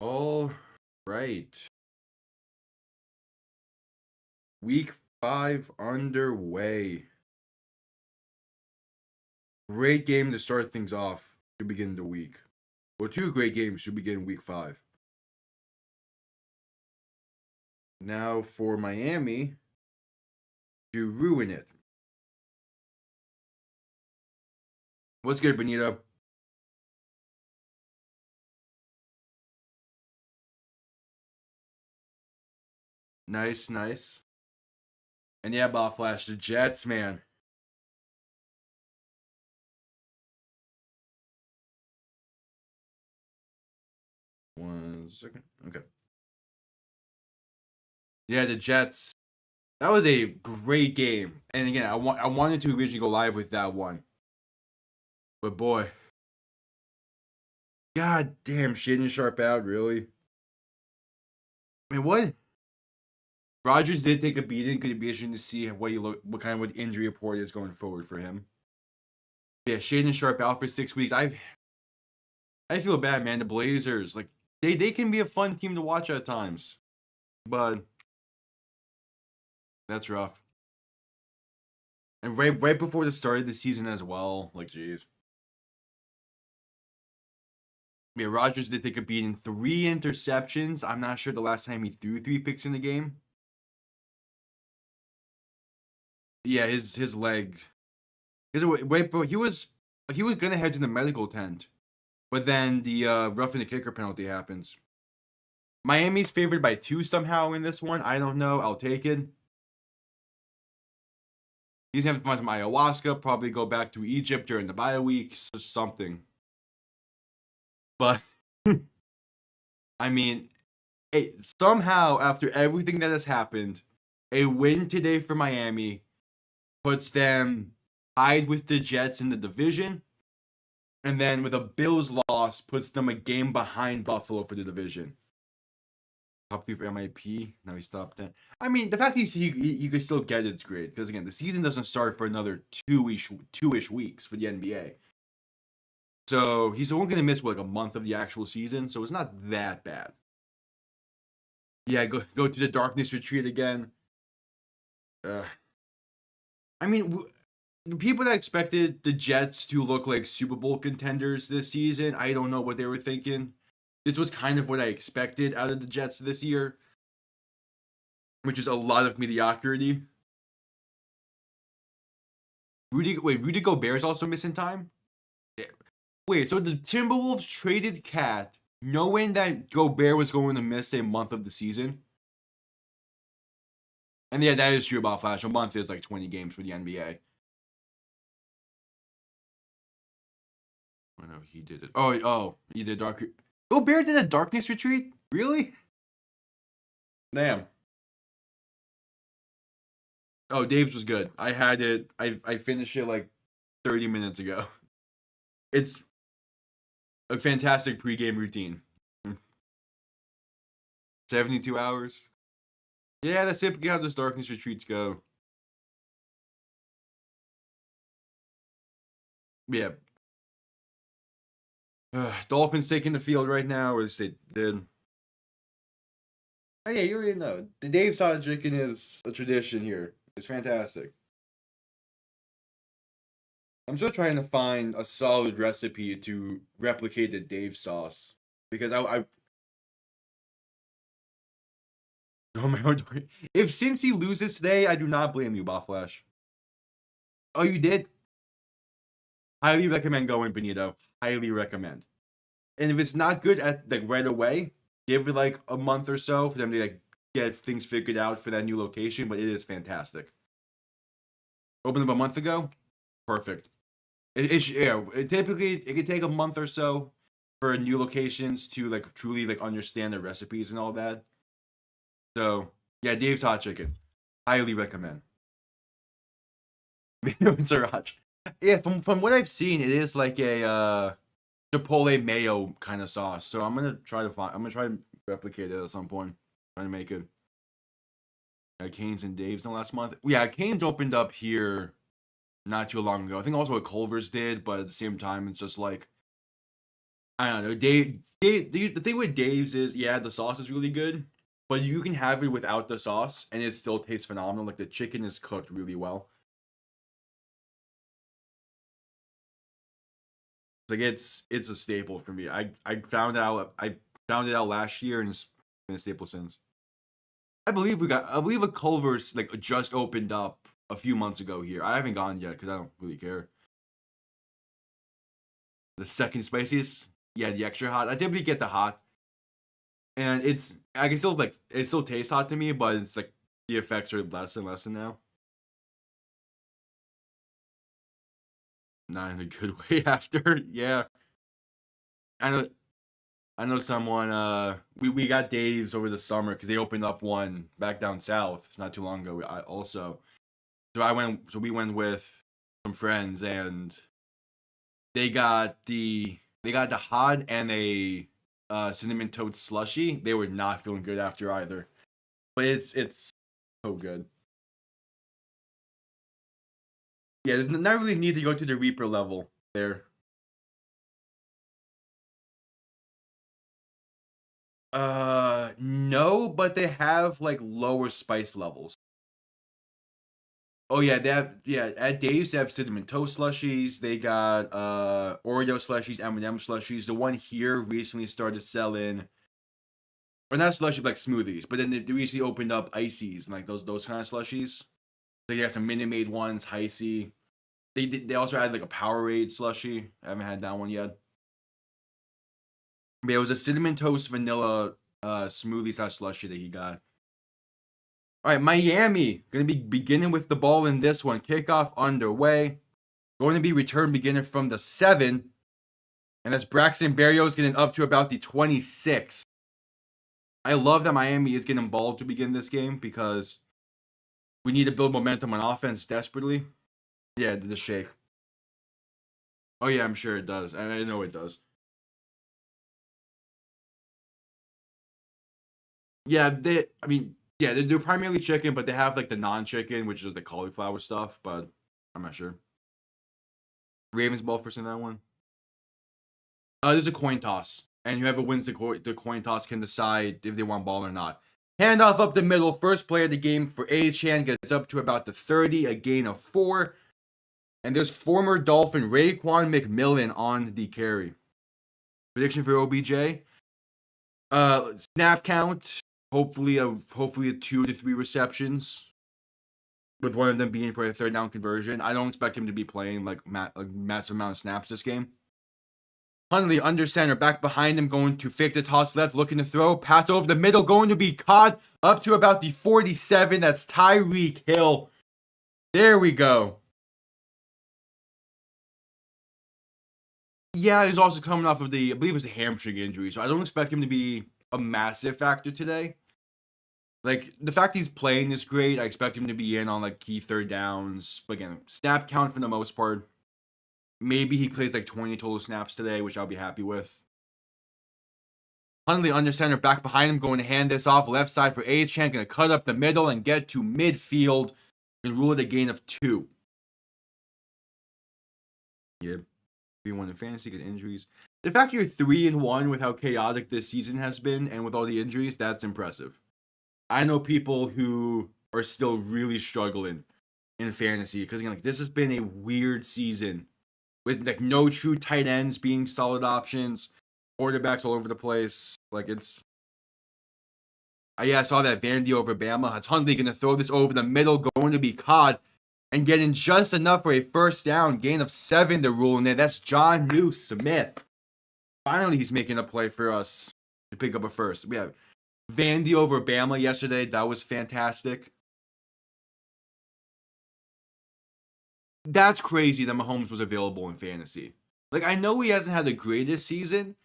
All right. Week 5 underway. Great game to start things off to begin the week. Well, two great games to begin week 5. Now for Miami to ruin it. What's good, Benito? Nice. And yeah, Bob Flash, the Jets, man. One second. Okay. Yeah, the Jets. That was a great game. And again, I wanted to originally go live with that one. But boy. God damn, Shaden Sharp out, really? I mean, what? Rodgers did take a beating. Could be interesting to see what kind of injury report is going forward for him. Yeah, Shaden Sharp out for 6 weeks. I feel bad, man. The Blazers, like they can be a fun team to watch at times, but that's rough. And right before the start of the season as well, like jeez. Yeah, Rodgers did take a beating. 3 interceptions. I'm not sure the last time he threw 3 picks in the game. Yeah, his leg. He was gonna head to the medical tent, but then the roughing the kicker penalty happens. Miami's favored by 2 somehow in this one. I don't know. I'll take it. He's gonna have to find some ayahuasca. Probably go back to Egypt during the bye weeks or something. But I mean, somehow after everything that has happened, a win today for Miami puts them tied with the Jets in the division, and then with a Bills loss puts them a game behind Buffalo for the division. Top 3 for MIP. Now he stopped that. I mean, the fact he could still get it's great because again, the season doesn't start for another two-ish weeks for the NBA. So he's only gonna miss like a month of the actual season, so it's not that bad. Yeah, go to the darkness retreat again. I mean, the people that expected the Jets to look like Super Bowl contenders this season, I don't know what they were thinking. This was kind of what I expected out of the Jets this year, which is a lot of mediocrity. Rudy Gobert's also missing time? Wait, so the Timberwolves traded Cat knowing that Gobert was going to miss a month of the season? And yeah, that is true about Flash. A month is like 20 games for the NBA. Oh no, he did it. Oh, he did Dark. Gobert did a darkness retreat? Really? Damn. Oh, Dave's was good. I had it. I finished it like 30 minutes ago. It's a fantastic pregame routine. 72 hours. Yeah, that's typically how those darkness retreats go. Yeah. Dolphins taking the field right now, or they did. Oh yeah, you already know. The Dave sausage chicken is a tradition here. It's fantastic. I'm still trying to find a solid recipe to replicate the Dave sauce because I if Cincy loses today, I do not blame you, Boflash. Oh, you did? Highly recommend going, Benito. Highly recommend. And if it's not good at like right away, give it like a month or so for them to like get things figured out for that new location. But it is fantastic. Opened up a month ago, perfect. Typically it could take a month or so for new locations to like truly like understand the recipes and all that. So yeah, Dave's Hot Chicken, highly recommend. Sriracha. Yeah, from what I've seen, it is like a chipotle mayo kind of sauce. So I'm gonna try to replicate it at some point. Trying to make it. Canes and Dave's in the last month. Yeah, Canes opened up here not too long ago. I think also what Culver's did, but at the same time, it's just like I don't know. The thing with Dave's is, yeah, the sauce is really good, but you can have it without the sauce, and it still tastes phenomenal. Like the chicken is cooked really well. Like it's a staple for me. I found it out last year, and it's been a staple since. I believe a Culver's like just opened up a few months ago here. I haven't gone yet because I don't really care. The second spiciest, yeah, the extra hot. I typically get the hot, and I can still like it still tastes hot to me, but it's like the effects are less and less now. Not in a good way after. Yeah, I know. I know someone. We got Dave's over the summer because they opened up one back down south not too long ago. I also, so we went with some friends, and they got the hot and a cinnamon toast slushy. They were not feeling good after either, but it's so good. Yeah, there's not really need to go to the Reaper level there. No, but they have like lower spice levels. Oh yeah, they have yeah at Dave's they have cinnamon toast slushies. They got Oreo slushies, M&M slushies. The one here recently started selling, or not slushy like smoothies, but then they recently opened up ices and like those kind of slushies. They got some Minute Maid ones, Hicey. They also had like a Powerade slushy. I haven't had that one yet. But it was a cinnamon toast vanilla smoothie slash slushy that he got. All right, Miami going to be beginning with the ball in this one. Kickoff underway. Going to be return beginning from the 7. And that's Braxton Berrios getting up to about the 26. I love that Miami is getting ball to begin this game because we need to build momentum on offense desperately. Yeah, the shake. Oh yeah, I'm sure it does. I know it does. Yeah, I mean, yeah, they're primarily chicken, but they have like the non-chicken, which is the cauliflower stuff. But I'm not sure. Ravens ball first in that one. There's a coin toss, and whoever wins the coin toss can decide if they want ball or not. Handoff up the middle. First play of the game for A-Chan gets up to about the 30, a gain of 4. And there's former Dolphin Raekwon McMillan on the carry. Prediction for OBJ. Snap count. Hopefully a 2 to 3 receptions, with one of them being for a third down conversion. I don't expect him to be playing like a massive amount of snaps this game. Hundley under center, back behind him, going to fake the toss left, looking to throw. Pass over the middle, going to be caught up to about the 47. That's Tyreek Hill. There we go. Yeah, he's also coming off of I believe it was a hamstring injury, so I don't expect him to be a massive factor today. Like, the fact he's playing is great. I expect him to be in on, like, key third downs. But again, snap count for the most part. Maybe he plays, like, 20 total snaps today, which I'll be happy with. Hundley under center, back behind him, going to hand this off. Left side for A-Chan, going to cut up the middle and get to midfield and rule it a gain of 2. Yeah. 3-1 in fantasy, get injuries. The fact you're 3-1 with how chaotic this season has been and with all the injuries, that's impressive. I know people who are still really struggling in fantasy because again, like this has been a weird season with like no true tight ends being solid options, quarterbacks all over the place. Like it's, yeah, I saw that Vandy over Bama. It's Hundley going to throw this over the middle, going to be caught and getting just enough for a first down, gain of 7 to rule in there. That's Jonnu Smith. Finally, he's making a play for us to pick up a first. We have Vandy over Bama yesterday. That was fantastic. That's crazy that Mahomes was available in fantasy. Like, I know he hasn't had the greatest season,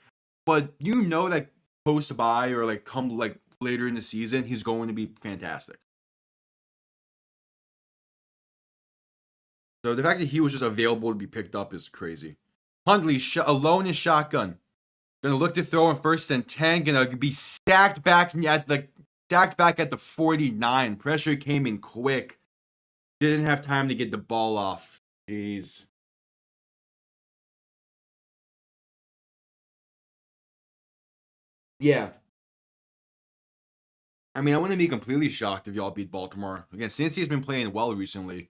but you know that post by or like come like later in the season, he's going to be fantastic. So the fact that he was just available to be picked up is crazy. Hundley alone in shotgun. Gonna look to throw in first and 10. Gonna be stacked back at the 49. Pressure came in quick. Didn't have time to get the ball off. Jeez. Yeah. I mean, I wouldn't be completely shocked if y'all beat Baltimore. Again, Cincy's been playing well recently.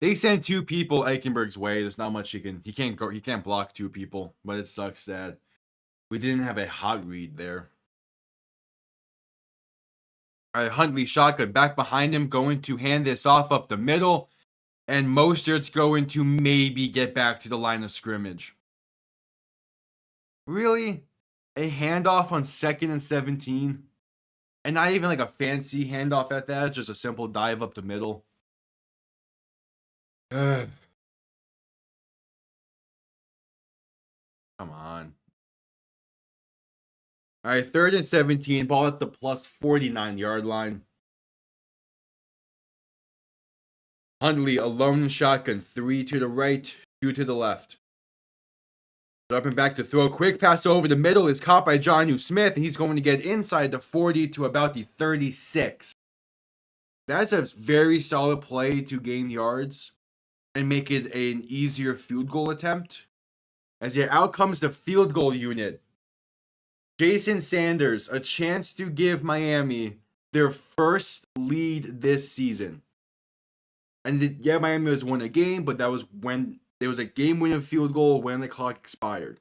They sent two people Eichenberg's way. There's not much he can't block two people, but it sucks that we didn't have a hot read there. All right, Huntley shotgun back behind him, going to hand this off up the middle, and Mostert's going to maybe get back to the line of scrimmage. Really? A handoff on 2nd and 17? And not even like a fancy handoff at that, just a simple dive up the middle. Ugh. Come on. All right, 3rd and 17, ball at the plus 49-yard line. Hundley alone in shotgun, 3 to the right, 2 to the left. Up and back to throw. Quick pass over the middle is caught by Jonnu Smith, and he's going to get inside the 40 to about the 36. That's a very solid play to gain yards and make it an easier field goal attempt. As yeah, out comes the field goal unit. Jason Sanders, a chance to give Miami their first lead this season. And yeah, Miami has won a game, but that was when there was a game-winning field goal when the clock expired.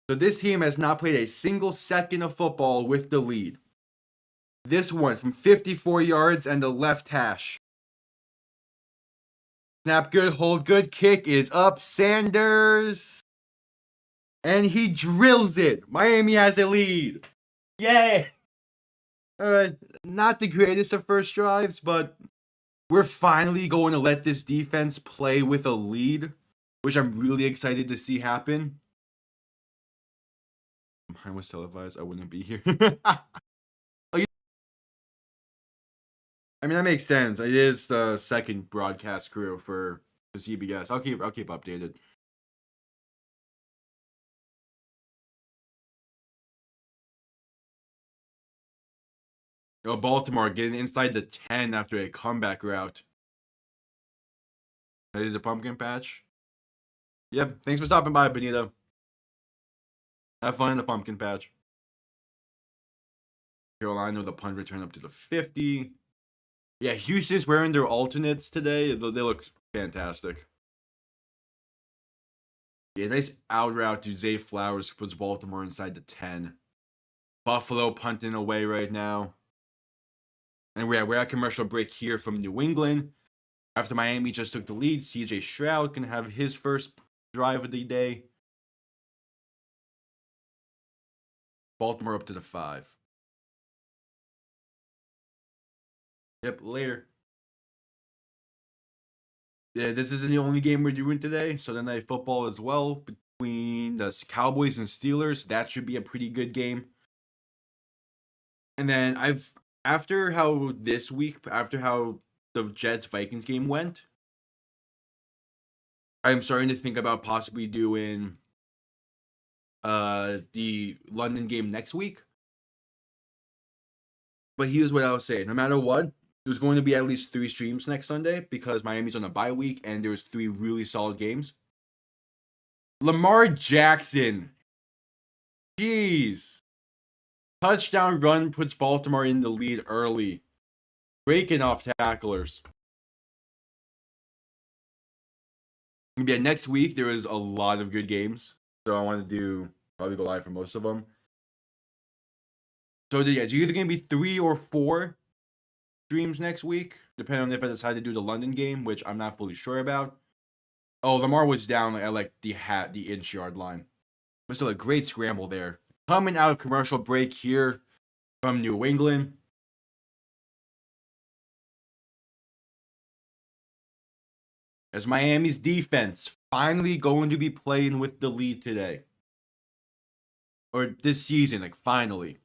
So this team has not played a single second of football with the lead. This one from 54 yards and the left hash. Snap good, hold good, kick is up. Sanders. And he drills it. Miami has a lead. Yay! Alright, not the greatest of first drives, but we're finally going to let this defense play with a lead, which I'm really excited to see happen. If mine was televised, I wouldn't be here. I mean, that makes sense. It is the second broadcast crew for the CBS. I'll keep updated. Oh, Baltimore getting inside the 10 after a comeback route. Ready to pumpkin patch? Yep. Thanks for stopping by, Benito. Have fun in the pumpkin patch. Carolina with a punt return up to the 50. Yeah, Houston's wearing their alternates today. They look fantastic. Yeah, nice out route to Zay Flowers puts Baltimore inside the 10. Buffalo punting away right now. And we're at commercial break here from New England. After Miami just took the lead, CJ Stroud can have his first drive of the day. Baltimore up to the 5. Yep, later. Yeah, this isn't the only game we're doing today. Sunday Night Football as well between the Cowboys and Steelers. That should be a pretty good game. And then after how the Jets-Vikings game went, I'm starting to think about possibly doing the London game next week. But here's what I'll say. No matter what, there's going to be at least 3 streams next Sunday because Miami's on a bye week and there's 3 really solid games. Lamar Jackson. Jeez. Touchdown run puts Baltimore in the lead early. Breaking off tacklers. Yeah, next week there is a lot of good games. So I want to probably go live for most of them. So yeah, it's either going to be 3 or 4 streams next week, depending on if I decide to do the London game, which I'm not fully sure about. Oh, Lamar was down at like the inch yard line. But still a great scramble there. Coming out of commercial break here from New England. As Miami's defense finally going to be playing with the lead today. Or this season, like finally.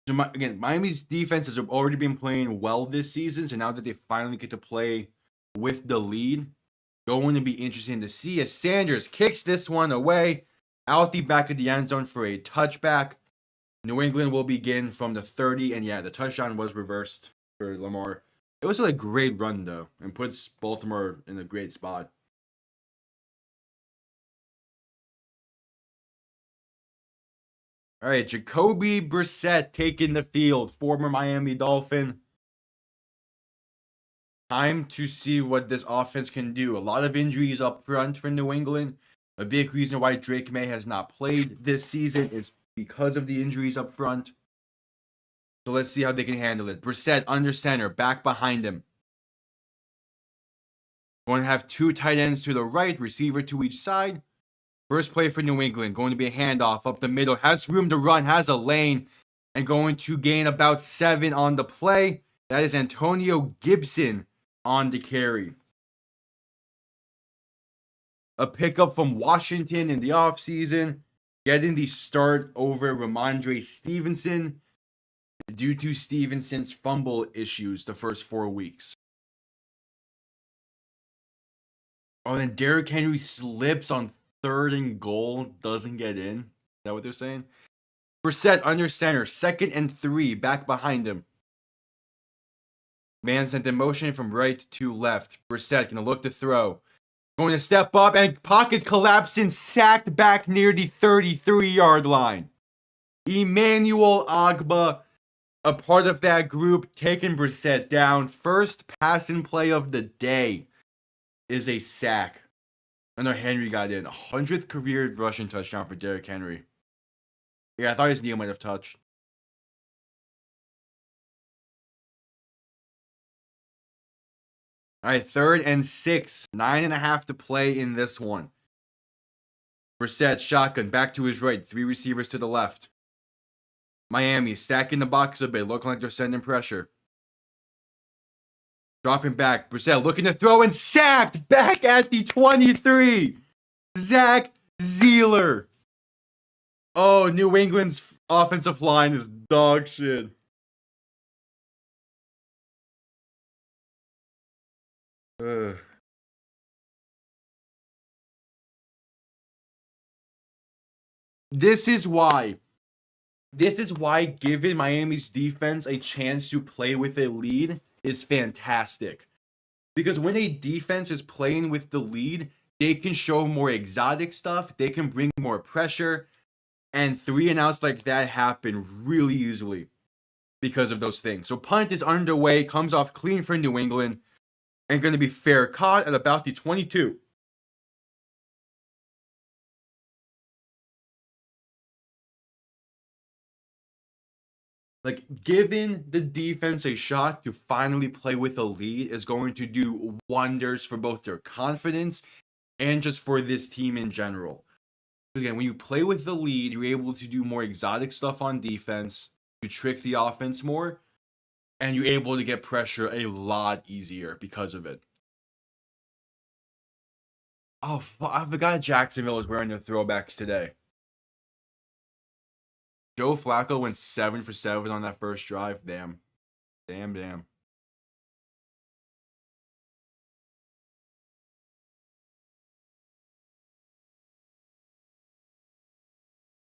So again, Miami's defense has already been playing well this season. So now that they finally get to play with the lead, going to be interesting to see as Sanders kicks this one away out the back of the end zone for a touchback. New England will begin from the 30. And yeah, the touchdown was reversed for Lamar. It was a great run though, and puts Baltimore in a great spot. All right, Jacoby Brissett taking the field, former Miami Dolphin. Time to see what this offense can do. A lot of injuries up front for New England. A big reason why Drake May has not played this season is because of the injuries up front. So let's see how they can handle it. Brissett under center, back behind him. Going to have two tight ends to the right, receiver to each side. First play for New England, going to be a handoff up the middle. Has room to run, has a lane, and going to gain about 7 on the play. That is Antonio Gibson on the carry. A pickup from Washington in the offseason, getting the start over Ramondre Stevenson due to Stevenson's fumble issues the first 4 weeks. Oh, and then Derrick Henry slips on 3rd and goal, doesn't get in. Is that what they're saying? Brissett under center, 2nd and 3, back behind him. Man sent in motion from right to left. Brissett gonna look to throw. Going to step up and pocket collapsing, sacked back near the 33-yard line. Emmanuel Ogbah, a part of that group, taking Brissett down. First pass and play of the day is a sack. I know Henry got in. 100th career rushing touchdown for Derrick Henry. Yeah, I thought his knee might have touched. All right, 3rd and 6. 9.5 to play in this one. Brissett, shotgun, back to his right. 3 receivers to the left. Miami stacking the box a bit, looking like they're sending pressure. Dropping back. Brissett looking to throw and sacked back at the 23. Zach Zeeler. Oh, New England's offensive line is dog shit. This is why giving Miami's defense a chance to play with a lead is fantastic. Because when a defense is playing with the lead, they can show more exotic stuff, they can bring more pressure, and 3 and outs like that happen really easily because of those things. So punt is underway, comes off clean for New England, and going to be fair caught at about the 22. Like, giving the defense a shot to finally play with a lead is going to do wonders for both their confidence and just for this team in general. Because again, when you play with the lead, you're able to do more exotic stuff on defense, to trick the offense more, and you're able to get pressure a lot easier because of it. Oh, I forgot Jacksonville was wearing their throwbacks today. Joe Flacco went 7 for 7 on that first drive. Damn. Damn.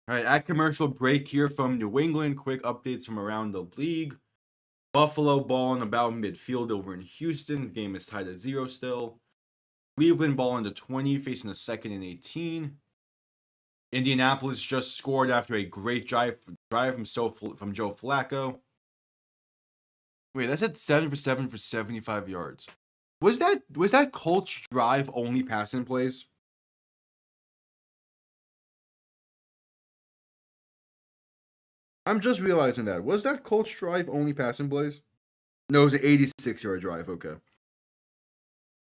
All right, at commercial break here from New England. Quick updates from around the league. Buffalo balling about midfield over in Houston. The game is tied at 0 still. Cleveland balling to 20, facing a 2nd and 18. Indianapolis just scored after a great drive from Joe Flacco. Wait, that's at 7 for 7 for 75 yards. Was that Colts drive only passing plays? I'm just realizing that. Was that Colts drive only passing plays? No, it was an 86-yard drive. Okay.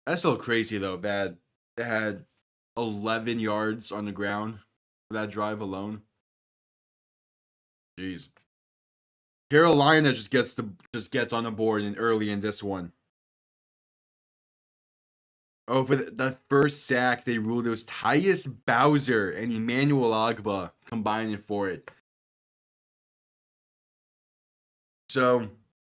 That's still crazy, though, that they had 11 yards on the ground for that drive alone. Jeez. Carolina just gets on the board early in this one. Oh, for that first sack, they ruled it was Tyus Bowser and Emmanuel Ogbah combining for it. So,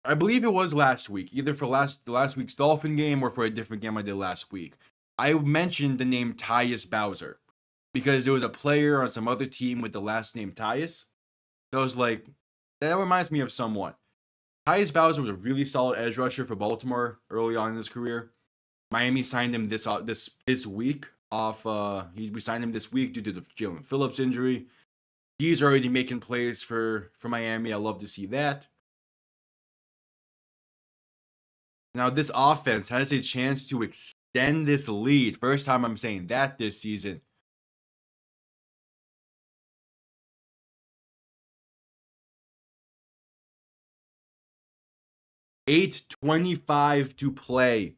I believe it was last week, either for last week's Dolphin game or for a different game I did last week. I mentioned the name Tyus Bowser because there was a player on some other team with the last name Tyus. So I was like, that reminds me of someone. Tyus Bowser was a really solid edge rusher for Baltimore early on in his career. Miami signed him this week off. We signed him this week due to the Jalen Phillips injury. He's already making plays for Miami. I love to see that. Now this offense has a chance to extend this lead. First time I'm saying that this season. 8:25 to play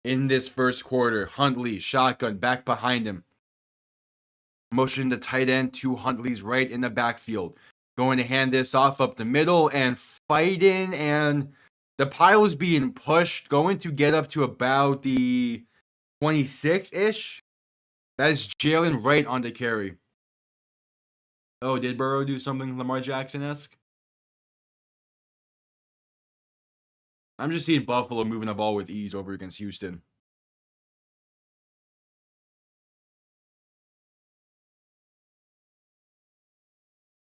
in this first quarter. Huntley, shotgun, back behind him. Motion the tight end to Huntley's right in the backfield. Going to hand this off up the middle and fighting, and the pile is being pushed. Going to get up to about the 26-ish. That is Jalen Wright on the carry. Oh, did Burrow do something Lamar Jackson-esque? I'm just seeing Buffalo moving the ball with ease over against Houston.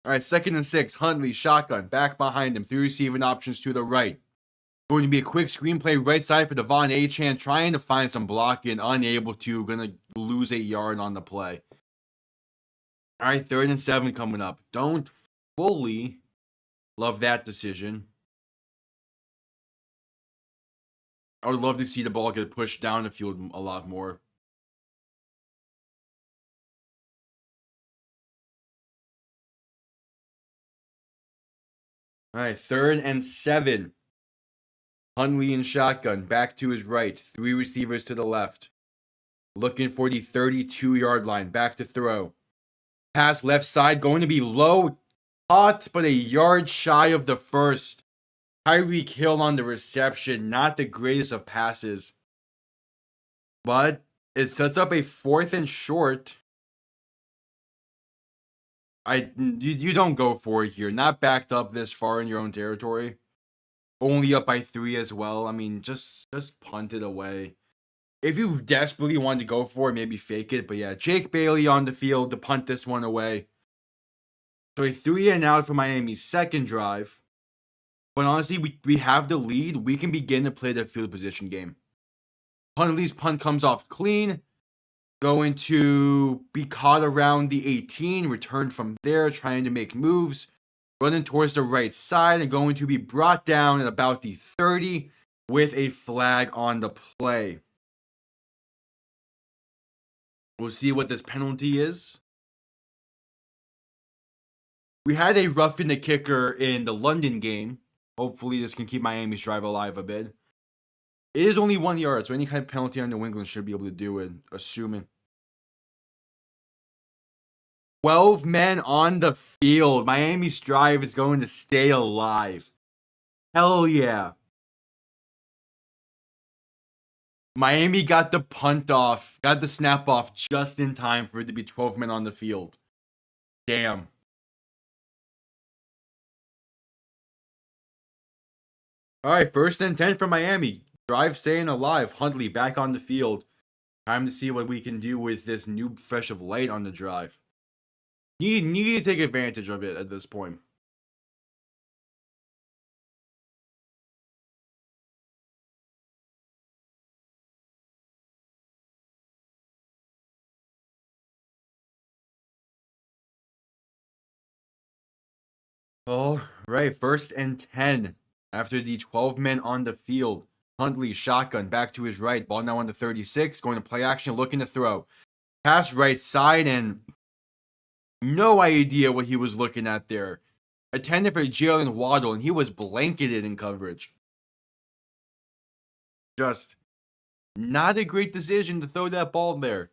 All right, 2nd and 6. Huntley, shotgun, back behind him. 3 receiving options to the right. Going to be a quick screenplay right side for Devon Achane, trying to find some blocking, unable to. Going to lose 8 yards on the play. All right, 3rd and 7 coming up. Don't fully love that decision. I would love to see the ball get pushed down the field a lot more. All right, 3rd and 7. Huntley in shotgun, back to his right. 3 receivers to the left. Looking for the 32-yard line, back to throw. Pass left side, going to be low, caught, but a yard shy of the first. Tyreek Hill on the reception, not the greatest of passes. But it sets up a 4th and short. You don't go for it here. Not backed up this far in your own territory. Only up by 3 as well. I mean, just punt it away. If you desperately want to go for it, maybe fake it. But yeah, Jake Bailey on the field to punt this one away. So a 3 and out for Miami's second drive. But honestly, we have the lead. We can begin to play the field position game. Huntley's punt comes off clean. Going to be caught around the 18. Returned from there, trying to make moves. Running towards the right side and going to be brought down at about the 30 with a flag on the play. We'll see what this penalty is. We had a roughing the kicker in the London game. Hopefully this can keep Miami's drive alive a bit. It is only 1 yard, so any kind of penalty on New England should be able to do it, assuming. 12 men on the field. Miami's drive is going to stay alive. Hell yeah. Miami got the punt off, got the snap off just in time for it to be 12 men on the field. Damn. All right, 1st and 10 for Miami. Drive staying alive. Huntley back on the field. Time to see what we can do with this new fresh of light on the drive. Need to take advantage of it at this point. All right, 1st and 10. After the 12 men on the field. Huntley, shotgun, back to his right. Ball now on the 36. Going to play action, looking to throw. Pass right side, and no idea what he was looking at there. Attended for Jalen Waddle, and he was blanketed in coverage. Just not a great decision to throw that ball there.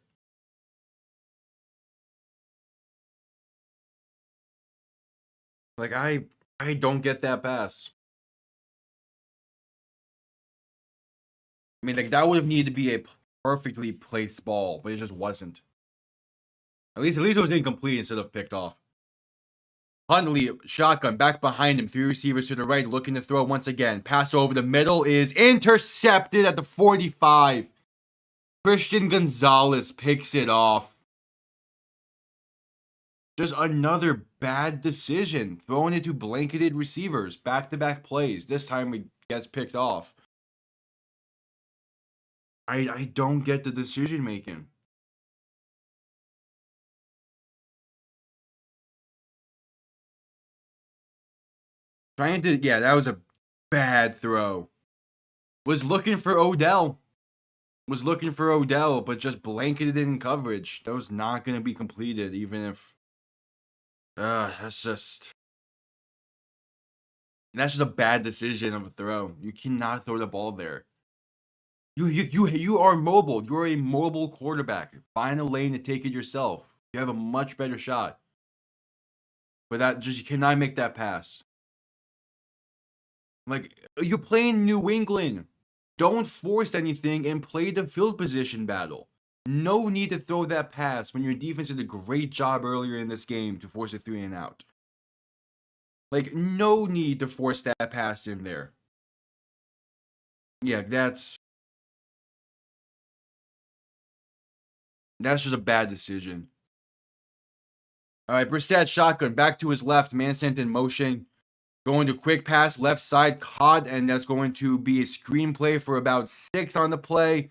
Like, I don't get that pass. I mean, like, that would have needed to be a perfectly placed ball, but it just wasn't. At least it was incomplete instead of picked off. Huntley, shotgun, back behind him. 3 receivers to the right, looking to throw once again. Pass over the middle is intercepted at the 45. Christian Gonzalez picks it off. Just another bad decision. Throwing it to blanketed receivers. Back-to-back plays. This time it gets picked off. I don't get the decision making. Yeah, that was a bad throw. Was looking for Odell. But just blanketed in coverage. That was not going to be completed, even if. That's just a bad decision of a throw. You cannot throw the ball there. You are mobile. You're a mobile quarterback. Find a lane to take it yourself. You have a much better shot. But you cannot make that pass. Like, you're playing New England. Don't force anything and play the field position battle. No need to throw that pass when your defense did a great job earlier in this game to force a 3-and-out. Like, no need to force that pass in there. Yeah, that's just a bad decision. All right, Brissett shotgun back to his left. Man sent in motion. Going to quick pass, left side, caught, and that's going to be a screenplay for about 6 on the play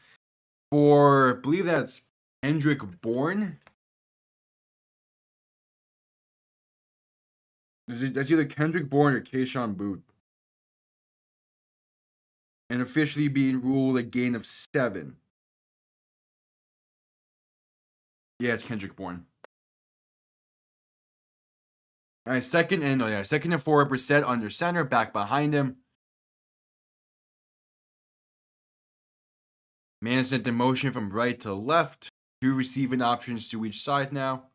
for, I believe that's Kendrick Bourne. That's either Kendrick Bourne or Keyshawn Booth. And officially being ruled a gain of 7. Yeah, it's Kendrick Bourne. All right, second and 4. Brissett under center, back behind him. Man sent in motion from right to left. 2 receiving options to each side now.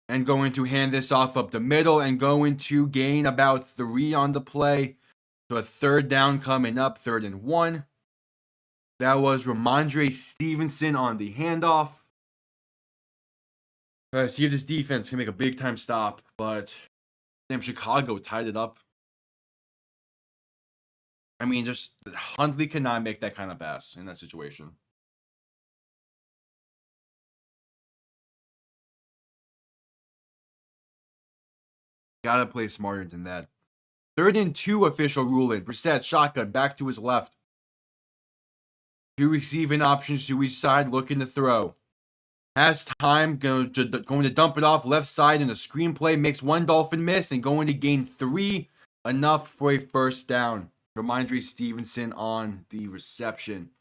And going to hand this off up the middle and going to gain about 3 on the play. So a third down coming up, 3rd and 1. That was Ramondre Stevenson on the handoff. See if this defense can make a big-time stop, but damn, Chicago tied it up. I mean, just Huntley cannot make that kind of pass in that situation. Gotta play smarter than that. 3rd and 2 official ruling. Brissett shotgun back to his left. 2 receiving options to each side, looking to throw. Has time, going to dump it off left side in a screenplay, makes 1 Dolphin miss and going to gain 3, enough for a first down. Ramondre Stevenson on the reception.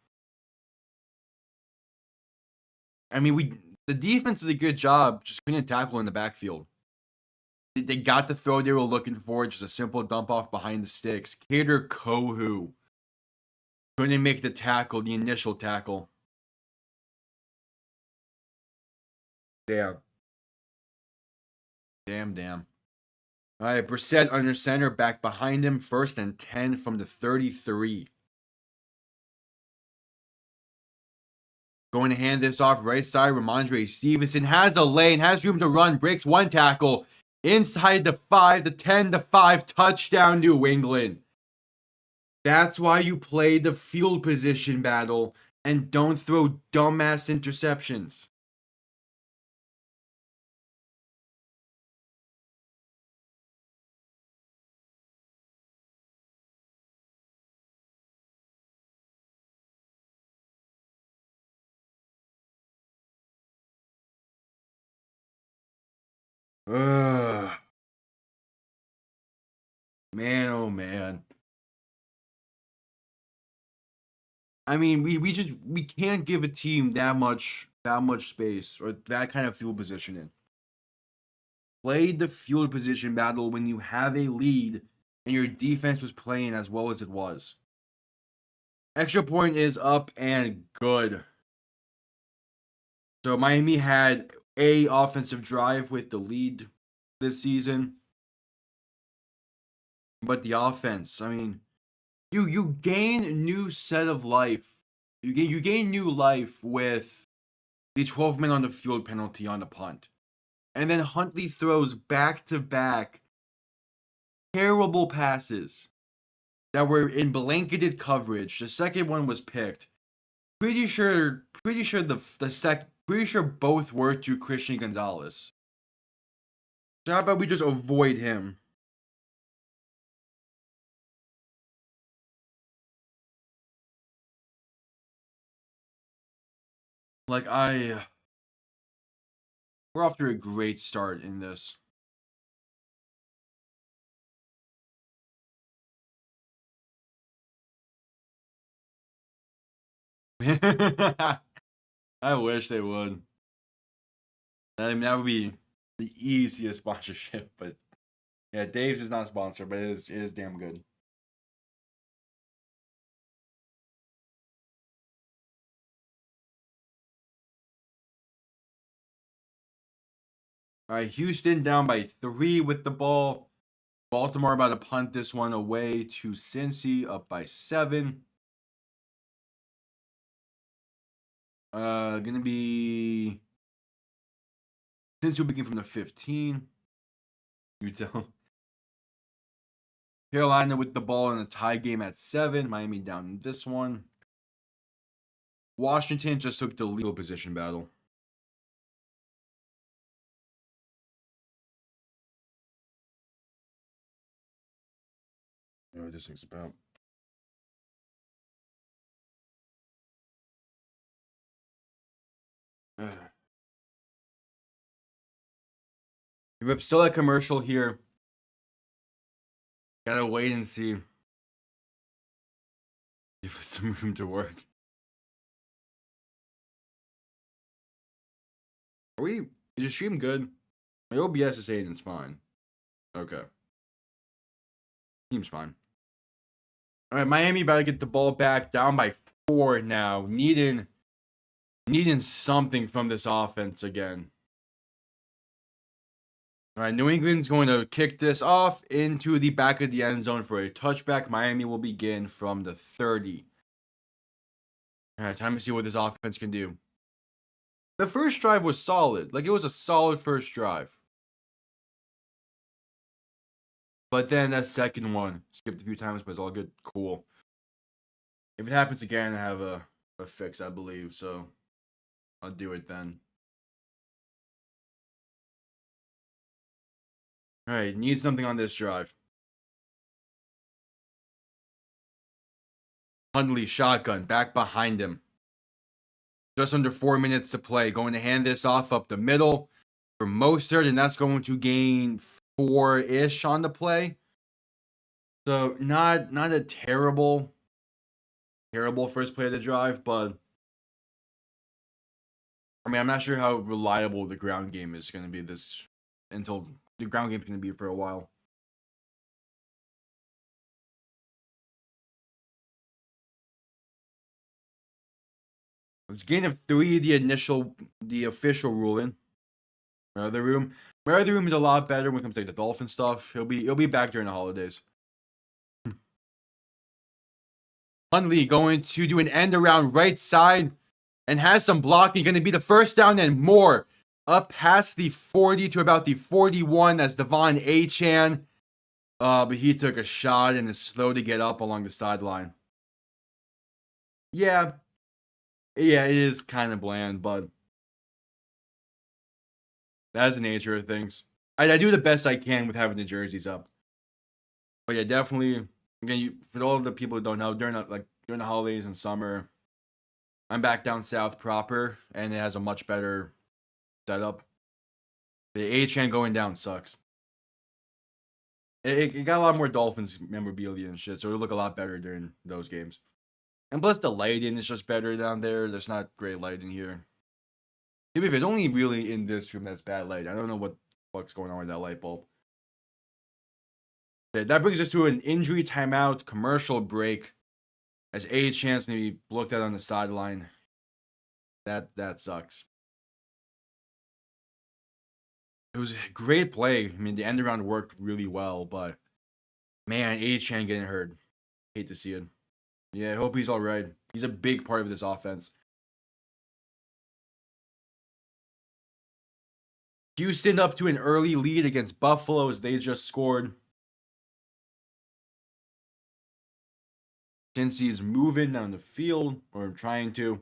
I mean, the defense did a good job, just couldn't tackle in the backfield. They got the throw they were looking for, just a simple dump off behind the sticks. Kader Kohu couldn't make the initial tackle. Damn. All right, Brissett under center, back behind him. 1st and 10 from the 33. Going to hand this off right side. Ramondre Stevenson has a lane, has room to run, breaks 1 tackle. Inside the 5, the 10, the 5, touchdown New England. That's why you play the field position battle and don't throw dumbass interceptions. Ugh. Man, oh man. I mean, we can't give a team that much space or that kind of field positioning. Play the field position battle when you have a lead and your defense was playing as well as it was. Extra point is up and good. So Miami had a offensive drive with the lead this season. But the offense, I mean, you gain new set of life. You gain new life with the 12 men on the field penalty on the punt. And then Huntley throws back-to-back terrible passes that were in blanketed coverage. The second one was picked. Pretty sure both were to Christian Gonzalez. So how about we just avoid him? Like, we're off to a great start in this. I wish they would. I mean, that would be the easiest sponsorship, but yeah, Dave's is not sponsored, but it is damn good. All right, Houston down by 3 with the ball. Baltimore about to punt this one away to Cincy, up by 7. Gonna be Cincy will begin from the 15. You tell. Carolina with the ball in a tie game at 7. Miami down in this one. Washington just took the legal position battle. I know what this thing's about. We're still at commercial here. Gotta wait and see. Give us some room to work. Is your stream good? My OBS is saying it's fine. Okay. Seems fine. Alright, Miami about to get the ball back, down by 4 now. Needing something from this offense again. Alright, New England's going to kick this off into the back of the end zone for a touchback. Miami will begin from the 30. Alright, time to see what this offense can do. The first drive was solid. Like, it was a solid first drive. But then that second one, skipped a few times, but it's all good. Cool. If it happens again, I have a fix, I believe. So I'll do it then. All right, need something on this drive. Hundley, shotgun, back behind him. Just under 4 minutes to play. Going to hand this off up the middle for Mostert, and that's going to gain 4-ish on the play. So not a terrible first play of the drive, but I mean, I'm not sure how reliable the ground game is going to be until the ground game is going to be for a while. It's gain of 3, the official ruling. Murder Room is a lot better when it comes to the Dolphin stuff. He'll be back during the holidays. Hundley going to do an end around right side and has some blocking. Going to be the first down and more. Up past the 40 to about the 41 as Devon Achane. But he took a shot and is slow to get up along the sideline. Yeah, it is kind of bland, but that's the nature of things. I do the best I can with having the jerseys up. But yeah, definitely. Again, for all the people who don't know, during the holidays and summer, I'm back down south proper, and it has a much better setup. The Achane going down sucks. It got a lot more Dolphins memorabilia and shit, so it'll look a lot better during those games. And plus, the lighting is just better down there. There's not great lighting here. It's only really in this room that's bad light. I don't know what the fuck's going on with that light bulb. That brings us to an injury timeout commercial break. As Achane's going to be looked at on the sideline. That sucks. It was a great play. I mean, the end around worked really well, but man, Achane getting hurt. Hate to see it. Yeah, I hope he's all right. He's a big part of this offense. Houston up to an early lead against Buffalo as they just scored. Since he's moving down the field, or trying to.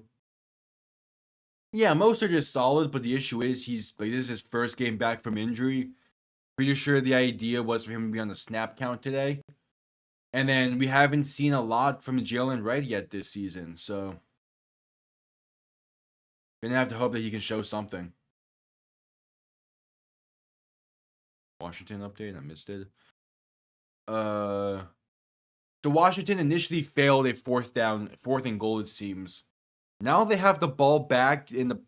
Yeah, most are just solid, but the issue is this is his first game back from injury. Pretty sure the idea was for him to be on the snap count today. And then we haven't seen a lot from Jalen Wright yet this season. So gonna have to hope that he can show something. Washington update, I missed it. So Washington initially failed a fourth and goal, it seems. Now they have the ball back in the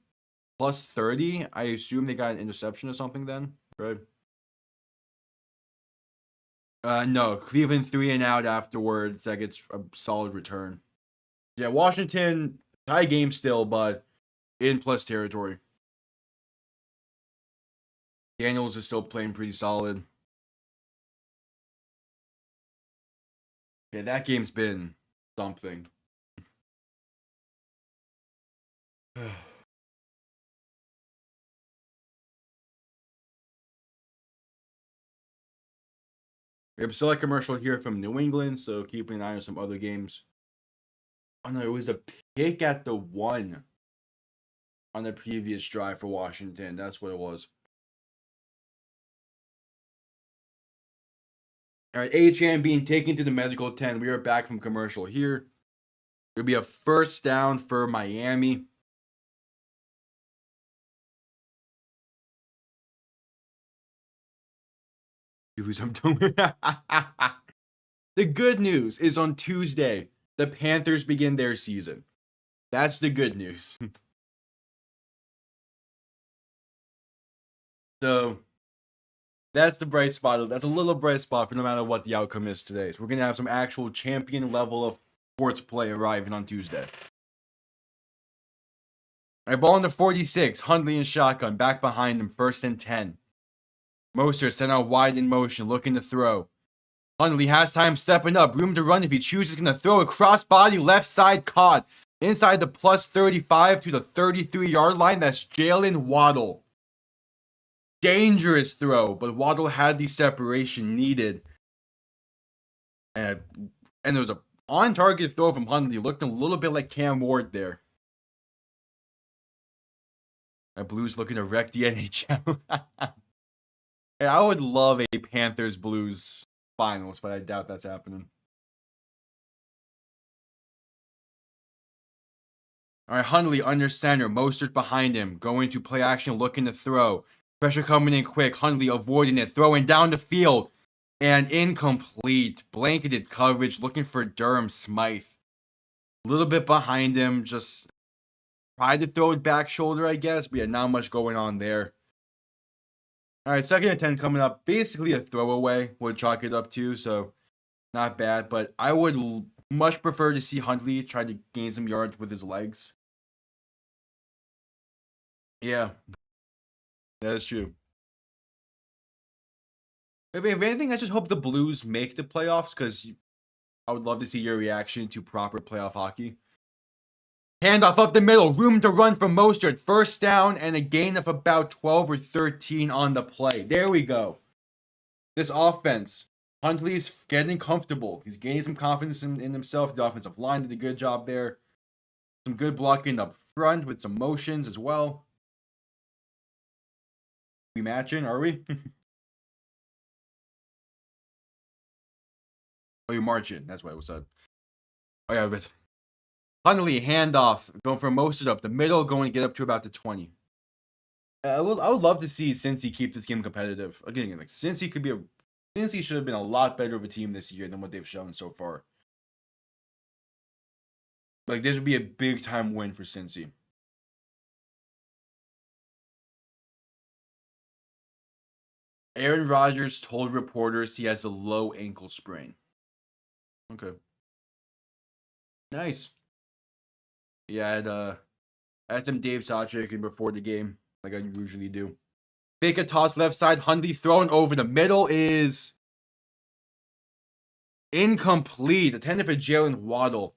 plus 30. I assume they got an interception or something then, right? No, Cleveland 3 and out afterwards. That gets a solid return. Yeah, Washington, tie game still, but in plus territory. Daniels is still playing pretty solid. Yeah, that game's been something. We have a select commercial here from New England, so keeping an eye on some other games. Oh no, it was a pick at the 1 on the previous drive for Washington. That's what it was. All right, HM being taken to the medical tent. We are back from commercial here. It'll be a first down for Miami. The good news is on Tuesday, the Panthers begin their season. That's the good news. So that's the bright spot. That's a little bright spot for no matter what the outcome is today. So we're going to have some actual champion level of sports play arriving on Tuesday. All right, ball in the 46. Hundley and shotgun. Back behind him. 1st and 10. Mostert sent out wide in motion, looking to throw. Hundley has time stepping up. Room to run if he chooses. Going to throw a crossbody left side caught. Inside the plus 35 to the 33-yard line. That's Jalen Waddle. Dangerous throw, but Waddle had the separation needed. And there was a on-target throw from Hundley. Looked a little bit like Cam Ward there. The Blues looking to wreck the NHL. Hey, I would love a Panthers-Blues finals, but I doubt that's happening. All right, Hundley under center. Mostert behind him. Going to play action, looking to throw. Pressure coming in quick. Hundley avoiding it. Throwing down the field. And incomplete. Blanketed coverage. Looking for Durham Smythe. A little bit behind him. Just tried to throw it back shoulder, I guess. But yeah, not much going on there. All right, 2nd and 10 coming up. Basically a throwaway. Would chalk it up to. So not bad. But I would much prefer to see Hundley try to gain some yards with his legs. Yeah. That is true. If anything, I just hope the Blues make the playoffs because I would love to see your reaction to proper playoff hockey. Handoff up the middle. Room to run from Mostert. 1st down and a gain of about 12 or 13 on the play. There we go. This offense. Hundley's getting comfortable. He's gaining some confidence in himself. The offensive line did a good job there. Some good blocking up front with some motions as well. We matching, are we? Oh, you're marching. That's what it was said. Oh, yeah, but Hundley, handoff. Going for Mostert up the middle. Going to get up to about the 20. I would love to see Cincy keep this game competitive. Again, like Cincy should have been a lot better of a team this year than what they've shown so far. Like, this would be a big-time win for Cincy. Aaron Rodgers told reporters he has a low ankle sprain. Okay. Nice. Yeah, I had some Dave Sachik before the game, like I usually do. Fake a toss left side. Hundley thrown over the middle is incomplete. Intended for Jalen Waddle.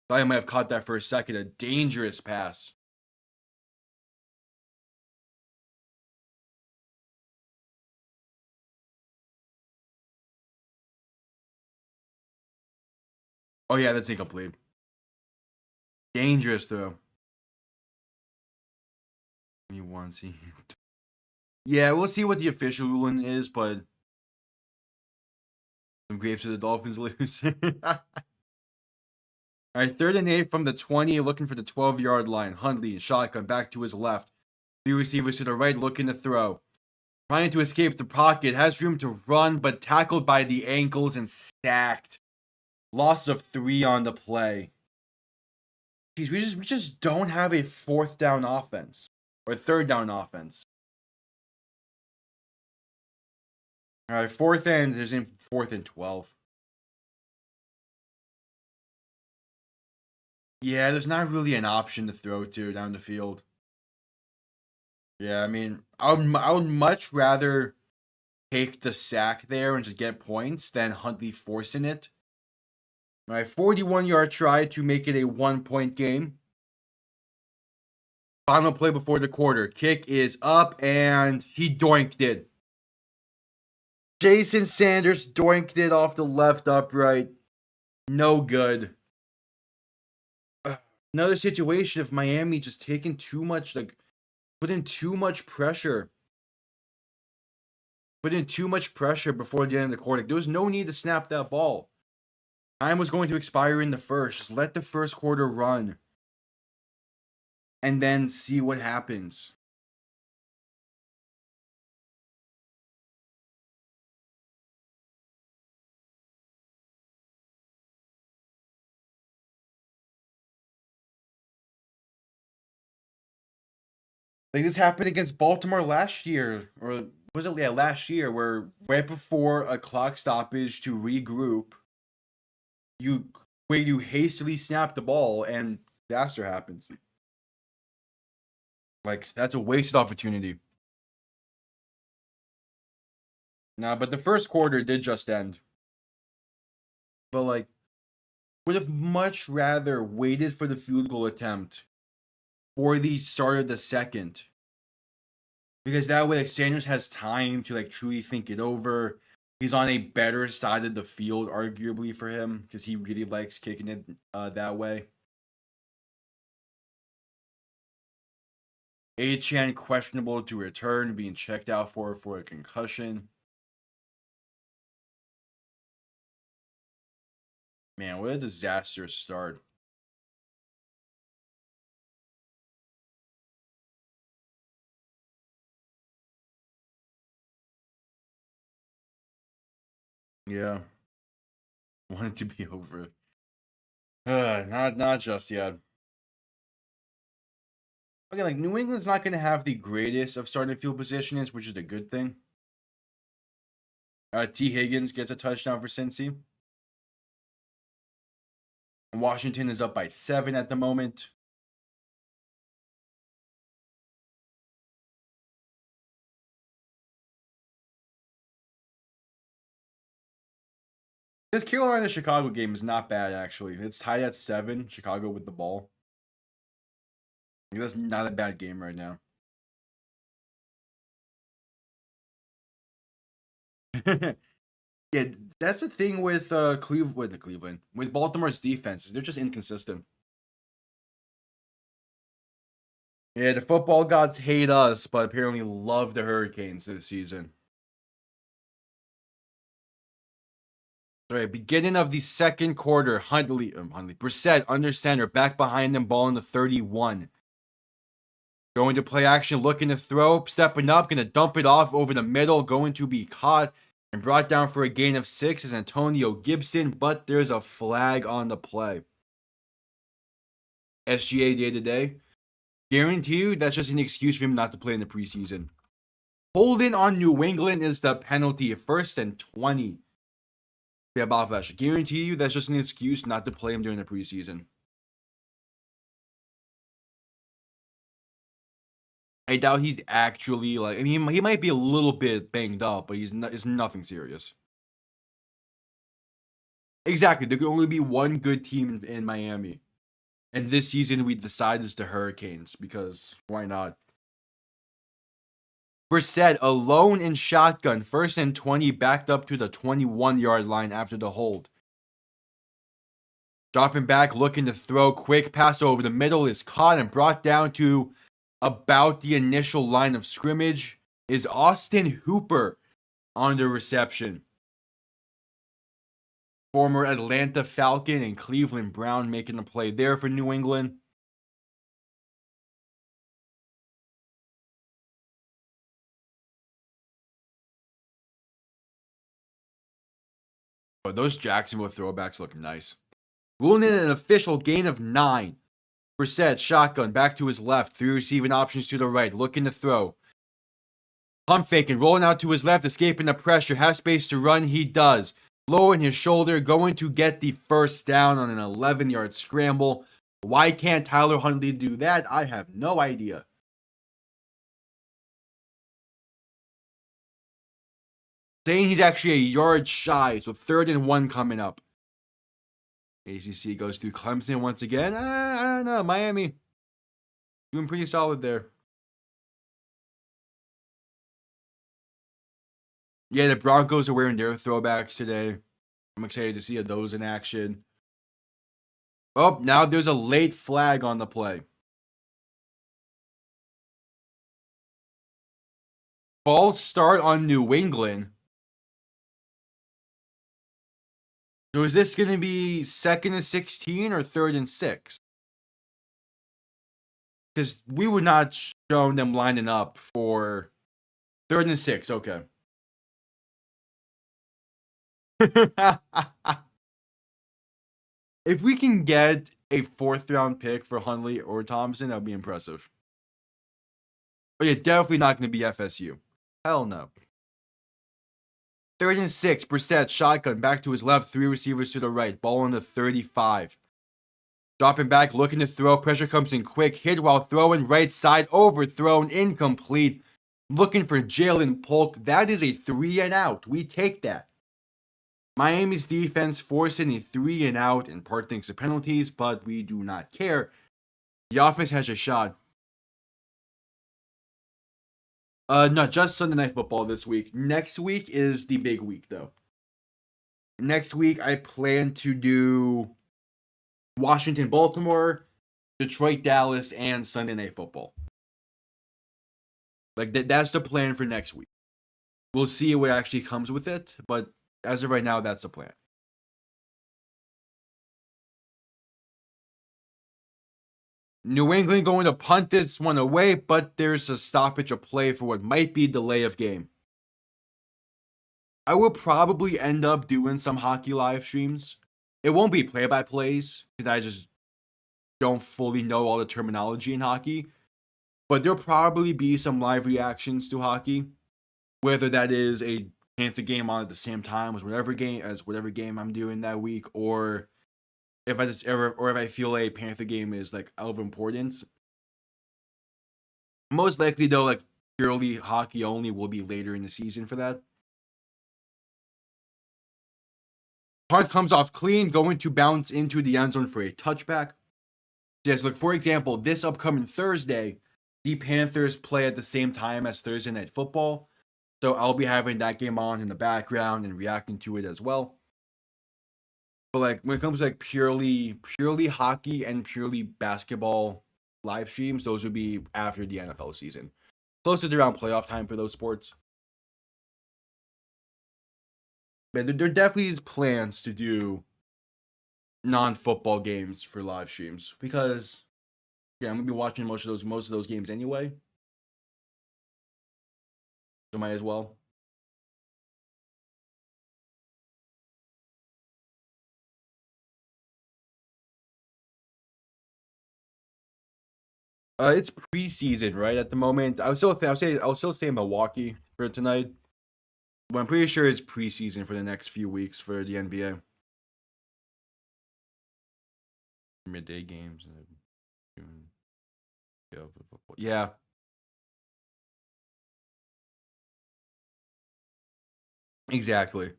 Thought I might have caught that for a second. A dangerous pass. Oh yeah, that's incomplete. Dangerous though. You want to see Yeah, we'll see what the official ruling is, but some grapes for the Dolphins lose. All right, 3rd and 8 from the 20, looking for the 12-yard line. Hundley, shotgun, back to his left. 3 receivers to the right, looking to throw. Trying to escape the pocket, has room to run, but tackled by the ankles and sacked. Loss of 3 on the play. Jeez, we just don't have a 4th down offense. Or 3rd down offense. All right, 4th and, there's in 4th and 12. Yeah, there's not really an option to throw to down the field. Yeah, I mean, I would much rather take the sack there and just get points than Huntley forcing it. All right, 41-yard try to make it a 1-point game. Final play before the quarter. Kick is up, and he doinked it. Jason Sanders doinked it off the left upright. No good. Another situation of Miami just taking too much, put in too much pressure. Put in too much pressure before the end of the quarter. There was no need to snap that ball. Time was going to expire in the first. Just let the first quarter run. And then see what happens. Like this happened against Baltimore last year. Or was it last year where right before a clock stoppage to regroup, you hastily snap the ball and disaster happens. Like, that's a wasted opportunity. Nah, but the first quarter did just end. But, like, would have much rather waited for the field goal attempt or the start of the second. Because that way, like, Sanders has time to, like, truly think it over. He's on a better side of the field, arguably, for him. Because he really likes kicking it that way. Achane questionable to return, being checked out for a concussion. Man, what a disastrous start. Yeah. Want it to be over. Not just yet. Okay, like New England's not gonna have the greatest of starting field positions, which is a good thing. T. Higgins gets a touchdown for Cincy. Washington is up by 7 at the moment. This Carolina-Chicago game is not bad, actually. It's tied at 7, Chicago with the ball. That's not a bad game right now. Yeah, that's the thing with Cleveland. With Baltimore's defense, they're just inconsistent. Yeah, the football gods hate us, but apparently love the Hurricanes this season. All right, beginning of the second quarter, Huntley, Brissett under center, back behind him, ball in the 31. Going to play action, looking to throw, stepping up, going to dump it off over the middle, going to be caught and brought down for a gain of 6 is Antonio Gibson, but there's a flag on the play. SGA day to day. Guarantee you that's just an excuse for him not to play in the preseason. Holding on New England is the penalty, 1st and 20. Yeah, Bob Flash. Guarantee you that's just an excuse not to play him during the preseason. I doubt he's actually like. I mean, he might be a little bit banged up, but it's nothing serious. Exactly. There could only be one good team in Miami, and this season we decide it's the Hurricanes because why not? Brissett alone in shotgun, 1st and 20, backed up to the 21-yard line after the hold. Dropping back, looking to throw. Quick pass over the middle is caught and brought down to about the initial line of scrimmage. is Austin Hooper on the reception. Former Atlanta Falcon and Cleveland Brown making a play there for New England. Oh, those Jacksonville throwbacks look nice. Ruling in an official gain of 9. Brissett, shotgun, back to his left. 3 receiving options to the right. Looking to throw. Pump faking, rolling out to his left, escaping the pressure. Has space to run. He does. Lowering his shoulder, going to get the first down on an 11-yard scramble. Why can't Tyler Huntley do that? I have no idea. Saying he's actually a yard shy, so 3rd and 1 coming up. ACC goes through Clemson once again. I don't know. Miami doing pretty solid there. Yeah, the Broncos are wearing their throwbacks today. I'm excited to see those in action. Oh, now there's a late flag on the play. False start on New England. So is this going to be 2nd and 16 or 3rd and 6? Because we were not showing them lining up for 3rd and 6. Okay. If we can get a 4th round pick for Huntley or Thompson, that would be impressive. But yeah, definitely not going to be FSU. Hell no. 3rd and 6, Brissett, shotgun, back to his left, 3 receivers to the right, ball on the 35. Dropping back, looking to throw, pressure comes in quick, hit while throwing, right side, overthrown, incomplete. Looking for Jalen Polk, that is a 3 and out. We take that. Miami's defense forcing a 3 and out, in part thanks to penalties, but we do not care. The offense has a shot. No, just Sunday Night Football this week. Next week is the big week, though. Next week, I plan to do Washington, Baltimore, Detroit, Dallas, and Sunday Night Football. Like, that's the plan for next week. We'll see what actually comes with it, but as of right now, that's the plan. New England going to punt this one away, but there's a stoppage of play for what might be delay of game. I will probably end up doing some hockey live streams. It won't be play-by-plays, because I just don't fully know all the terminology in hockey. But there'll probably be some live reactions to hockey, whether that is a Panther game on at the same time as whatever game I'm doing that week, or if I feel a Panther game is like of importance. Most likely though, like purely hockey only will be later in the season for that. Punt comes off clean, going to bounce into the end zone for a touchback. Yes, look, for example, this upcoming Thursday, the Panthers play at the same time as Thursday Night Football. So I'll be having that game on in the background and reacting to it as well. But like when it comes to like purely hockey and purely basketball live streams, those would be after the NFL season. Closer to around playoff time for those sports. But there definitely is plans to do non-football games for live streams because I'm gonna be watching most of those games anyway. So might as well. It's preseason, right? At the moment, I'll still say Milwaukee for tonight, but I'm pretty sure it's preseason for the next few weeks for the NBA. Midday games. Yeah. Exactly.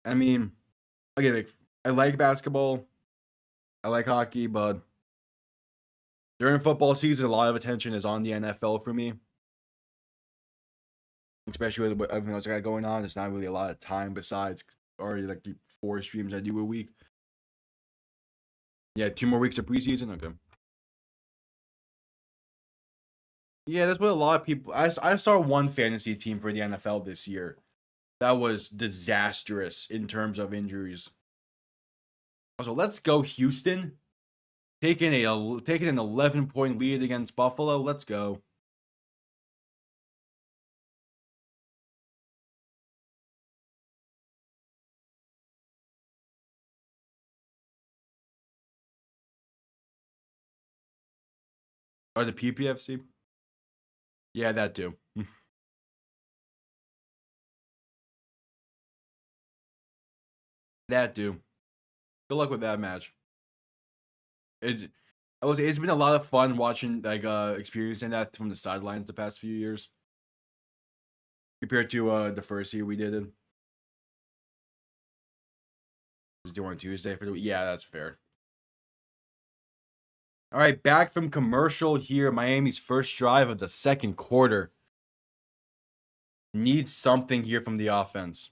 I mean, okay, like I like basketball, I like hockey, but during football season, a lot of attention is on the NFL for me. Especially with everything else I got going on, there's not really a lot of time besides already like the 4 streams I do a week. Yeah, 2 more weeks of preseason. Okay. Yeah, that's what a lot of people. I saw one fantasy team for the NFL this year that was disastrous in terms of injuries. So let's go Houston, taking an 11-point lead against Buffalo. Let's go. Or the PPFC. Yeah, that too. That too. Good luck with that match. It's been a lot of fun watching experiencing that from the sidelines the past few years compared to the first year we did it. Was doing on Tuesday for the yeah, that's fair. All right, back from commercial here. Miami's first drive of the second quarter. Needs something here from the offense.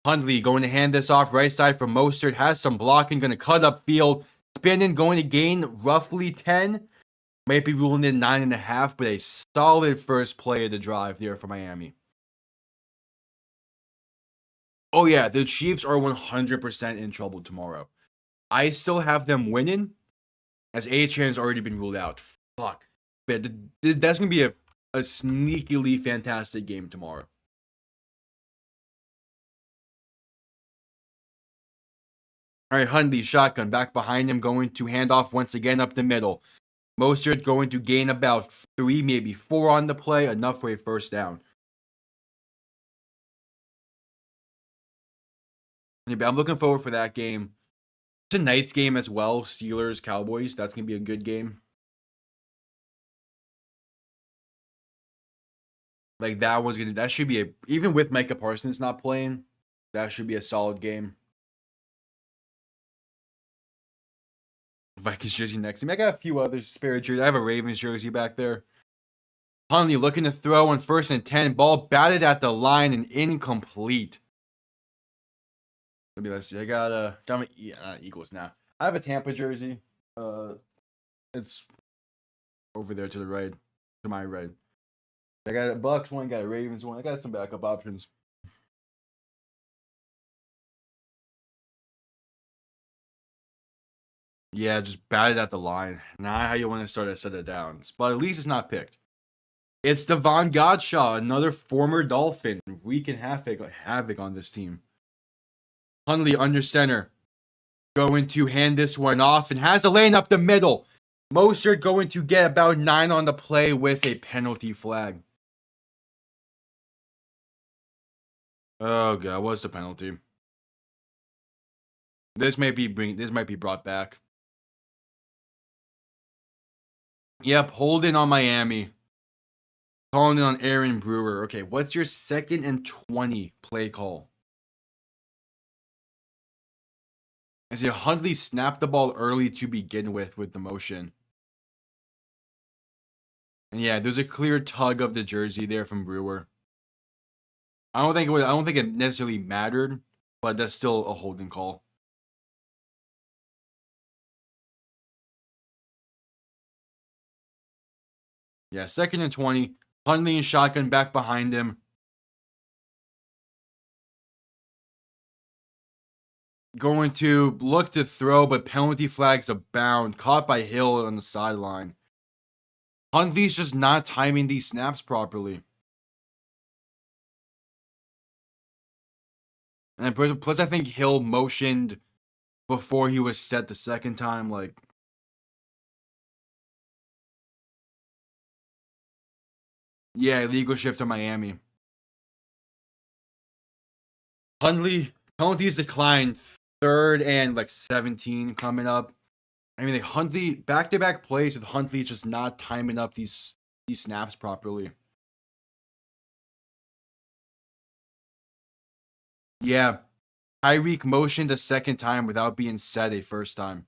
Hundley going to hand this off right side for Mostert. Has some blocking. Going to cut up field. Spinning. Going to gain roughly 10. Might be ruling in 9.5. But a solid first play of the drive there for Miami. Oh yeah, the Chiefs are 100% in trouble tomorrow. I still have them winning. As Achan has already been ruled out. Fuck. But that's going to be a sneakily fantastic game tomorrow. All right, Hundley, shotgun, back behind him, going to hand off once again up the middle. Mostert going to gain about 3, maybe 4 on the play, enough for a first down. I'm looking forward for that game. Tonight's game as well, Steelers, Cowboys, that's going to be a good game. Like that should be even with Micah Parsons not playing, that should be a solid game. Vikings jersey next to me. I got a few others spare jerseys. I have a Ravens jersey back there. Hundley looking to throw on 1st and 10. Ball batted at the line and incomplete. Let's see. I got Eagles now. I have a Tampa jersey. It's over there to the right, to my right. I got a Bucks one, got a Ravens one. I got some backup options. Yeah, just batted at the line. Not how you want to start a set of downs. But at least it's not picked. It's Devon Godshaw, another former Dolphin, wreaking havoc on this team. Hundley under center. Going to hand this one off and has a lane up the middle. Mostert going to get about 9 on the play with a penalty flag. Oh god, what's the penalty? This might be brought back. Yep, holding on Miami. Calling it on Aaron Brewer. Okay, what's your 2nd and 20 play call? I see Hundley snapped the ball early to begin with the motion. And yeah, there's a clear tug of the jersey there from Brewer. I don't think it necessarily mattered, but that's still a holding call. Yeah, 2nd and 20. Hundley and shotgun back behind him. Going to look to throw, but penalty flags abound. Caught by Hill on the sideline. Hundley's just not timing these snaps properly. And plus, I think Hill motioned before he was set the second time. Like, yeah, illegal shift to Miami. Hundley, penalties declined. 3rd and 17 coming up. I mean, Hundley, back-to-back plays with Hundley just not timing up these snaps properly. Yeah. Tyreek motioned a second time without being set a first time.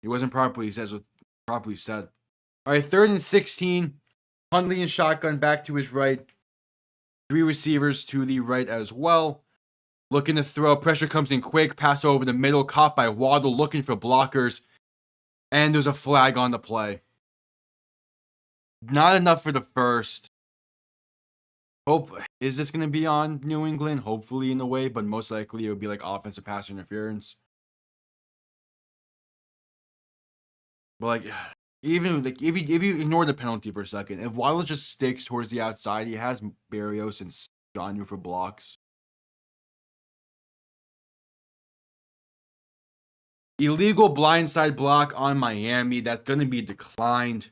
He wasn't properly set. All right, 3rd and 16. Hundley and shotgun back to his right. 3 receivers to the right as well. Looking to throw. Pressure comes in quick. Pass over the middle. Caught by Waddle. Looking for blockers. And there's a flag on the play. Not enough for the first. Is this going to be on New England? Hopefully, in a way, but most likely it would be like offensive pass interference. But like, even like if you ignore the penalty for a second, if Waddle just sticks towards the outside, he has Barrios and Jonnu for blocks. Illegal blindside block on Miami. That's going to be declined.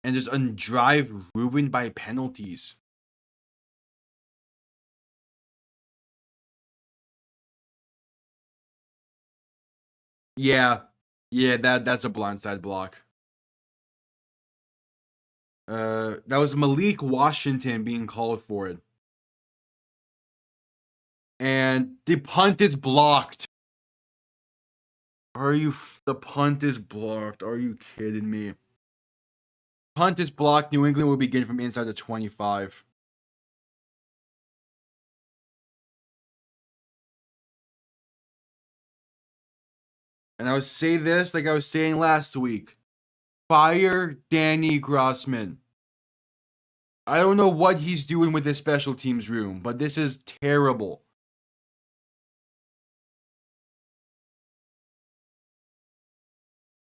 And there's a drive ruined by penalties. Yeah. Yeah, that's a blindside block. That was Malik Washington being called for it. And the punt is blocked. The punt is blocked. Are you kidding me? Punt is blocked. New England will begin from inside the 25. And I would say this like I was saying last week. Fire Danny Grossman. I don't know what he's doing with his special teams room, but this is terrible.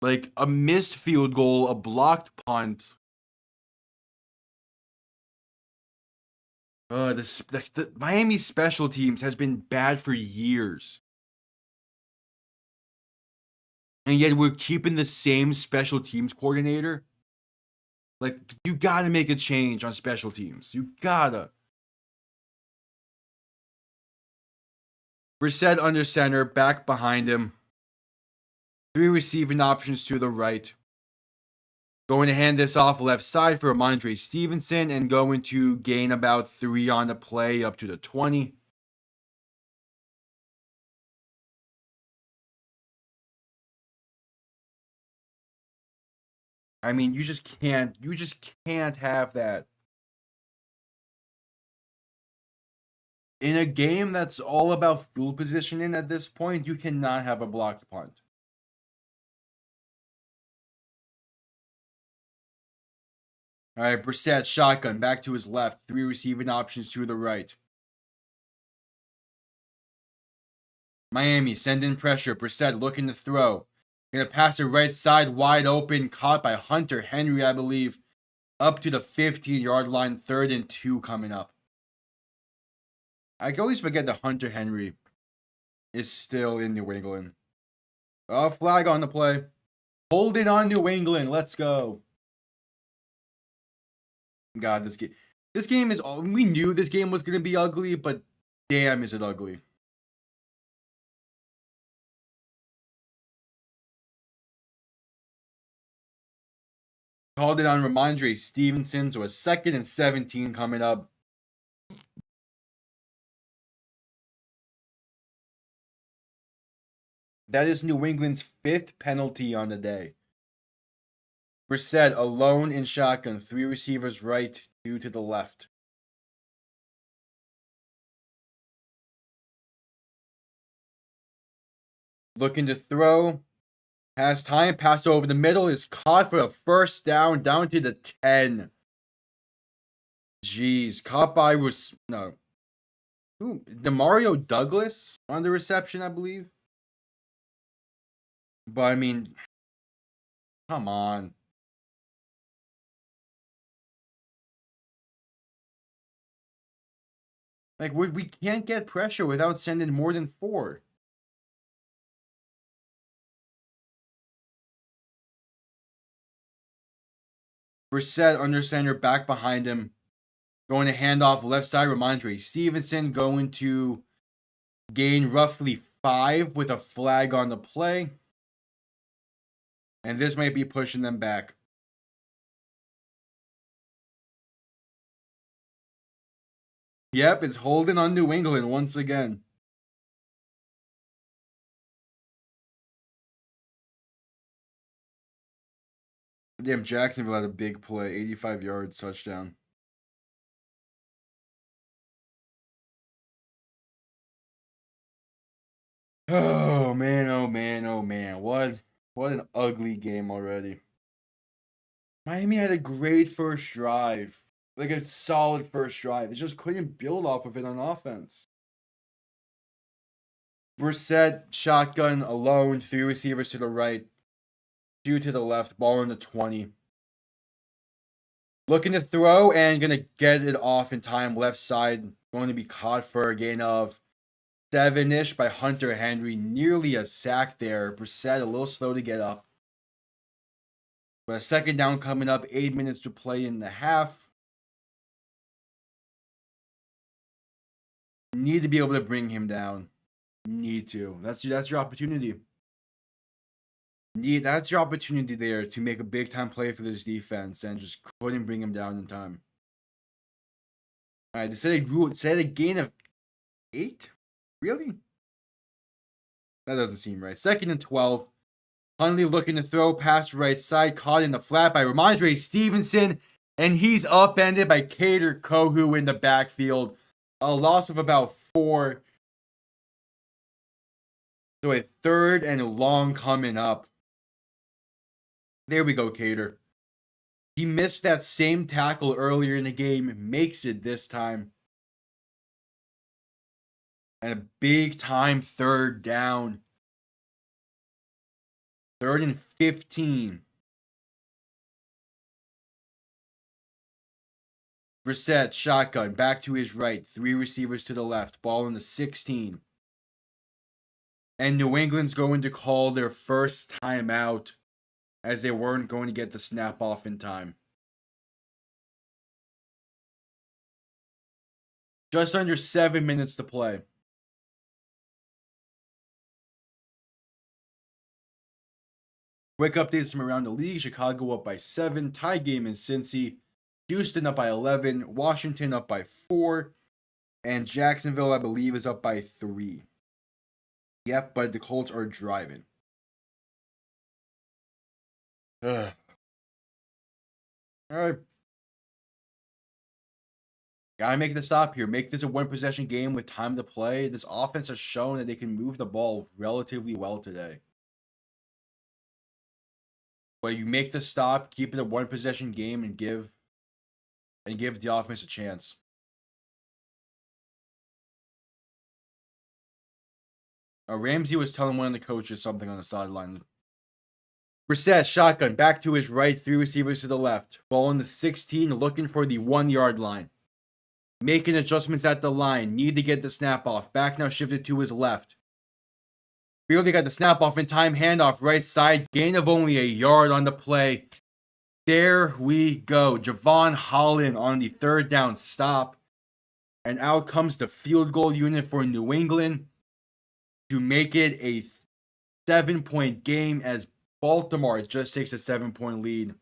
Like a missed field goal, a blocked punt. The Miami special teams has been bad for years. And yet we're keeping the same special teams coordinator. Like, you gotta make a change on special teams. You gotta. Brissett under center, back behind him. 3 receiving options to the right. Going to hand this off left side for Ramondre Stevenson and going to gain about 3 on the play up to the 20. I mean, you just can't have that. In a game that's all about field positioning at this point, you cannot have a blocked punt. All right, Brissett shotgun back to his left. 3 receiving options to the right. Miami send in pressure. Brissett looking to throw. Gonna pass it right side wide open. Caught by Hunter Henry, I believe. Up to the 15-yard line. 3rd and 2 coming up. I can always forget that Hunter Henry is still in New England. Flag on the play. Hold it on New England. Let's go. God, this game is. We knew this game was gonna be ugly, but damn, is it ugly. Called it on Ramondre Stevenson, so a 2nd and 17 coming up. That is New England's 5th penalty on the day. Brissett alone in shotgun. 3 receivers right, 2 to the left. Looking to throw. Has time. Pass over the middle. Is caught for a 1st down to the 10. Jeez. Caught by Demario Douglas on the reception, I believe. But I mean, come on. Like, we can't get pressure without sending more than 4. Brissett under center, back behind him. Going to hand off left side. Ramondre Stevenson going to gain roughly 5 with a flag on the play. And this might be pushing them back. Yep, it's holding on New England once again. Damn, Jacksonville had a big play. 85 yards, touchdown. Oh, man, oh, man, oh, man. What? What an ugly game already. Miami had a great first drive. Like a solid first drive. They just couldn't build off of it on offense. Brissett, shotgun alone, 3 receivers to the right, 2 to the left, ball in the 20. Looking to throw and gonna get it off in time. Left side, going to be caught for a gain of 7-ish by Hunter Henry. Nearly a sack there. Brissett a little slow to get up. But a second down coming up, 8 minutes to play in the half. Need to be able to bring him down. Need to. That's your opportunity. That's your opportunity there to make a big time play for this defense, and just couldn't bring him down in time. All right, they said a gain of 8. Really? That doesn't seem right. 2nd and 12. Hundley looking to throw past right side, caught in the flat by Ramondre Stevenson, and he's upended by Kader Kohou in the backfield. A loss of about 4. So a 3rd and long coming up. There we go, Kader. He missed that same tackle earlier in the game, makes it this time. And a big time 3rd down. 3rd and 15. Brissett, shotgun, back to his right. 3 receivers to the left. Ball in the 16. And New England's going to call their first timeout, as they weren't going to get the snap off in time. Just under 7 minutes to play. Quick updates from around the league. Chicago up by 7. Tie game in Cincy. Houston up by 11. Washington up by 4. And Jacksonville, I believe, is up by 3. Yep, but the Colts are driving. Ugh. All right. Gotta make the stop here. Make this a 1-possession game with time to play. This offense has shown that they can move the ball relatively well today. But you make the stop, keep it a 1-possession game, and give the offense a chance. Ramsey was telling one of the coaches something on the sideline. Brissett, shotgun, back to his right, 3 receivers to the left. Ball in the 16, looking for the 1-yard line. Making adjustments at the line. Need to get the snap off. Back now shifted to his left. Barely got the snap off in time. Handoff right side. Gain of only a yard on the play. There we go. Javon Holland on the 3rd down stop. And out comes the field goal unit for New England to make it a 7-point game, as Baltimore just takes a 7-point lead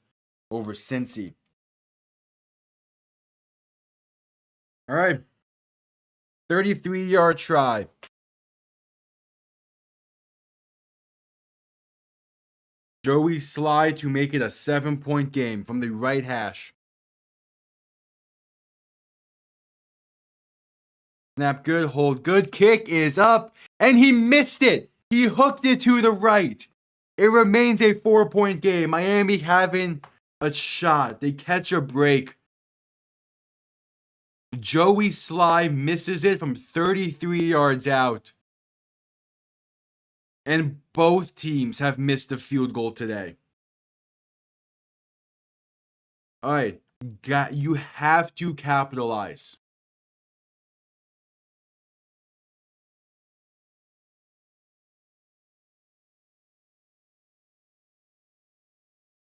over Cincy. All right. 33-yard try. Joey Sly to make it a 7-point game from the right hash. Snap good, hold good, kick is up, and he missed it. He hooked it to the right. It remains a 4-point game. Miami having a shot. They catch a break. Joey Sly misses it from 33 yards out. And both teams have missed a field goal today. All right, you have to capitalize.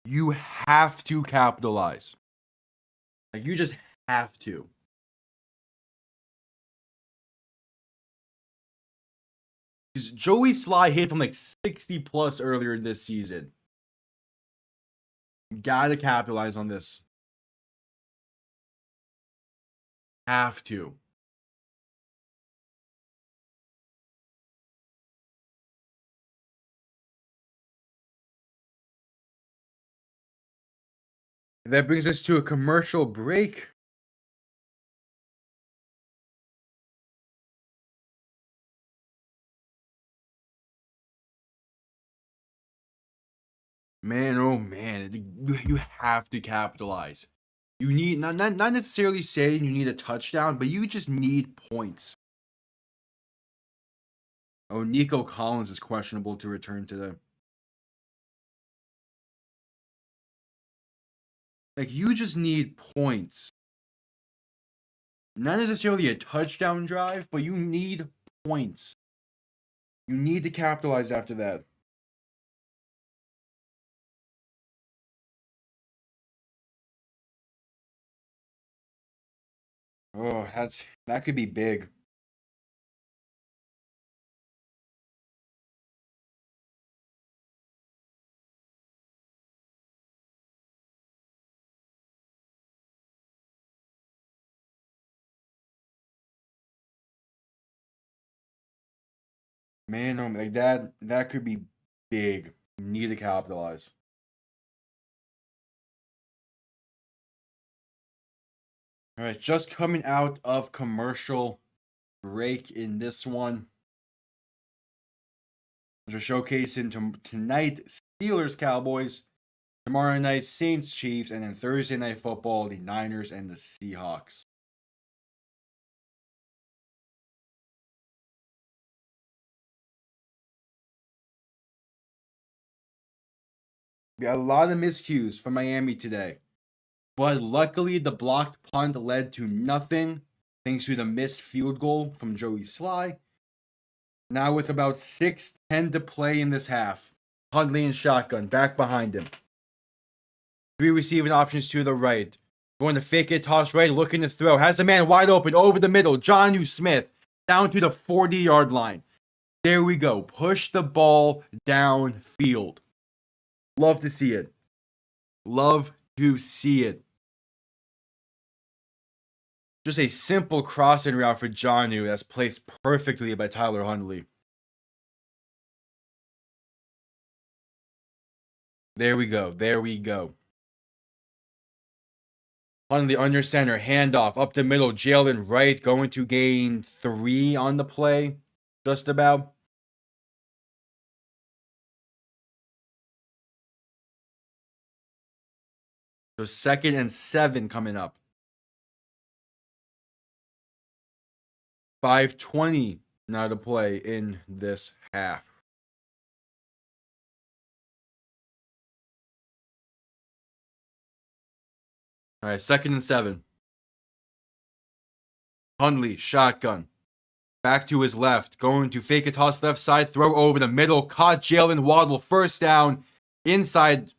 You have to capitalize. Like, you just have to. Because Joey Sly hit from like 60 plus earlier this season. Gotta capitalize on this. Have to. That brings us to a commercial break. Man, oh man, you have to capitalize. You need not necessarily saying you need a touchdown, but you just need points. Oh, Nico Collins is questionable to return today. Like, you just need points. Not necessarily a touchdown drive, but you need points. You need to capitalize after that. Oh, that could be big. Man, oh, like that could be big. You need to capitalize. All right, just coming out of commercial break in this one. We're showcasing tonight Steelers Cowboys, tomorrow night Saints Chiefs, and then Thursday night football the Niners and the Seahawks. We got a lot of miscues from Miami today. But luckily, the blocked punt led to nothing thanks to the missed field goal from Joey Sly. Now with about 6:10 to play in this half, Hundley and shotgun back behind him. 3 receiving options to the right. Going to fake it, toss right, looking to throw. Has a man wide open over the middle. Jonnu Smith down to the 40-yard line. There we go. Push the ball downfield. Love to see it. Love to see it. Just a simple crossing route for Jonnu that's placed perfectly by Tyler Hundley. There we go. There we go. Hundley under center, handoff up the middle. Jalen Wright going to gain 3 on the play. Just about. So 2nd and 7 coming up. 5:20 now to play in this half. All right, 2nd and 7. Hundley, shotgun. Back to his left. Going to fake a toss left side. Throw over the middle. Caught Jalen Waddle. First down. Inside.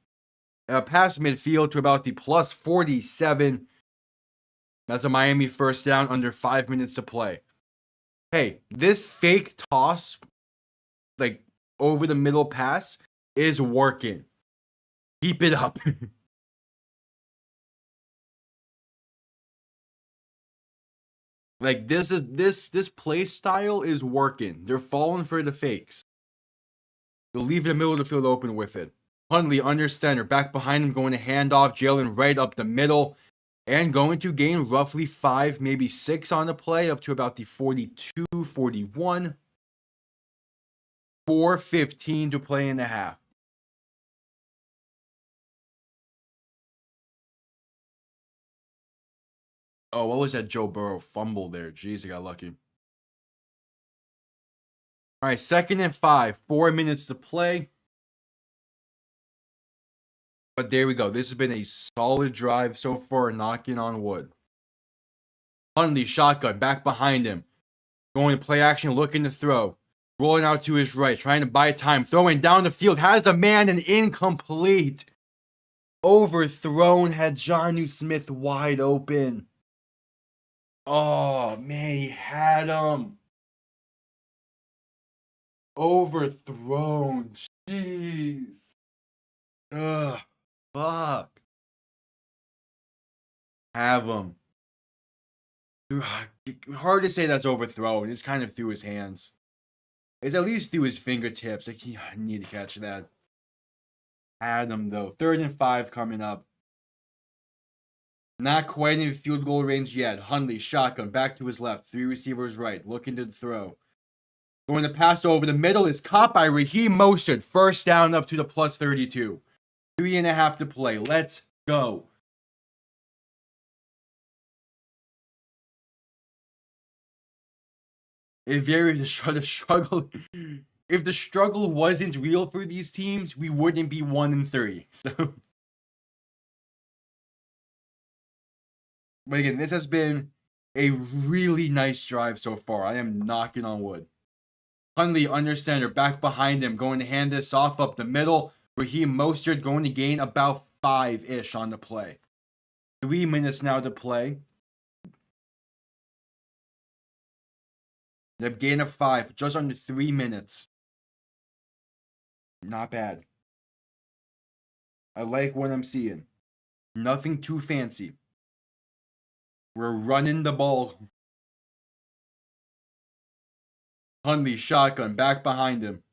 Past midfield to about the plus 47. That's a Miami first down under 5 minutes to play. Hey, this fake toss, like over the middle pass, is working. Keep it up. Like this play style is working. They're falling for the fakes. They'll leave the middle of the field open with it. Hundley under center, back behind him, going to hand off Jalen right up the middle, and going to gain roughly 5, maybe 6 on the play, up to about the 42, 41. 4:15 to play in the half. Oh, what was that Joe Burrow fumble there? Jeez, I got lucky. All right, 2nd and 5, 4 minutes to play. But there we go. This has been a solid drive so far, knocking on wood. Hundley, shotgun, back behind him. Going to play action, looking to throw. Rolling out to his right, trying to buy time. Throwing down the field, has a man and incomplete. Overthrown, had Jonnu Smith wide open. Oh, man, he had him. Overthrown. Jeez. Ugh. Fuck. Have him. Hard to say that's overthrown. It's kind of through his hands. It's at least through his fingertips. Like, I need to catch that. Had him, though. 3rd and 5 coming up. Not quite in field goal range yet. Hundley, shotgun, back to his left. 3 receivers right, looking to throw. Going to pass over the middle. It's caught by Raheem Mostert. First down up to the plus 32. 3.5 to play. Let's go. If the struggle wasn't real for these teams, we wouldn't be 1-3. So, but again, this has been a really nice drive so far. I am knocking on wood. Hundley under center, back behind him, going to hand this off up the middle. Raheem Mostert going to gain about 5-ish on the play. 3 minutes now to play. The gain of 5, just under 3 minutes. Not bad. I like what I'm seeing. Nothing too fancy. We're running the ball. Hundley, shotgun, back behind him.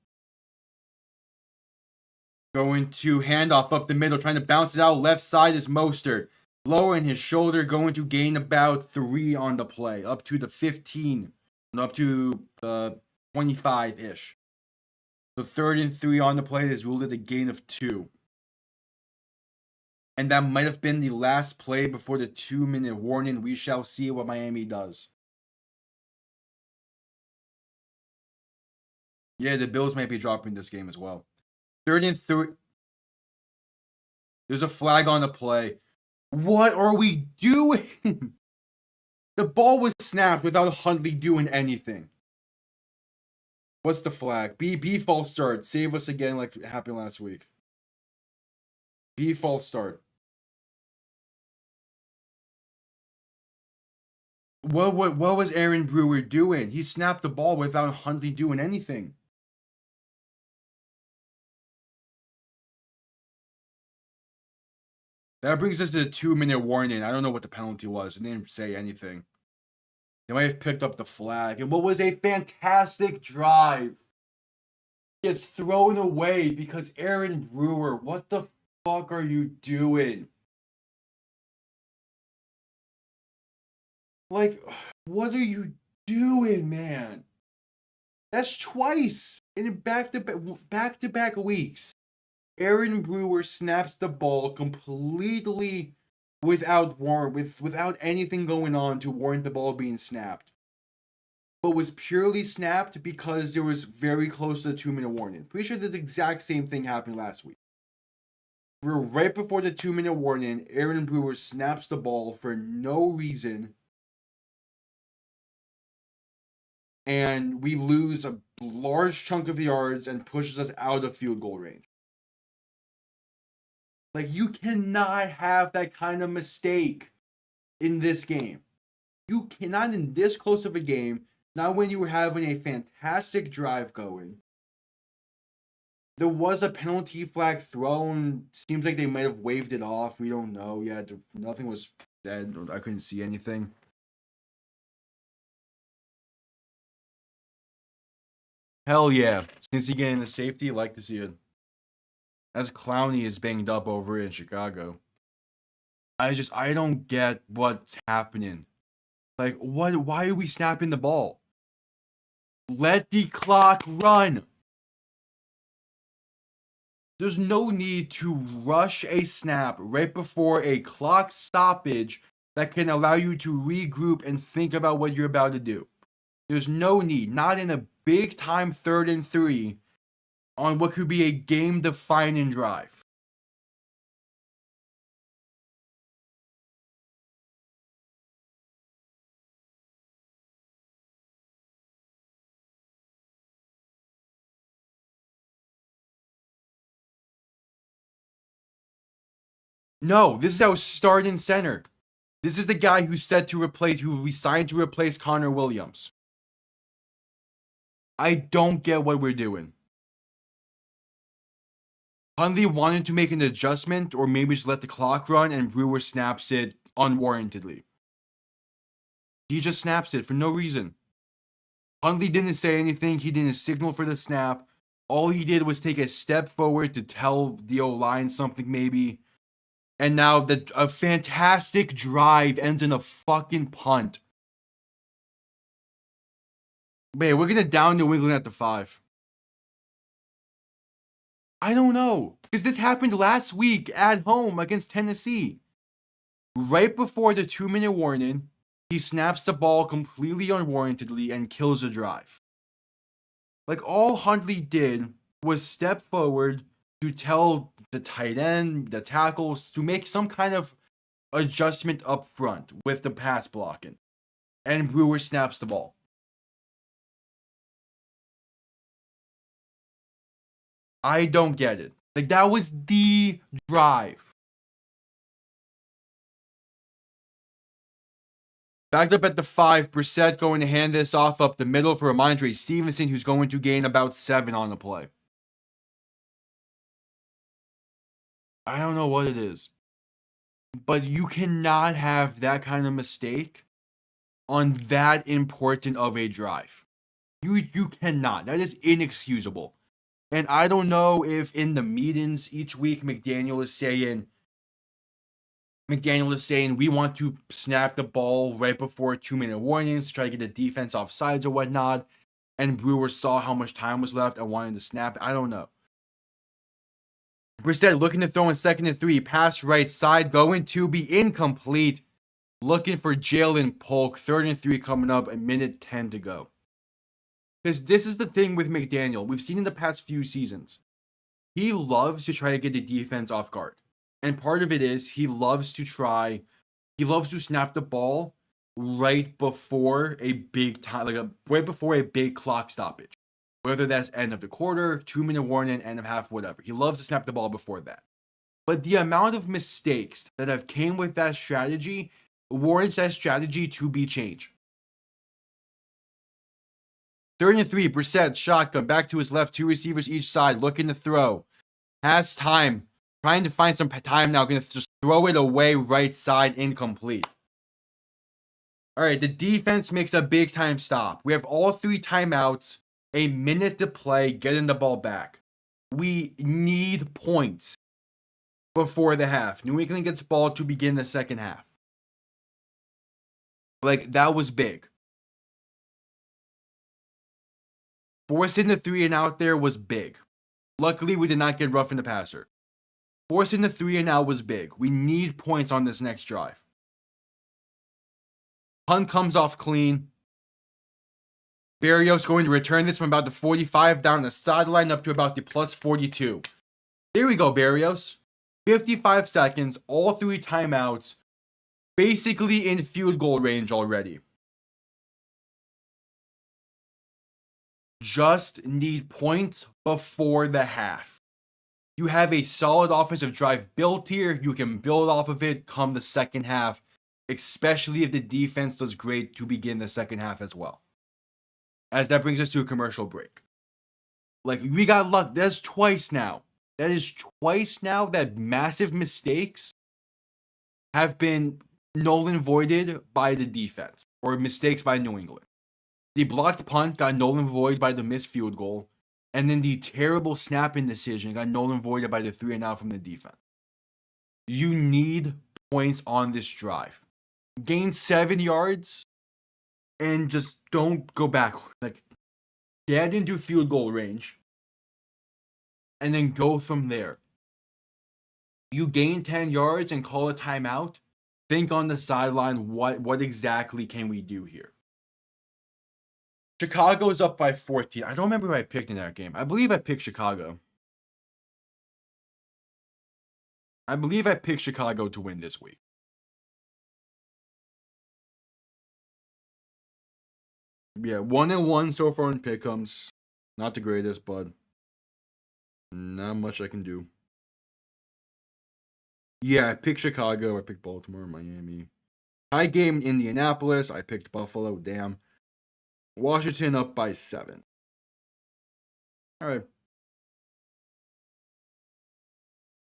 Going to handoff up the middle, trying to bounce it out. Left side is Mostert. Lowering his shoulder, going to gain about 3 on the play. Up to the 15. Up to the 25-ish. So 3rd and 3 on the play is ruled at a gain of 2. And that might have been the last play before the 2-minute warning. We shall see what Miami does. Yeah, the Bills might be dropping this game as well. 3rd and 3. There's a flag on the play. What are we doing? The ball was snapped without Hundley doing anything. What's the flag? B false start. Save us again like it happened last week. B false start. What was Aaron Brewer doing? He snapped the ball without Hundley doing anything. That brings us to the 2-minute warning. I don't know what the penalty was. It didn't say anything. They might have picked up the flag. And what was a fantastic drive gets thrown away because Aaron Brewer, what the fuck are you doing? Like, what are you doing, man? That's twice in back-to-back weeks. Aaron Brewer snaps the ball completely without anything going on to warrant the ball being snapped. But was purely snapped because it was very close to the 2-minute warning. Pretty sure the exact same thing happened last week. We're right before the 2-minute warning. Aaron Brewer snaps the ball for no reason. And we lose a large chunk of yards and pushes us out of field goal range. Like, you cannot have that kind of mistake in this game. You cannot in this close of a game, not when you were having a fantastic drive going. There was a penalty flag thrown. Seems like they might have waved it off. We don't know yet. Nothing was said. I couldn't see anything. Hell yeah. Since he getting the safety, I like to see it. As Clowney is banged up over in Chicago. I don't get what's happening. Like, why are we snapping the ball? Let the clock run. There's no need to rush a snap right before a clock stoppage that can allow you to regroup and think about what you're about to do. There's no need, not in a big time 3rd and 3 on what could be a game-defining drive. No, this is our starting center. This is the guy who we signed to replace Connor Williams. I don't get what we're doing. Hundley wanted to make an adjustment or maybe just let the clock run and Brewer snaps it unwarrantedly. He just snaps it for no reason. Hundley didn't say anything. He didn't signal for the snap. All he did was take a step forward to tell the O-line something maybe. And now a fantastic drive ends in a fucking punt. Man, we're going to down New England at the 5. I don't know. Because this happened last week at home against Tennessee. Right before the 2-minute warning, he snaps the ball completely unwarrantedly and kills the drive. Like, all Huntley did was step forward to tell the tight end, the tackles, to make some kind of adjustment up front with the pass blocking. And Brewer snaps the ball. I don't get it. Like, that was the drive. Backed up at the 5, Brissett going to hand this off up the middle for Ramondre Stevenson, who's going to gain about 7 on the play. I don't know what it is. But you cannot have that kind of mistake on that important of a drive. You cannot. That is inexcusable. And I don't know if in the meetings each week McDaniel is saying we want to snap the ball right before 2-minute warnings to try to get the defense off sides or whatnot. And Brewer saw how much time was left and wanted to snap. I don't know. Brissett looking to throw in 2nd and 3. Pass right side going to be incomplete. Looking for Jalen Polk. 3rd and 3 coming up. 1:10 to go. Because this is the thing with McDaniel. We've seen in the past few seasons. He loves to try to get the defense off guard. And part of it is he loves to snap the ball right before a big time, right before a big clock stoppage. Whether that's end of the quarter, 2-minute warning, end of half, whatever. He loves to snap the ball before that. But the amount of mistakes that have came with that strategy warrants that strategy to be changed. 3rd and 3, Brissett, shotgun, back to his left, 2 receivers each side, looking to throw. Has time, trying to find some time now, going to just throw it away right side, incomplete. All right, the defense makes a big time stop. We have all 3 timeouts, a minute to play, getting the ball back. We need points before the half. New England gets the ball to begin the second half. Like, that was big. Forcing the 3 and out there was big. Luckily, we did not get roughing the passer. Forcing the 3 and out was big. We need points on this next drive. Punt comes off clean. Berrios going to return this from about the 45 down the sideline up to about the plus 42. There we go, Berrios. 55 seconds, all 3 timeouts, basically in field goal range already. Just need points before the half. You have a solid offensive drive built here. You can build off of it come the second half, especially if the defense does great to begin the second half as well. As that brings us to a commercial break. Like, we got luck. That's twice now. That is twice now that massive mistakes have been null and voided by the defense, or mistakes by New England. The blocked punt got null and voided by the missed field goal, and then the terrible snapping decision got null and voided by the 3 and out from the defense. You need points on this drive. Gain 7 yards and just don't go back. Like, get into field goal range and then go from there. You gain 10 yards and call a timeout. Think on the sideline, what exactly can we do here? Chicago is up by 14. I don't remember who I picked in that game. I believe I picked Chicago. I believe I picked Chicago to win this week. Yeah, 1-1 so far in pick'ems. Not the greatest, but not much I can do. Yeah, I picked Chicago. I picked Baltimore, Miami. High game in Indianapolis. I picked Buffalo. Damn. Washington up by 7. All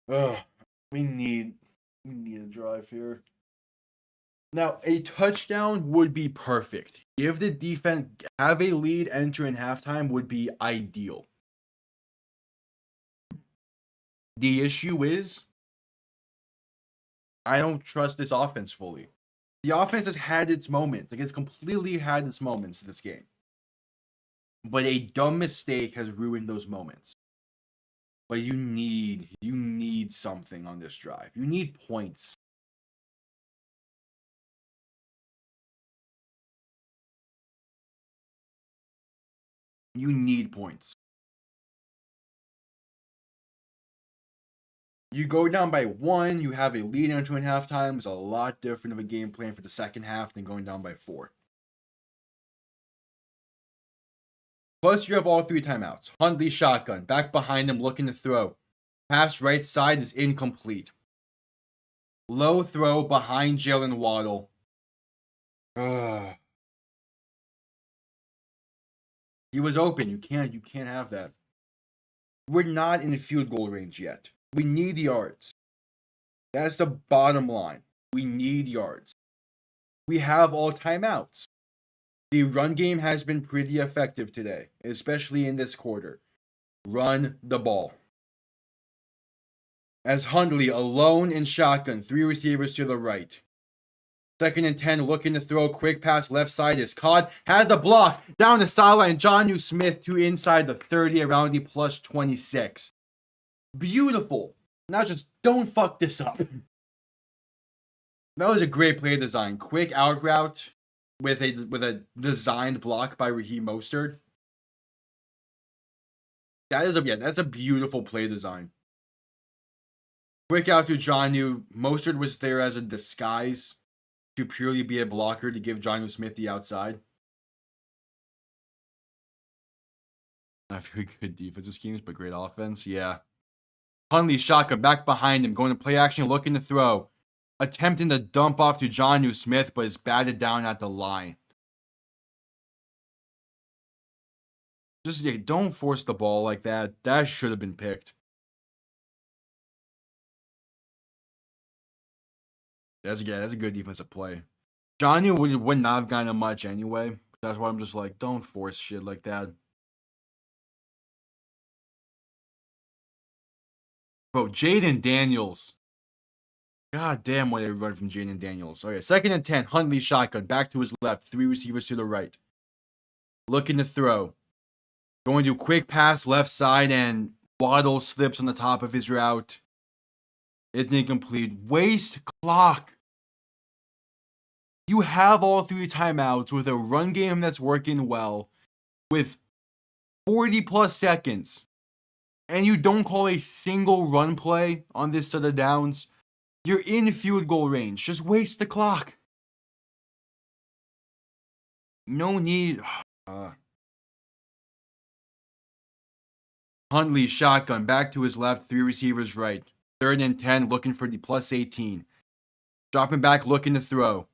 right. We need a drive here. Now, a touchdown would be perfect. Give the defense, have a lead, enter in halftime would be ideal. The issue is, I don't trust this offense fully. The offense has had its moments. Like, it's completely had its moments this game. But a dumb mistake has ruined those moments. But you need something on this drive. You need points. You need points. You go down by 1, you have a lead entering halftime. It's a lot different of a game plan for the second half than going down by 4. Plus, you have all 3 timeouts. Hundley shotgun, back behind him, looking to throw. Pass right side is incomplete. Low throw behind Jalen Waddle. He was open. You can't have that. We're not in field goal range yet. We need yards. That's the bottom line. We need yards. We have all timeouts. The run game has been pretty effective today, especially in this quarter. Run the ball. As Hundley alone in shotgun, 3 receivers to the right. 2nd and 10, looking to throw. Quick pass left side is caught. Has the block. Down the sideline. Jonnu Smith to inside the 30 around the plus 26. Beautiful. Now just don't fuck this up. That was a great play design. Quick out route with a designed block by Raheem Mostert. That's a beautiful play design. Quick out to Jonnu. Mostert was there as a disguise to purely be a blocker to give Jonnu Smith the outside. Not very good defensive schemes, but great offense. Yeah. Hundley shotgun back behind him, going to play action, looking to throw. Attempting to dump off to Jonnu Smith, but is batted down at the line. Just don't force the ball like that. That should have been picked. That's a good defensive play. Jonnu would not have gotten much anyway. That's why I'm just like, don't force shit like that. Bro, Jaden Daniels. God damn, what a run from Jaden Daniels. Okay, 2nd and 10. Hundley shotgun. Back to his left. 3 receivers to the right. Looking to throw. Going to quick pass left side, and Waddle slips on the top of his route. It's incomplete. Waste clock. You have all 3 timeouts with a run game that's working well with 40 plus seconds. And you don't call a single run play on this set of downs. You're in field goal range. Just waste the clock. No need. Hundley shotgun back to his left, 3 receivers right. 3rd and 10, looking for the plus 18. Dropping back, looking to throw.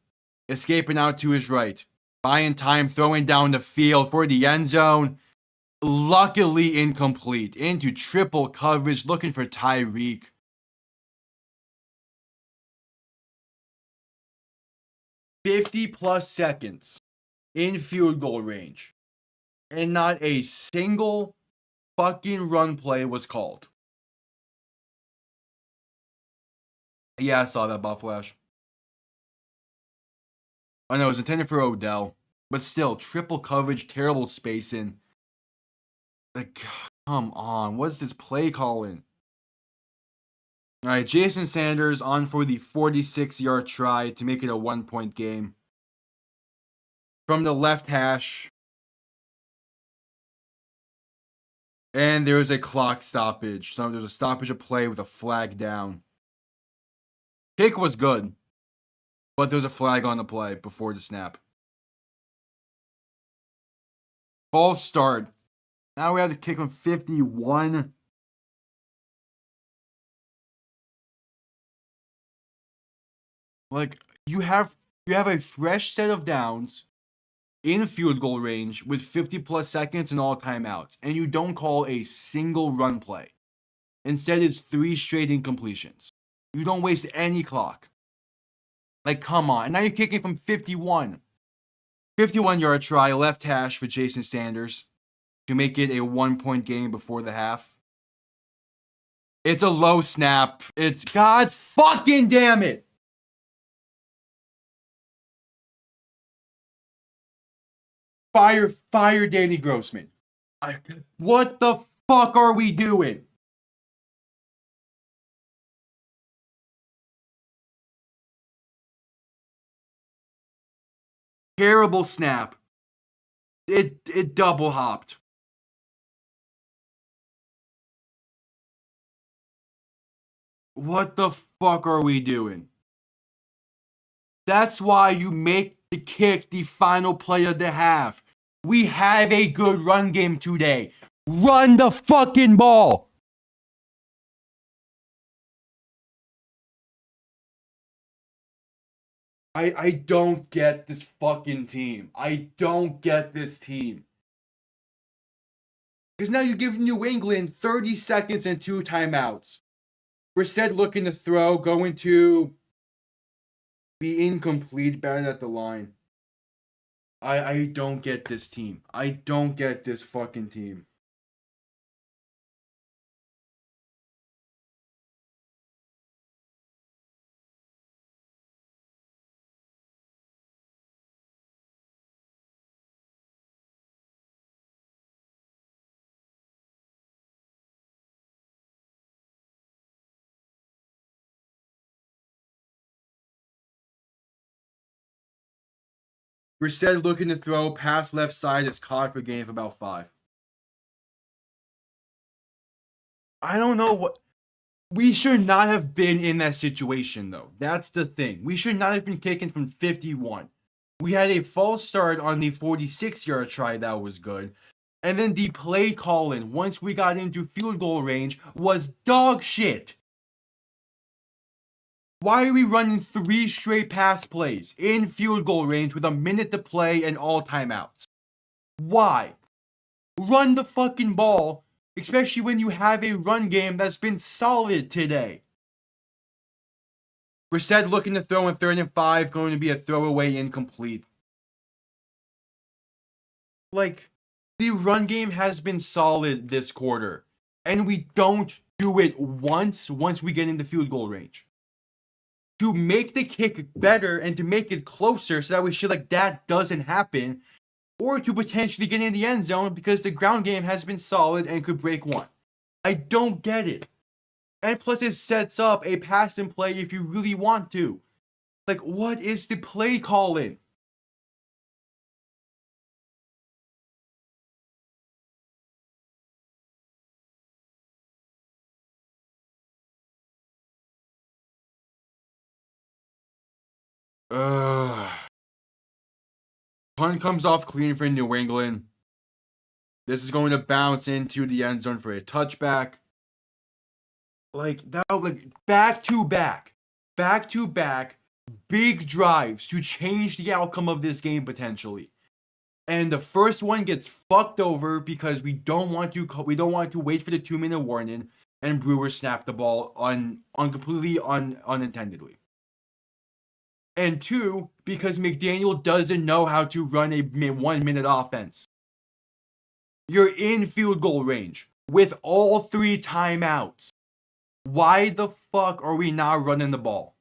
Escaping out to his right. Buying time, throwing down the field for the end zone. Luckily incomplete. Into triple coverage, looking for Tyreek. +50 seconds in field goal range. And not a single fucking run play was called. Yeah, I saw that, Buff Flash. I know it was intended for Odell. But still, triple coverage, terrible spacing. Like, come on. What's this play calling? Alright, Jason Sanders on for the 46-yard try to make it a 1-point game. From the left hash. And there was a clock stoppage. So there's a stoppage of play with a flag down. Kick was good. But there was a flag on the play before the snap. False start. Now we have to kick from 51. Like, you have a fresh set of downs in field goal range with 50+ seconds and all timeouts, and you don't call a single run play. Instead, it's 3 straight incompletions. You don't waste any clock. Like, come on. And now you're kicking from 51. 51-yard try, left hash for Jason Sanders to make it a 1-point game before the half. It's a low snap. It's God fucking damn it. Fire Danny Grossman. What the fuck are we doing? Terrible snap. It double hopped. What the fuck are we doing? That's why you make the kick the final play of the half. We have a good run game today. Run the fucking ball. I don't get this fucking team. I don't get this team. Because now you give New England 30 seconds and 2 timeouts. Brissett looking to throw, going to be incomplete, bad at the line. I don't get this team. I don't get this fucking team. Brissett looking to throw, pass left side is caught for gain of about 5. I don't know what. We should not have been in that situation, though. That's the thing. We should not have been kicking from 51. We had a false start on the 46-yard try that was good. And then the play calling, once we got into field goal range, was dog shit. Why are we running 3 straight pass plays in field goal range with a minute to play and all timeouts? Why? Run the fucking ball, especially when you have a run game that's been solid today. Brissett looking to throw in 3rd and 5, going to be a throwaway incomplete. Like, the run game has been solid this quarter, and we don't do it once we get into field goal range. To make the kick better and to make it closer so that way shit like that doesn't happen, or to potentially get in the end zone because the ground game has been solid and could break one. I don't get it. And plus it sets up a pass and play if you really want to. Like, what is the play calling? Punt comes off clean for New England. This is going to bounce into the end zone for a touchback. Like back to back, big drives to change the outcome of this game potentially. And the first one gets fucked over because we don't want to wait for the 2-minute warning, and Brewers snap the ball completely unintendedly. And 2, because McDaniel doesn't know how to run a 1-minute offense. You're in field goal range with all 3 timeouts. Why the fuck are we not running the ball?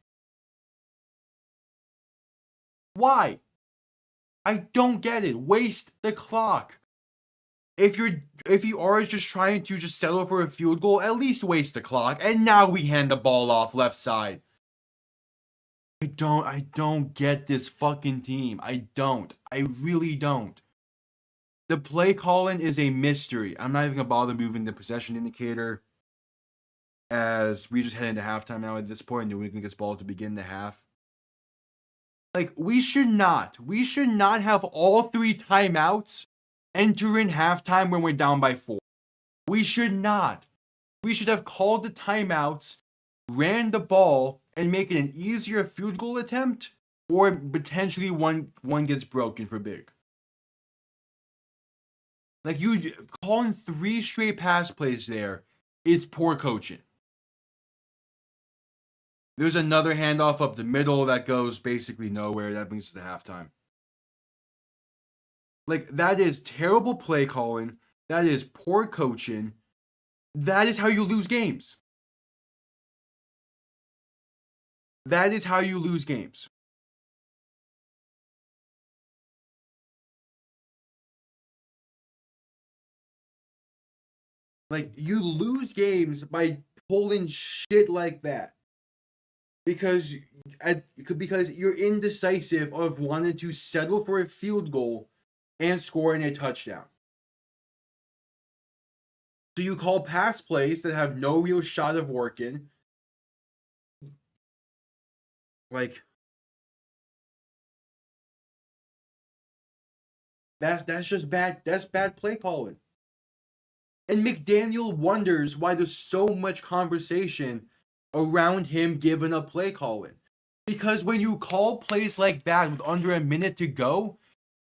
Why? I don't get it. Waste the clock. If you are just trying to just settle for a field goal, at least waste the clock. And now we hand the ball off left side. I don't get this fucking team. I don't. I really don't. The play calling is a mystery. I'm not even gonna bother moving the possession indicator, as we just head into halftime now at this point. New England gets ball to begin the half. Like, we should not have all 3 timeouts enter in halftime when we're down by 4. We should not. We should have called the timeouts, ran the ball, and make it an easier field goal attempt, or potentially one gets broken for big. Like, you calling 3 straight pass plays there is poor coaching. There's another handoff up the middle that goes basically nowhere. That brings us to halftime. Like, that is terrible play calling. That is poor coaching. That is how you lose games. That is how you lose games. Like, you lose games by pulling shit like that. because because you're indecisive of wanting to settle for a field goal and scoring a touchdown. So you call pass plays that have no real shot of working. Like that's just bad. That's bad play calling. And McDaniel wonders why there's so much conversation around him giving up play calling. Because when you call plays like that with under a minute to go,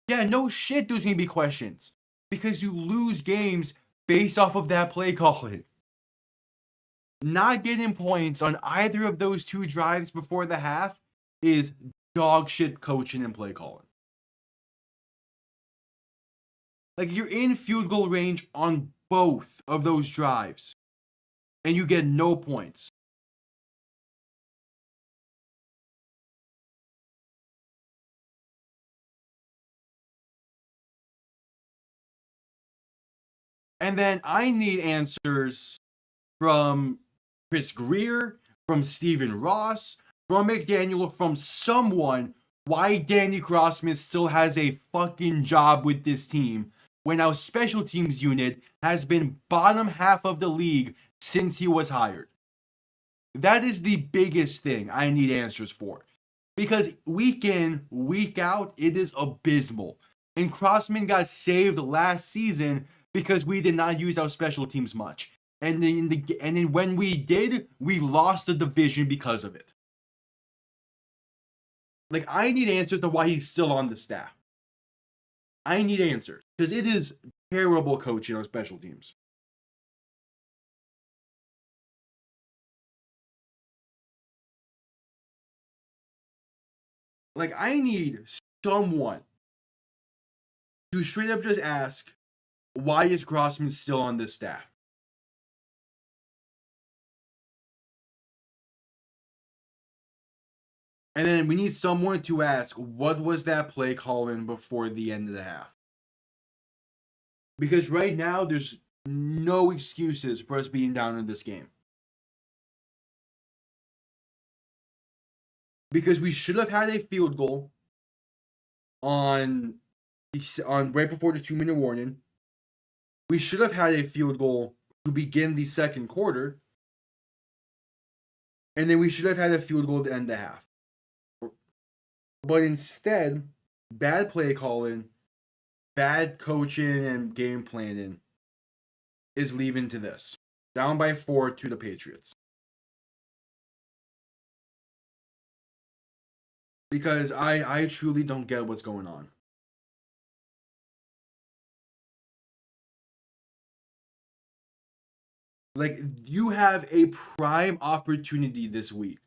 yeah, no shit, there's gonna be questions. Because you lose games based off of that play calling. Not getting points on either of those two drives before the half is dog shit coaching and play calling. Like, you're in field goal range on both of those drives, and you get no points. And then I need answers from Chris Greer, from Stephen Ross, from McDaniel, from someone why Danny Crossman still has a fucking job with this team when our special teams unit has been bottom half of the league since he was hired. That is the biggest thing I need answers for. Because week in, week out, it is abysmal. And Crossman got saved last season because we did not use our special teams much. And then when we did, we lost the division because of it. Like, I need answers to why he's still on the staff. I need answers. Because it is terrible coaching on special teams. Like, I need someone to straight up just ask, why is Crossman still on this staff? And then we need someone to ask, what was that play calling before the end of the half? Because right now, there's no excuses for us being down in this game. Because we should have had a field goal on right before the 2-minute warning. We should have had a field goal to begin the second quarter. And then we should have had a field goal to end the half. But instead, bad play calling, bad coaching and game planning is leading to this. Down by 4 to the Patriots. Because I truly don't get what's going on. Like, you have a prime opportunity this week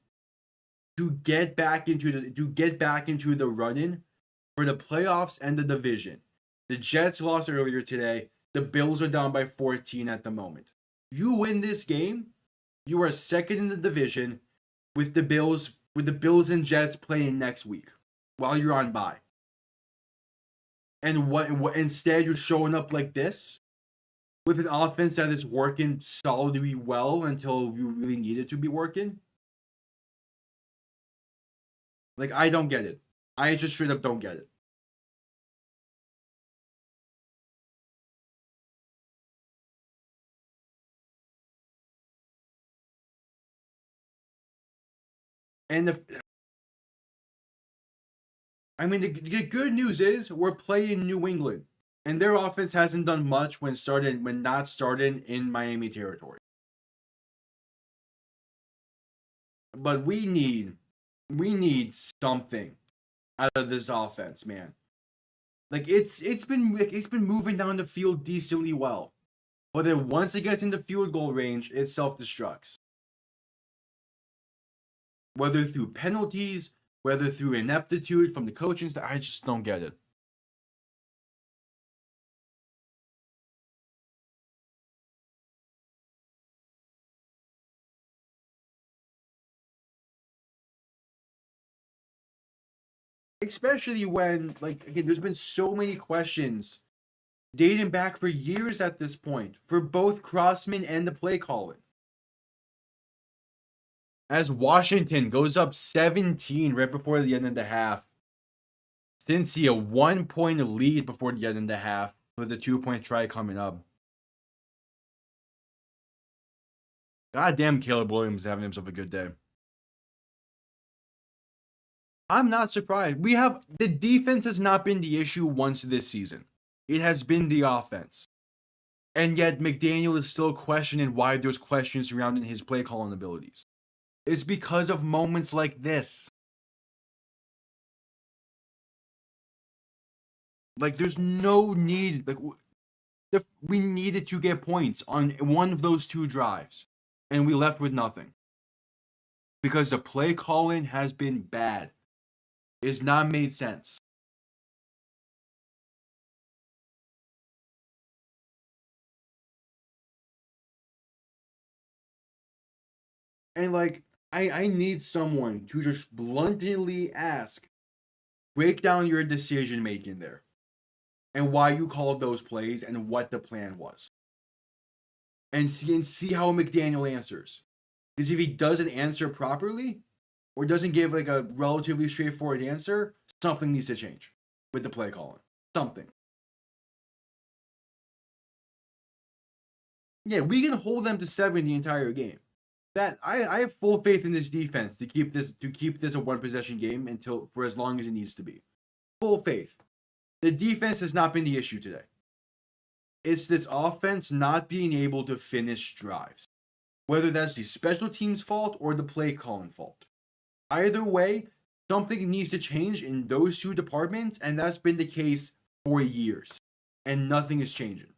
to get back into the run-in for the playoffs and the division. The Jets lost earlier today. The Bills are down by 14 at the moment. You win this game, you are second in the division with the Bills and Jets playing next week while you're on bye. And what instead you're showing up like this with an offense that is working solidly well until you really need it to be working. Like, I don't get it. I just straight up don't get it. And the good news is we're playing New England, and their offense hasn't done much when not starting in Miami territory. But we need something out of this offense, man. Like, it's been moving down the field decently well, but then once it gets into field goal range, it self-destructs. Whether through penalties, whether through ineptitude from the coaching staff, I just don't get it. Especially when, like, again, there's been so many questions dating back for years at this point for both Crossman and the play calling. As Washington goes up 17 right before the end of the half. Cincy a 1-point lead before the end of the half with a 2-point try coming up. Goddamn, Caleb Williams is having himself a good day. I'm not surprised. The defense has not been the issue once this season. It has been the offense. And yet McDaniel is still questioning why there's questions surrounding his play calling abilities. It's because of moments like this. Like, there's no need. Like, we needed to get points on one of those two drives, and we left with nothing. Because the play calling has been bad. It's not made sense. And like, I need someone to just bluntly ask, break down your decision making there, and why you called those plays and what the plan was, and see how McDaniel answers. Because if he doesn't answer properly, or doesn't give like a relatively straightforward answer, something needs to change with the play calling. Something. Yeah, we can hold them to 7 the entire game. That I have full faith in this defense to keep this a one possession game until for as long as it needs to be. Full faith. The defense has not been the issue today. It's this offense not being able to finish drives. Whether that's the special teams fault or the play calling fault. Either way, something needs to change in those two departments, and that's been the case for years. And nothing is changing.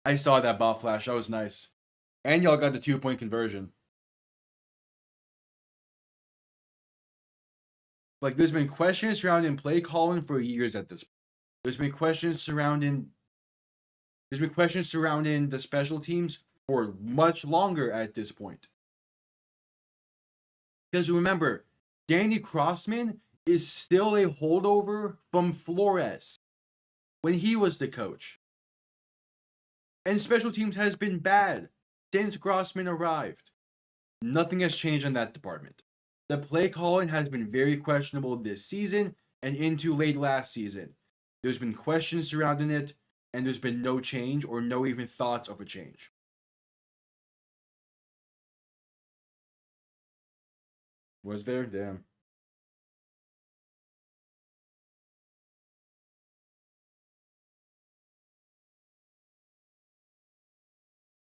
I saw that ball flash. That was nice. And y'all got the 2-point conversion. Like, there's been questions surrounding play calling for years at this point. There's been questions surrounding the special teams for much longer at this point. Because remember, Danny Crossman is still a holdover from Flores when he was the coach. And special teams has been bad since Crossman arrived. Nothing has changed in that department. The play calling has been very questionable this season and into late last season. There's been questions surrounding it, and there's been no change or no even thoughts of a change. Was there? Damn.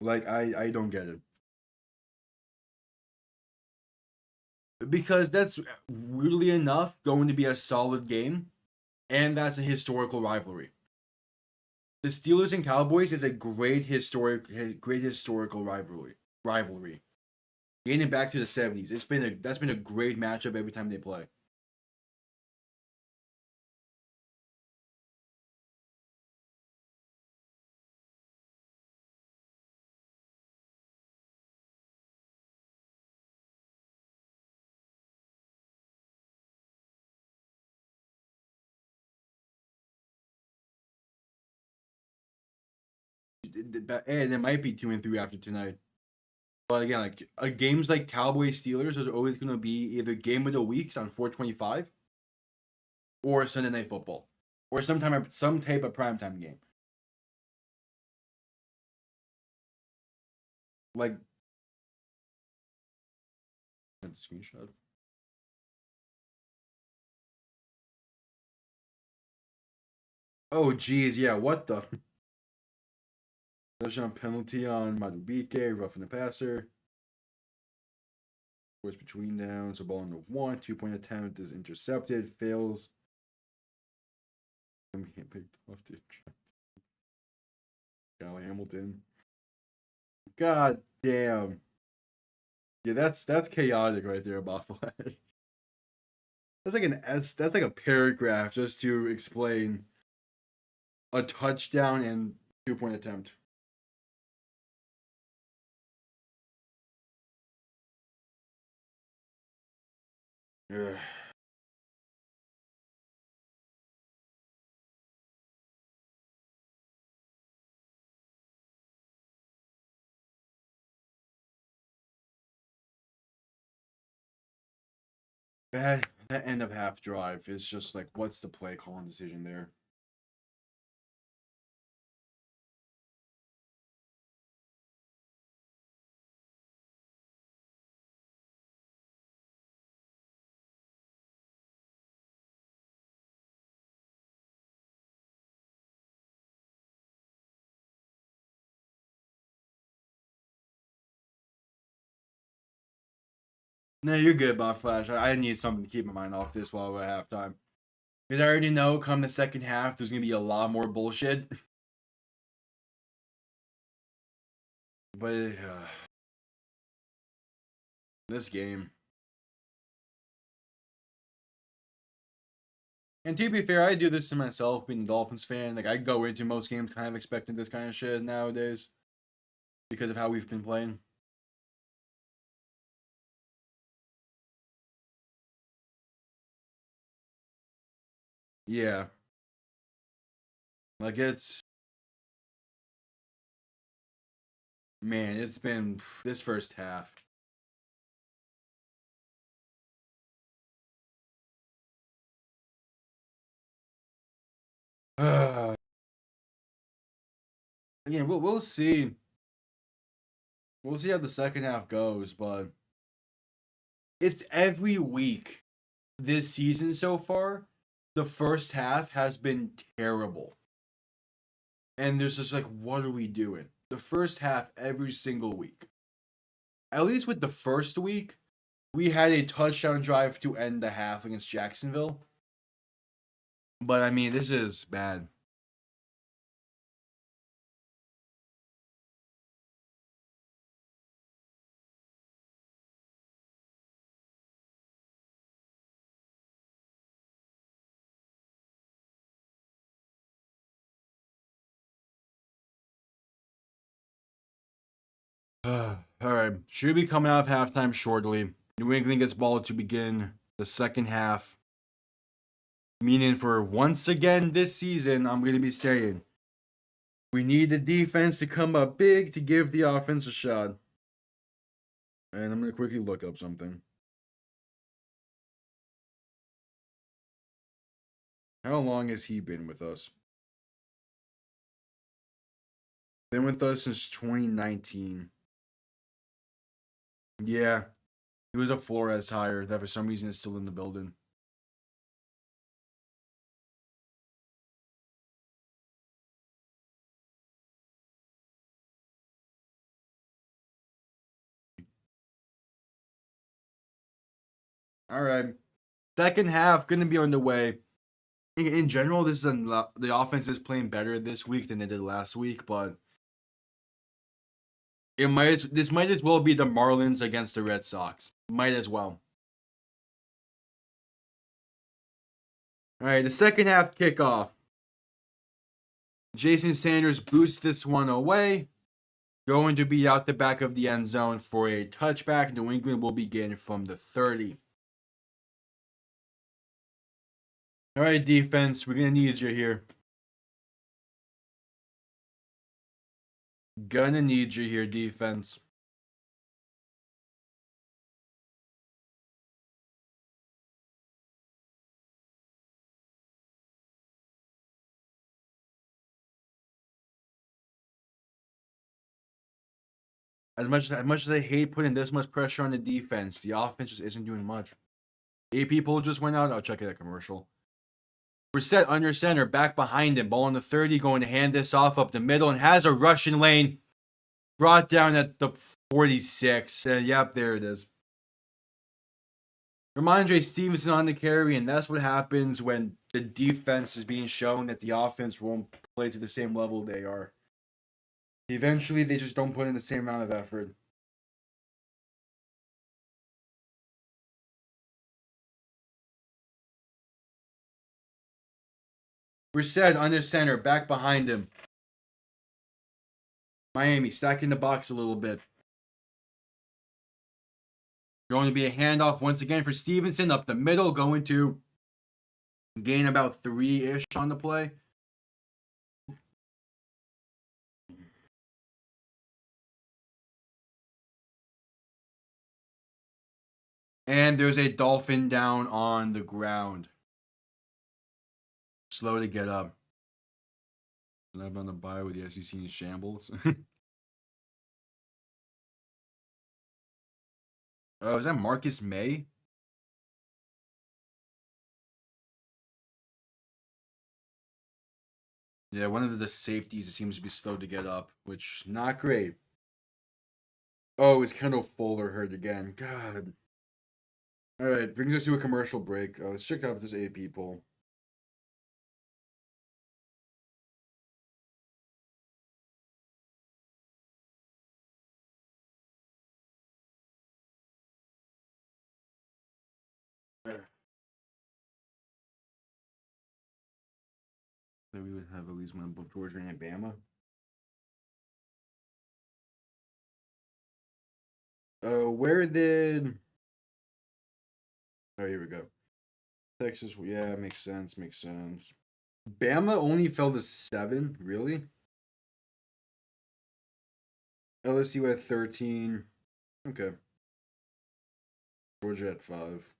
Like, I don't get it. Because that's, weirdly enough, going to be a solid game, and that's a historical rivalry. The Steelers and Cowboys is a great historical rivalry. Dating back to the 70s. That's been a great matchup every time they play. And it might be 2-3 after tonight. But again, like, games like Cowboys Steelers is always going to be either game of the weeks on 425 or Sunday Night Football or some type of primetime game. Like, screenshot. Oh geez, yeah. What the? Touchdown penalty on Madubike, roughing the passer. Force between downs, so ball on the 1, 2-point attempt is intercepted, fails. Can't pick off the Golly Hamilton. God damn. Yeah, that's chaotic right there, Buffalo. That's like a paragraph just to explain a touchdown and 2-point attempt. Ugh. That end of half drive is just like, what's the play calling decision there? No, you're good, Bob Flash. I need something to keep my mind off this while we're at halftime. Because I already know come the second half, there's going to be a lot more bullshit. But this game. And to be fair, I do this to myself, being a Dolphins fan. Like, I go into most games kind of expecting this kind of shit nowadays. Because of how we've been playing. Yeah. Like, man, it's been this first half. Again, we'll see. We'll see how the second half goes, but it's every week this season so far. The first half has been terrible. And there's just like, what are we doing? The first half every single week. At least with the first week, we had a touchdown drive to end the half against Jacksonville. But I mean, this is bad. All right, should be coming out of halftime shortly. New England gets ball to begin the second half. Meaning for once again this season, I'm going to be saying we need the defense to come up big to give the offense a shot. And I'm going to quickly look up something. How long has he been with us? Been with us since 2019. Yeah, he was a Flores hire that for some reason is still in the building. All right. Second half going to be underway. In general, the offense is playing better this week than it did last week, but this might as well be the Marlins against the Red Sox. Might as well. All right, the second half kickoff. Jason Sanders boots this one away. Going to be out the back of the end zone for a touchback. New England will begin from the 30. All right, defense, we're going to need you here. Gonna need you here, defense. As much as I hate putting this much pressure on the defense, the offense just isn't doing much. 8 people just went out. I'll check it at commercial. Brissett under center, back behind him. Ball on the 30, going to hand this off up the middle and has a Russian lane. Brought down at the 46. And yep, there it is. Ramondre Stevenson on the carry, and that's what happens when the defense is being shown that the offense won't play to the same level they are. Eventually, they just don't put in the same amount of effort. Brissett under center, back behind him. Miami stacking the box a little bit. Going to be a handoff once again for Stevenson up the middle, going to gain about 3-ish on the play. And there's a Dolphin down on the ground. Slow to get up. I'm on the bye with the SEC in shambles. Oh, is that Marcus May? Yeah, one of the safeties that seems to be slow to get up, which not great. Oh, it's Kendall Fuller hurt again. God. All right, brings us to a commercial break. Let's check out this 8 people. That we would have at least one above Georgia and Alabama. Where did? Oh, here we go. Texas. Yeah, makes sense. Makes sense. Bama only fell to 7. Really? LSU at 13. Okay. Georgia at 5.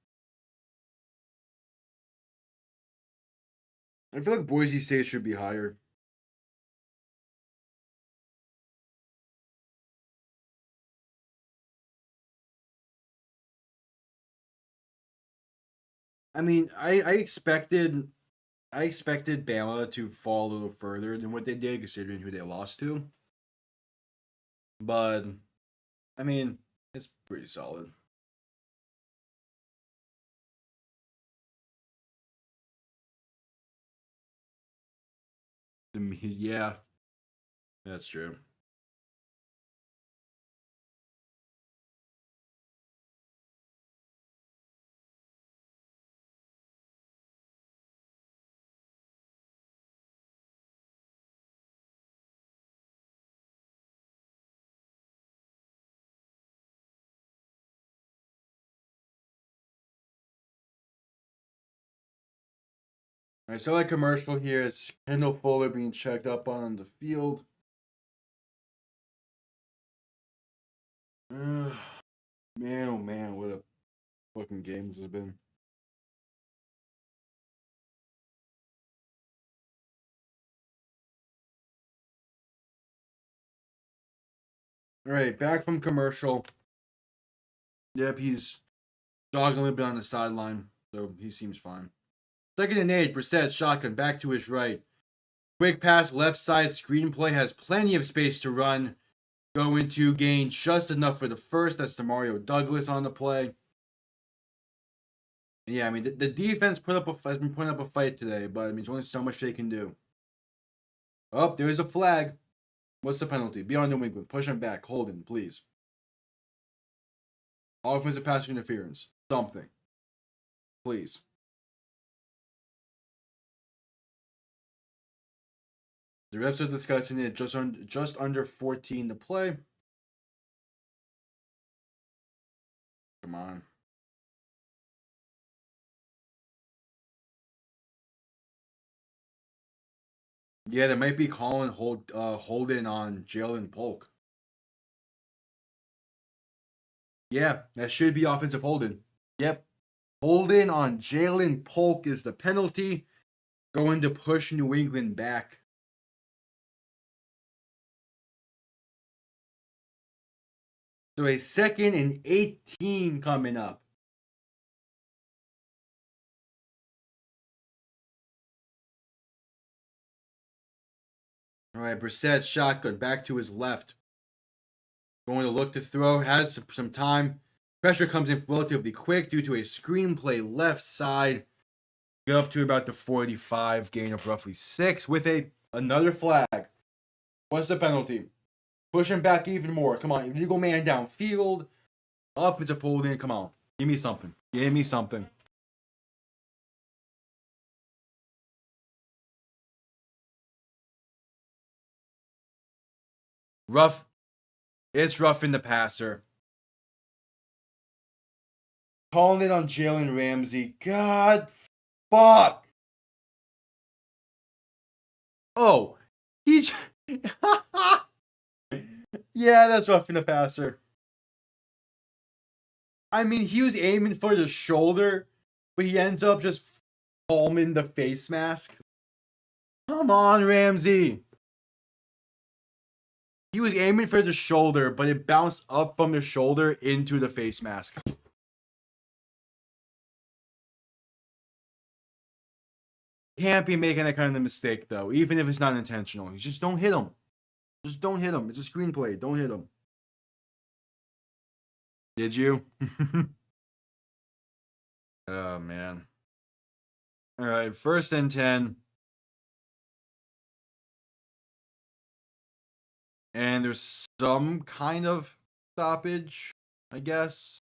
I feel like Boise State should be higher. I mean, I expected Bama to fall a little further than what they did, considering who they lost to. But I mean, it's pretty solid. Yeah, that's true. All right, so like commercial here is Kendall Fuller being checked up on the field. Man, oh man, what a fucking game this has been. All right, back from commercial. Yep, he's jogging a little bit on the sideline, so he seems fine. 2nd and 8, Brissett shotgun back to his right. Quick pass, left side screenplay, has plenty of space to run. Going to gain just enough for the first. That's Mario Douglas on the play. Yeah, I mean, the defense has been putting up a fight today, but I mean, there's only so much they can do. Oh, there's a flag. What's the penalty? Be on New England. Push him back. Hold him, please. Offensive pass interference. Something. Please. The refs are discussing it just under 14 to play. Come on. Yeah, they might be calling holding on Jalen Polk. Yeah, that should be offensive holding. Yep. Holding on Jalen Polk is the penalty. Going to push New England back. So a 2nd and 18 coming up. All right, Brissett shotgun back to his left. Going to look to throw, has some time. Pressure comes in relatively quick due to a screenplay left side. Get up to about the 45, gain of roughly 6 with another flag. What's the penalty? Push him back even more. Come on, illegal man downfield. Offensive holding. Come on, give me something. Give me something. Rough. It's rough in the passer. Calling it on Jalen Ramsey. God, fuck. Oh, he. Yeah, that's rough in the passer. I mean, he was aiming for the shoulder, but he ends up just palming the face mask. Come on, Ramsey. He was aiming for the shoulder, but it bounced up from the shoulder into the face mask. Can't be making that kind of mistake, though, even if it's not intentional. You just don't hit him. Just don't hit him. It's a screenplay. Don't hit him. Did you? Oh, man. All right, 1st and 10. And there's some kind of stoppage, I guess.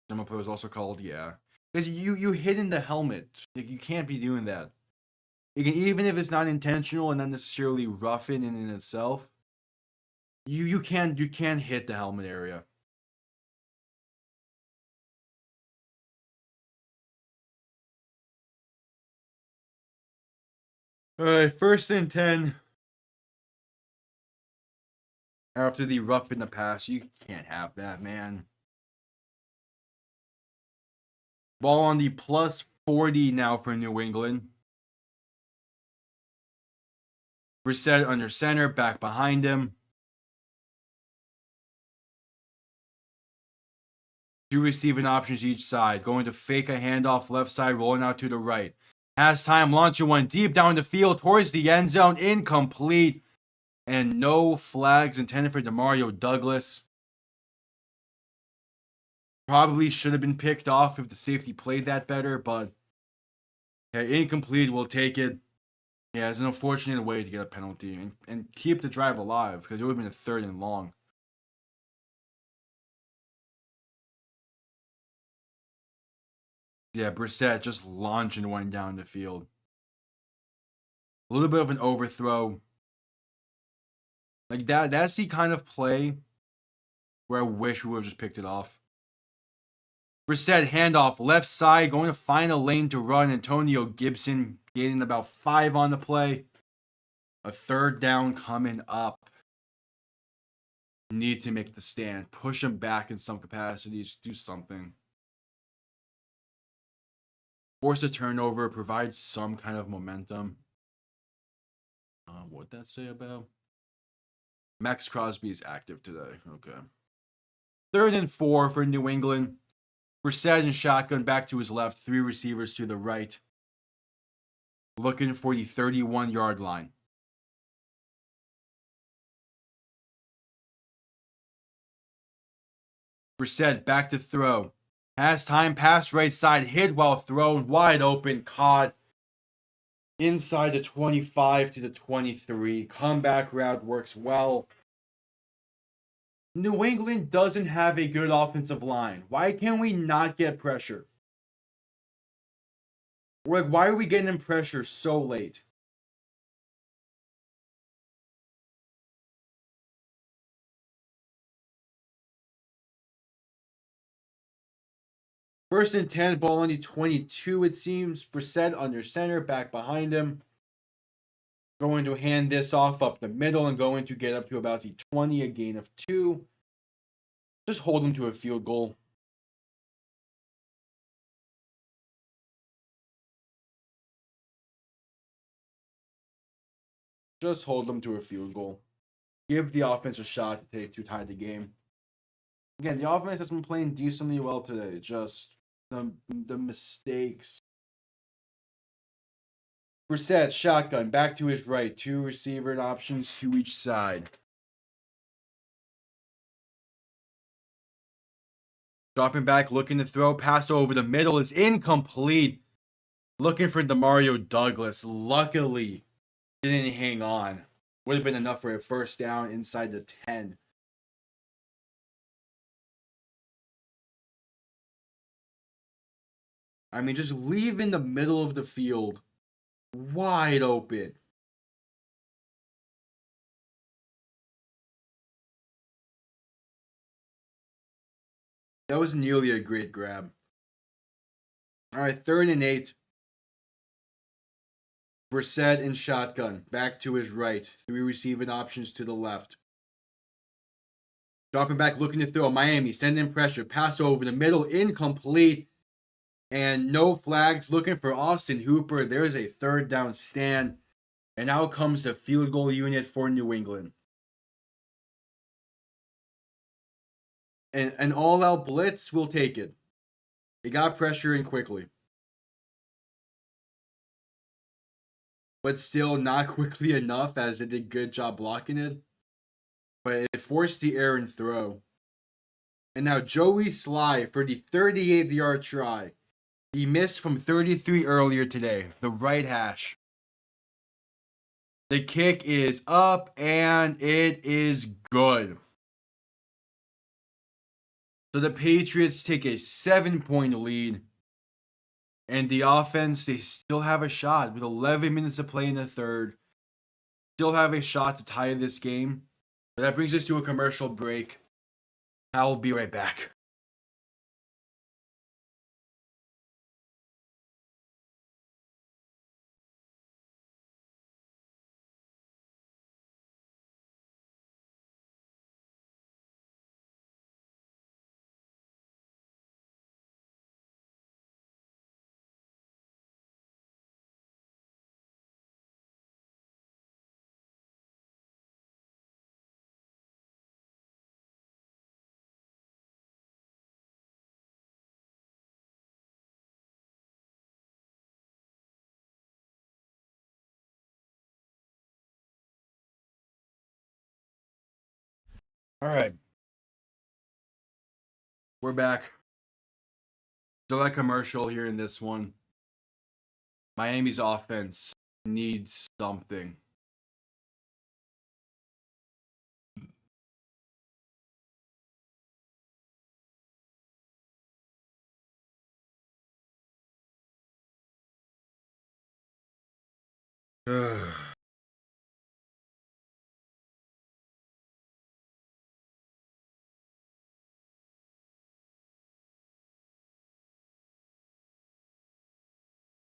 Some of it was also called, yeah. Because you hit in the helmet. Like, you can't be doing that. You can, even if it's not intentional and not necessarily roughing in itself, you can't hit the helmet area. Alright, 1st and 10. After the rough in the pass, you can't have that, man. Ball on the plus 40 now for New England. Brissett under center, back behind him. 2 receiving options each side. Going to fake a handoff left side, rolling out to the right. Has time, launching one deep down the field towards the end zone. Incomplete. And no flags intended for Demario Douglas. Probably should have been picked off if the safety played that better, but yeah, incomplete. We'll take it. Yeah, it's an unfortunate way to get a penalty and keep the drive alive because it would have been a 3rd and long. Yeah, Brissett just launching one down the field. A little bit of an overthrow. Like that's the kind of play where I wish we would have just picked it off. Brissett handoff left side, going to find a lane to run. Antonio Gibson getting about 5 on the play. A 3rd down coming up. Need to make the stand. Push him back in some capacities. Do something. Force a turnover. Provide some kind of momentum. What'd that say about? Max Crosby is active today. Okay. 3rd and 4 for New England. Brissett in shotgun back to his left. 3 receivers to the right. Looking for the 31-yard line. Brissett back to throw. Has time, pass right side, hit while thrown, wide open, caught. Inside the 25 to the 23. Comeback route works well. New England doesn't have a good offensive line. Why can we not get pressure? Like, why are we getting in pressure so late? First and 10, ball on the 22, it seems. Brissett under center, back behind him. Going to hand this off up the middle and going to get up to about the 20, a gain of 2. Just hold him to a field goal. Just hold them to a field goal. Give the offense a shot to tie the game. Again, the offense has been playing decently well today. Just the mistakes. Brissett, shotgun, back to his right. 2 receiver options to each side. Dropping back, looking to throw. Pass over the middle is incomplete. Looking for Demario Douglas. Luckily, didn't hang on. Would have been enough for a 1st down inside the 10. I mean, just leave in the middle of the field. Wide open. That was nearly a great grab. All right, 3rd and 8. Brissett in shotgun. Back to his right. 3 receiving options to the left. Dropping back, looking to throw. Miami, sending pressure. Pass over the middle, incomplete. And no flags. Looking for Austin Hooper. There's a third down stand. And out comes the field goal unit for New England. And an all-out blitz will take it. They got pressure in quickly. But still not quickly enough, as they did a good job blocking it. But it forced the errant throw. And now Joey Sly for the 38-yard try. He missed from 33 earlier today. The right hash. The kick is up and it is good. So the Patriots take a 7-point lead. And the offense, they still have a shot with 11 minutes to play in the third. Still have a shot to tie this game. But that brings us to a commercial break. I'll be right back. All right. We're back. Still a commercial here in this one. Miami's offense needs something.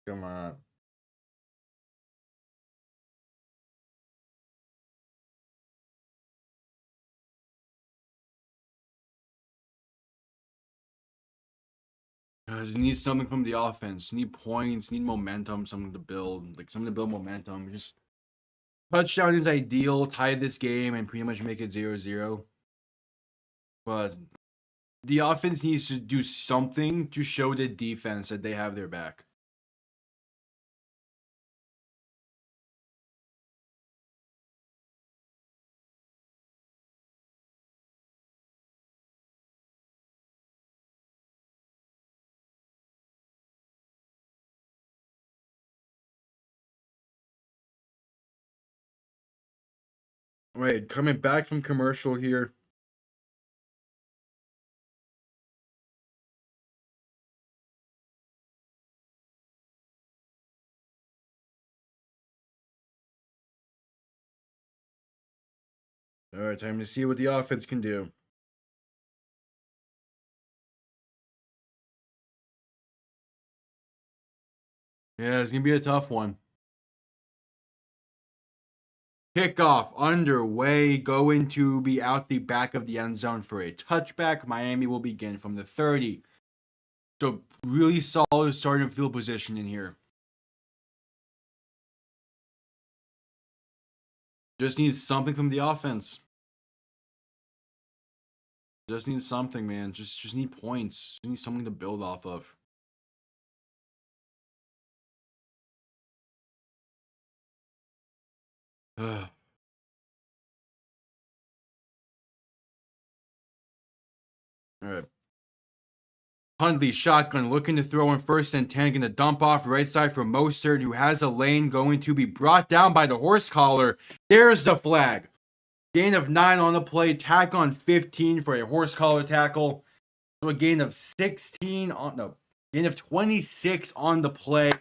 Come on. You need something from the offense. You need points, need momentum, something to build. Like something to build momentum. Just touchdown is ideal. Tie this game and pretty much make it 0-0. But the offense needs to do something to show the defense that they have their back. Wait, coming back from commercial here. All right, time to see what the offense can do. Yeah, it's going to be a tough one. Kickoff underway, going to be out the back of the end zone for a touchback. Miami will begin from the 30. So really solid starting field position in here. Just needs something from the offense. Just need something, man. Just need points. Just need something to build off of. All right. Hundley shotgun looking to throw in first and 10. Gonna dump off right side for Mostert, who has a lane, going to be brought down by the horse collar. There's the flag. Gain of 9 on the play. Tack on 15 for a horse collar tackle. So a gain of 16 on gain of 26 on the play.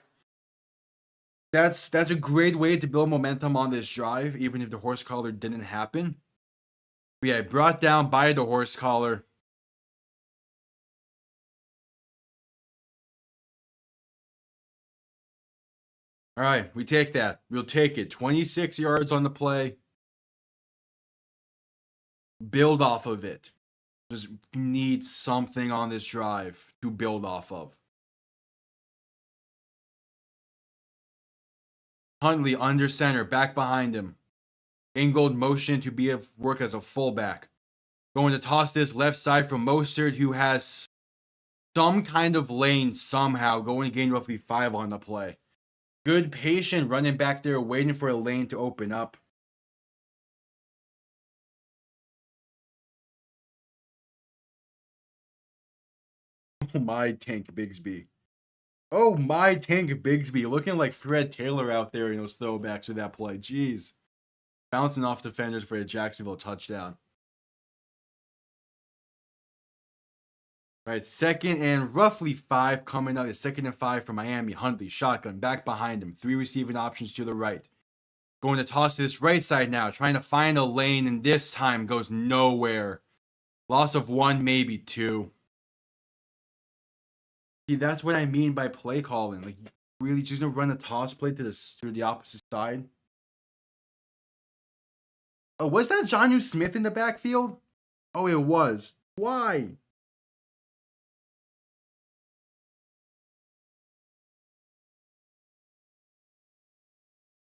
That's a great way to build momentum on this drive, even if the horse collar didn't happen. We had brought down by the horse collar. All right, we take that. We'll take it. 26 yards on the play. Build off of it. Just need something on this drive to build off of. Huntley under center, back behind him. Ingold motion to work as a fullback. Going to toss this left side from Mostert, who has some kind of lane somehow, going to gain roughly 5 on the play. Good patient running back there, waiting for a lane to open up. Oh my, Tank Bigsby. Oh my, Tank Bigsby. Looking like Fred Taylor out there in those throwbacks with that play. Jeez. Bouncing off defenders for a Jacksonville touchdown. All right, 2nd and roughly 5 coming up. 2nd and 5 for Miami. Huntley, shotgun, back behind him. 3 receiving options to the right. Going to toss to this right side now. Trying to find a lane, and this time goes nowhere. Loss of 1, maybe 2. See, that's what I mean by play calling. Like, really just going to run a toss play to the opposite side? Oh, was that Jonnu Smith in the backfield? Oh, it was. Why?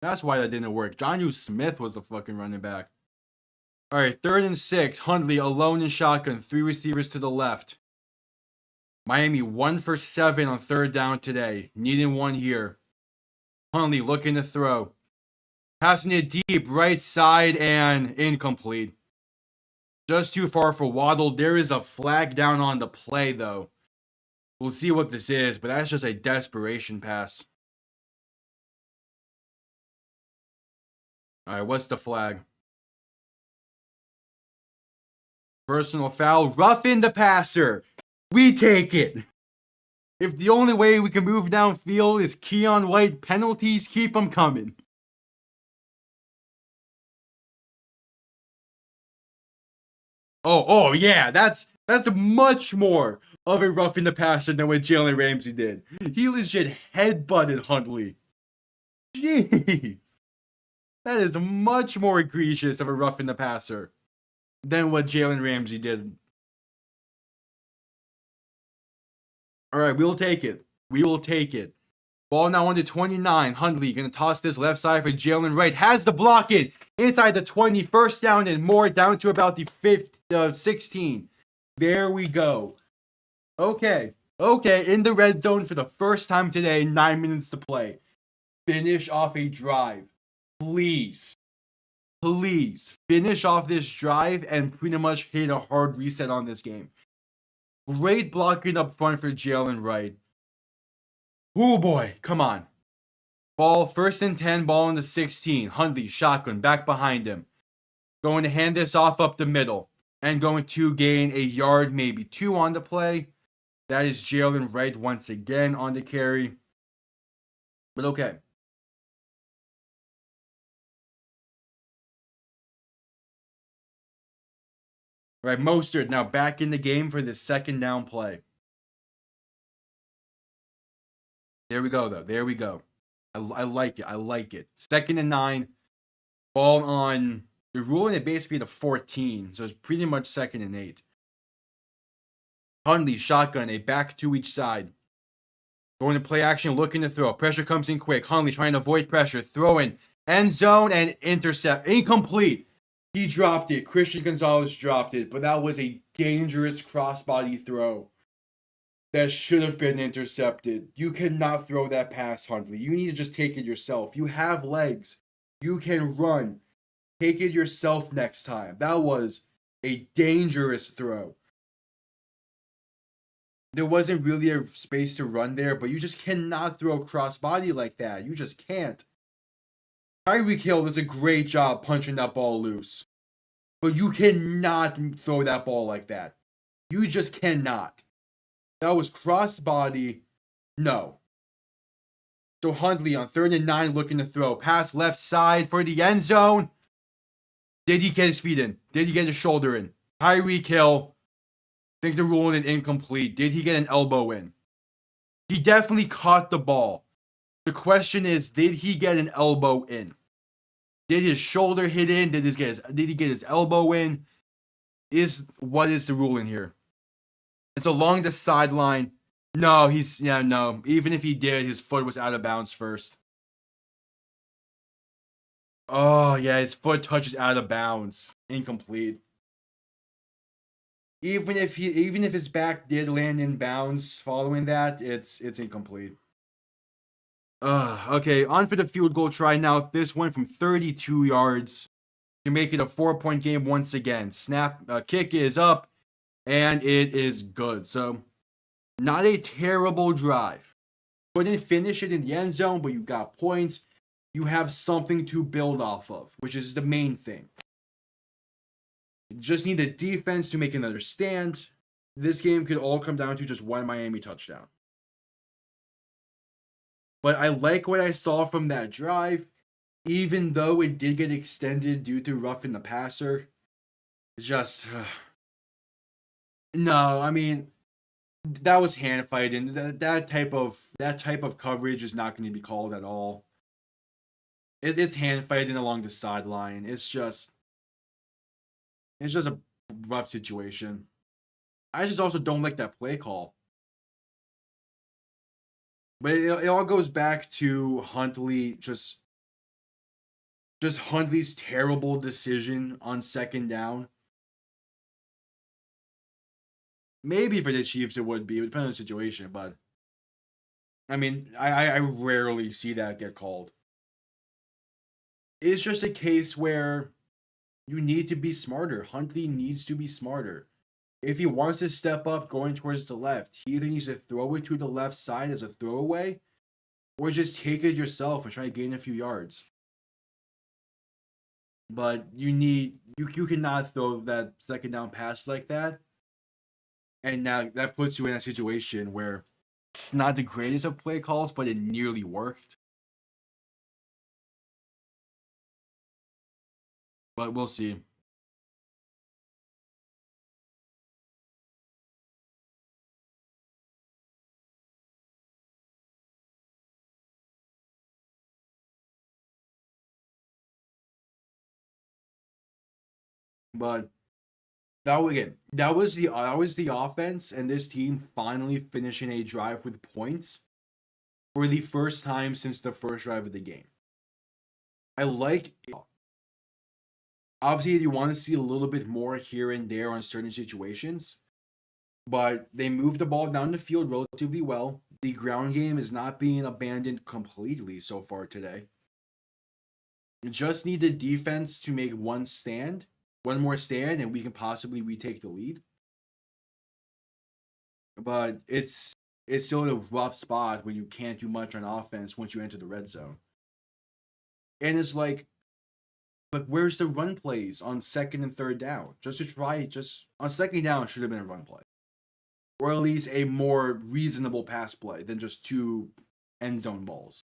That's why that didn't work. Jonnu Smith was the fucking running back. All right, 3rd and 6. Huntley alone in shotgun. 3 receivers to the left. Miami 1 for 7 on 3rd down today. Needing 1 here. Huntley looking to throw. Passing it deep, right side, and incomplete. Just too far for Waddle. There is a flag down on the play, though. We'll see what this is, but that's just a desperation pass. All right, what's the flag? Personal foul. Roughing the passer. We take it. If the only way we can move downfield is Keon White penalties, keep them coming. Oh yeah, that's much more of a roughing the passer than what Jalen Ramsey did. He legit headbutted Huntley. Jeez. That is much more egregious of a roughing the passer than what Jalen Ramsey did. All right, we'll take it. We will take it. Ball now on to 29. Huntley going to toss this left side for Jalen Wright. Has the block in. Inside the 20. 1st down and more. Down to about the 16. There we go. Okay. In the red zone for the first time today. 9 minutes to play. Finish off a drive. Please. Finish off this drive and pretty much hit a hard reset on this game. Great blocking up front for Jalen Wright. Oh boy, come on. Ball, 1st and 10, ball in the 16. Huntley, shotgun, back behind him. Going to hand this off up the middle. And going to gain a yard, maybe 2 on the play. That is Jalen Wright once again on the carry. But okay. All right, Mostert now back in the game for the 2nd down play. There we go, though. There we go. I like it. 2nd and 9. Ball on. They're ruling it basically to 14. So it's pretty much 2nd and 8. Huntley, shotgun, a back to each side. Going to play action, looking to throw. Pressure comes in quick. Huntley trying to avoid pressure. Throwing. End zone and intercept. Incomplete. He dropped it. Christian Gonzalez dropped it. But that was a dangerous crossbody throw. That should have been intercepted. You cannot throw that pass, Huntley. You need to just take it yourself. You have legs. You can run. Take it yourself next time. That was a dangerous throw. There wasn't really a space to run there, but you just cannot throw crossbody like that. You just can't. Tyreek Hill does a great job punching that ball loose. But you cannot throw that ball like that. You just cannot. That was crossbody. No. So Huntley on 3rd and 9 looking to throw. Pass left side for the end zone. Did he get his feet in? Did he get his shoulder in? Tyreek Hill. I think they're ruling it incomplete. Did he get an elbow in? He definitely caught the ball. The question is, did he get an elbow in? Did his shoulder hit in? Did he get his elbow in? What is the rule in here? It's along the sideline. No, no. Even if he did, his foot was out of bounds first. Oh, yeah, his foot touches out of bounds. Incomplete. Even if his back did land in bounds following that, it's incomplete. Okay, on for the field goal try now. This one from 32 yards to make it a 4-point game once again. Kick is up, and it is good. So, not a terrible drive. Couldn't finish it in the end zone, but you got points. You have something to build off of, which is the main thing. You just need a defense to make another stand. This game could all come down to just one Miami touchdown. But I like what I saw from that drive, even though it did get extended due to roughing the passer. No, I mean, that was hand fighting. That type of coverage is not going to be called at all. It's hand fighting along the sideline. It's just a rough situation. I just also don't like that play call. But it all goes back to Huntley, just Huntley's terrible decision on second down. Maybe for the Chiefs it would be, it would depend on the situation, but I mean, I rarely see that get called. It's just a case where you need to be smarter. Huntley needs to be smarter. If he wants to step up going towards the left, he either needs to throw it to the left side as a throwaway, or just take it yourself and try to gain a few yards. But you cannot throw that second down pass like that. And now that puts you in a situation where it's not the greatest of play calls, but it nearly worked. But we'll see. But that was the offense, and this team finally finishing a drive with points for the first time since the first drive of the game. I like it. Obviously, you want to see a little bit more here and there on certain situations, but they moved the ball down the field relatively well. The ground game is not being abandoned completely so far today. You just need the defense to make one more stand, and we can possibly retake the lead. But it's still a rough spot when you can't do much on offense once you enter the red zone. And it's like where's the run plays on second and third down? Just on second down, it should have been a run play. Or at least a more reasonable pass play than just two end zone balls.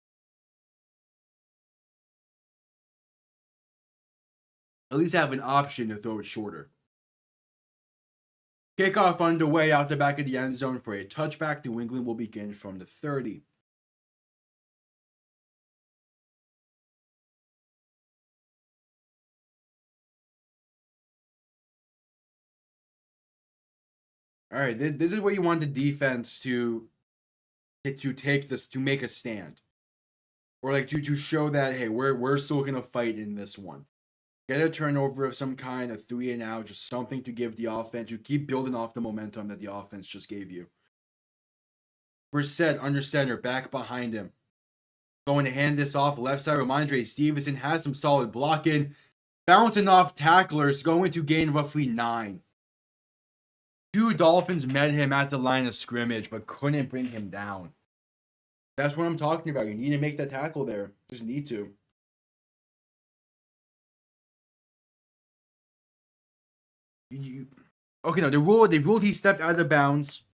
At least have an option to throw it shorter. Kickoff underway out the back of the end zone for a touchback. New England will begin from the 30. All right, this is where you want the defense to take this, to make a stand, or like to show that, hey, we're still gonna fight in this one. Get a turnover of some kind, a 3 and out, just something to give the offense, to keep building off the momentum that the offense just gave you. Brissett under center, back behind him. Going to hand this off left side. Ramondre Stevenson has some solid blocking. Bouncing off tacklers, going to gain roughly 9. 2 Dolphins met him at the line of scrimmage, but couldn't bring him down. That's what I'm talking about. You need to make that tackle there. Just need to. Okay, no, they ruled he stepped out of bounds.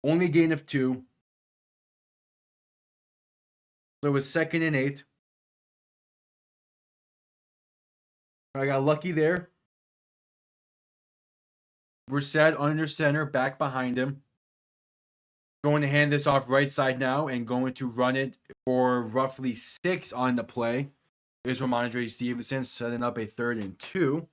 Only gain of 2. So it was 2nd and 8. I got lucky there. Brissett under center, back behind him. Going to hand this off right side now and going to run it for roughly 6 on the play. Is Ramondre Stevenson setting up a 3rd and 2.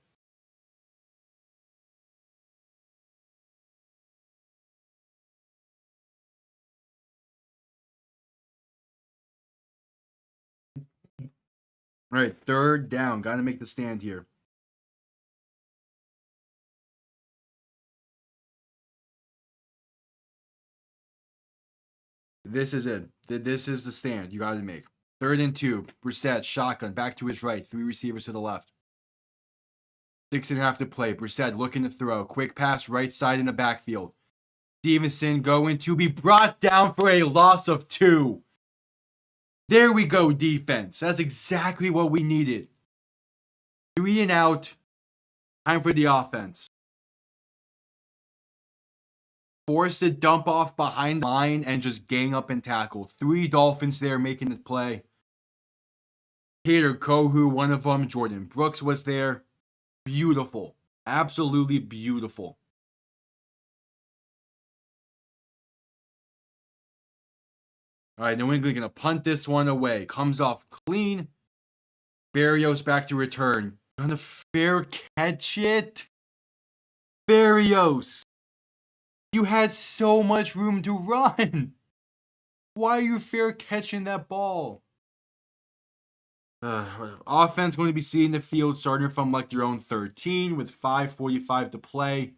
All right, third down. Got to make the stand here. This is it. This is the stand you got to make. 3rd and 2. Brissett, shotgun, back to his right. 3 receivers to the left. 6.5 to play. Brissett looking to throw. Quick pass right side in the backfield. Stevenson going to be brought down for a loss of 2. There we go, defense. That's exactly what we needed. 3 and out. Time for the offense. Forced to dump off behind the line and just gang up and tackle. 3 Dolphins there making the play. Peter Kohu, one of them. Jordan Brooks was there. Beautiful. Absolutely beautiful. All right, New England going to punt this one away. Comes off clean. Berrios back to return. Gonna fair catch it. Berrios. You had so much room to run. Why are you fair catching that ball? Offense going to be seeing the field starting from like their own 13 with 5:45 to play.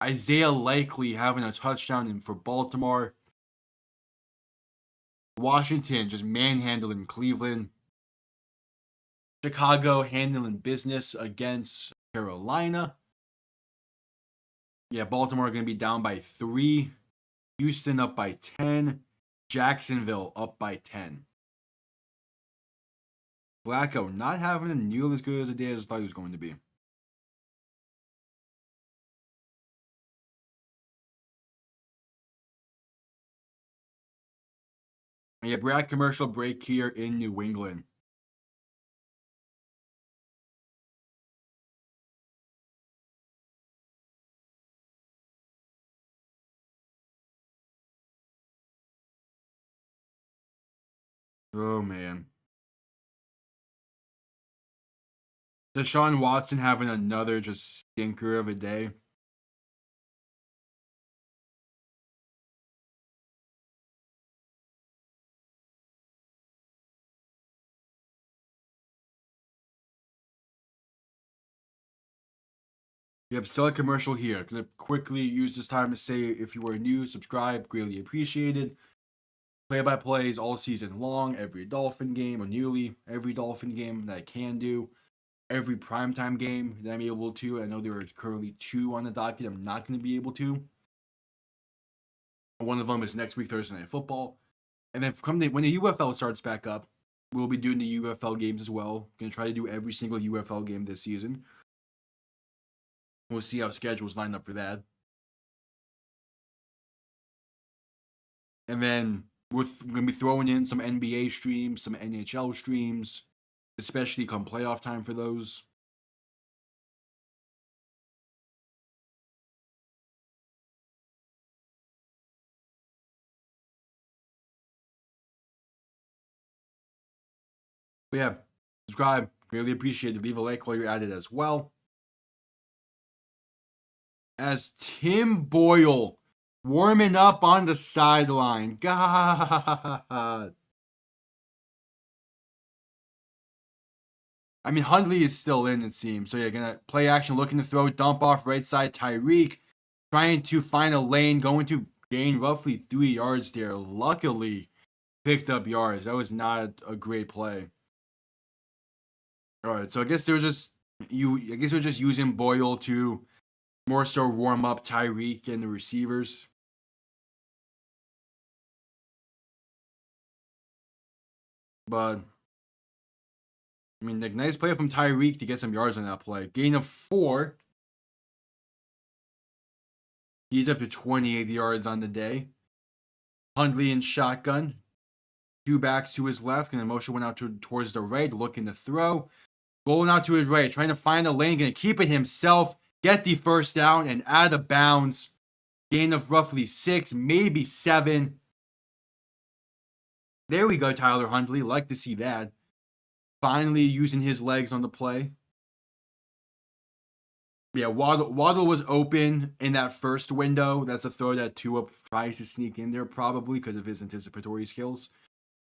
Isaiah Likely having a touchdown for Baltimore. Washington just manhandling Cleveland. Chicago handling business against Carolina. Yeah, Baltimore going to be down by 3. Houston up by 10. Jacksonville up by 10. Flacco not having a nearly as good as a day as I thought he was going to be. Yeah, Brad commercial break here in New England. Oh, man. Deshaun Watson having another just stinker of a day. Yep, still a commercial here. Gonna quickly use this time to say if you are new, subscribe, greatly appreciated. Play-by-plays all season long, every Dolphin game, or nearly every Dolphin game that I can do. Every primetime game that I'm able to. I know there are currently 2 on the docket I'm not going to be able to. One of them is next week, Thursday Night Football. And then when the UFL starts back up, we'll be doing the UFL games as well. Going to try to do every single UFL game this season. We'll see how schedules line up for that. And then we're going to be throwing in some NBA streams, some NHL streams, especially come playoff time for those. But yeah, subscribe. Really appreciate it. Leave a like while you're at it as well. As Tim Boyle warming up on the sideline. God. I mean, Hundley is still in, it seems. So yeah, gonna play action, looking to throw, dump off right side. Tyreek trying to find a lane, going to gain roughly 3 yards there. Luckily, picked up yards. That was not a great play. All right, so I guess they're just using Boyle to more so warm up Tyreek and the receivers. But I mean, like, nice play from Tyreek to get some yards on that play. Gain of 4. He's up to 28 yards on the day. Hundley in shotgun. 2 backs to his left, and the motion went out towards the right, looking to throw. Rolling out to his right, trying to find a lane, going to keep it himself, get the first down, and out of bounds. Gain of roughly 6, maybe 7. There we go, Tyler Hundley. Like to see that. Finally using his legs on the play. Yeah, Waddle was open in that first window. That's a throw that Tua tries to sneak in there probably because of his anticipatory skills.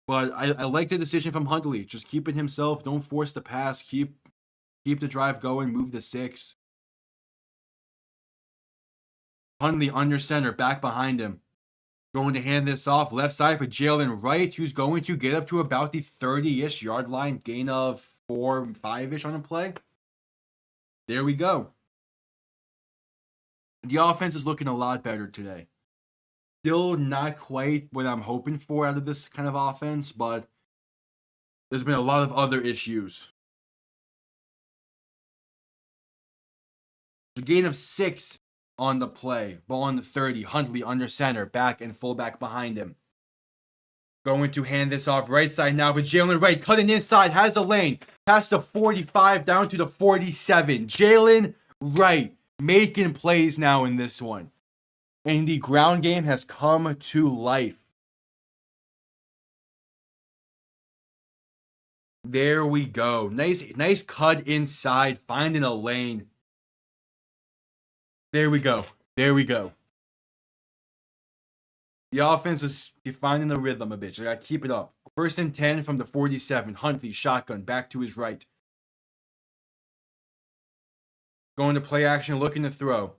But I like the decision from Huntley. Just keep it himself. Don't force the pass. Keep the drive going. Move the six. Huntley under center, back behind him. Going to hand this off left side for Jalen Wright, who's going to get up to about the 30-ish yard line, gain of 4, 5-ish on a play. There we go. The offense is looking a lot better today. Still not quite what I'm hoping for out of this kind of offense, but there's been a lot of other issues. The gain of 6 on the play. Ball on the 30. Huntley under center, back and fullback behind him. Going to hand this off right side now for Jalen Wright. Cutting inside, has a lane. Past the 45 down to the 47. Jalen Wright making plays now in this one. And the ground game has come to life. There we go. Nice cut inside, finding a lane. There we go. The offense is finding the rhythm a bit. So I gotta keep it up. 1st and 10 from the 47. Huntley, shotgun, back to his right. Going to play action, looking to throw.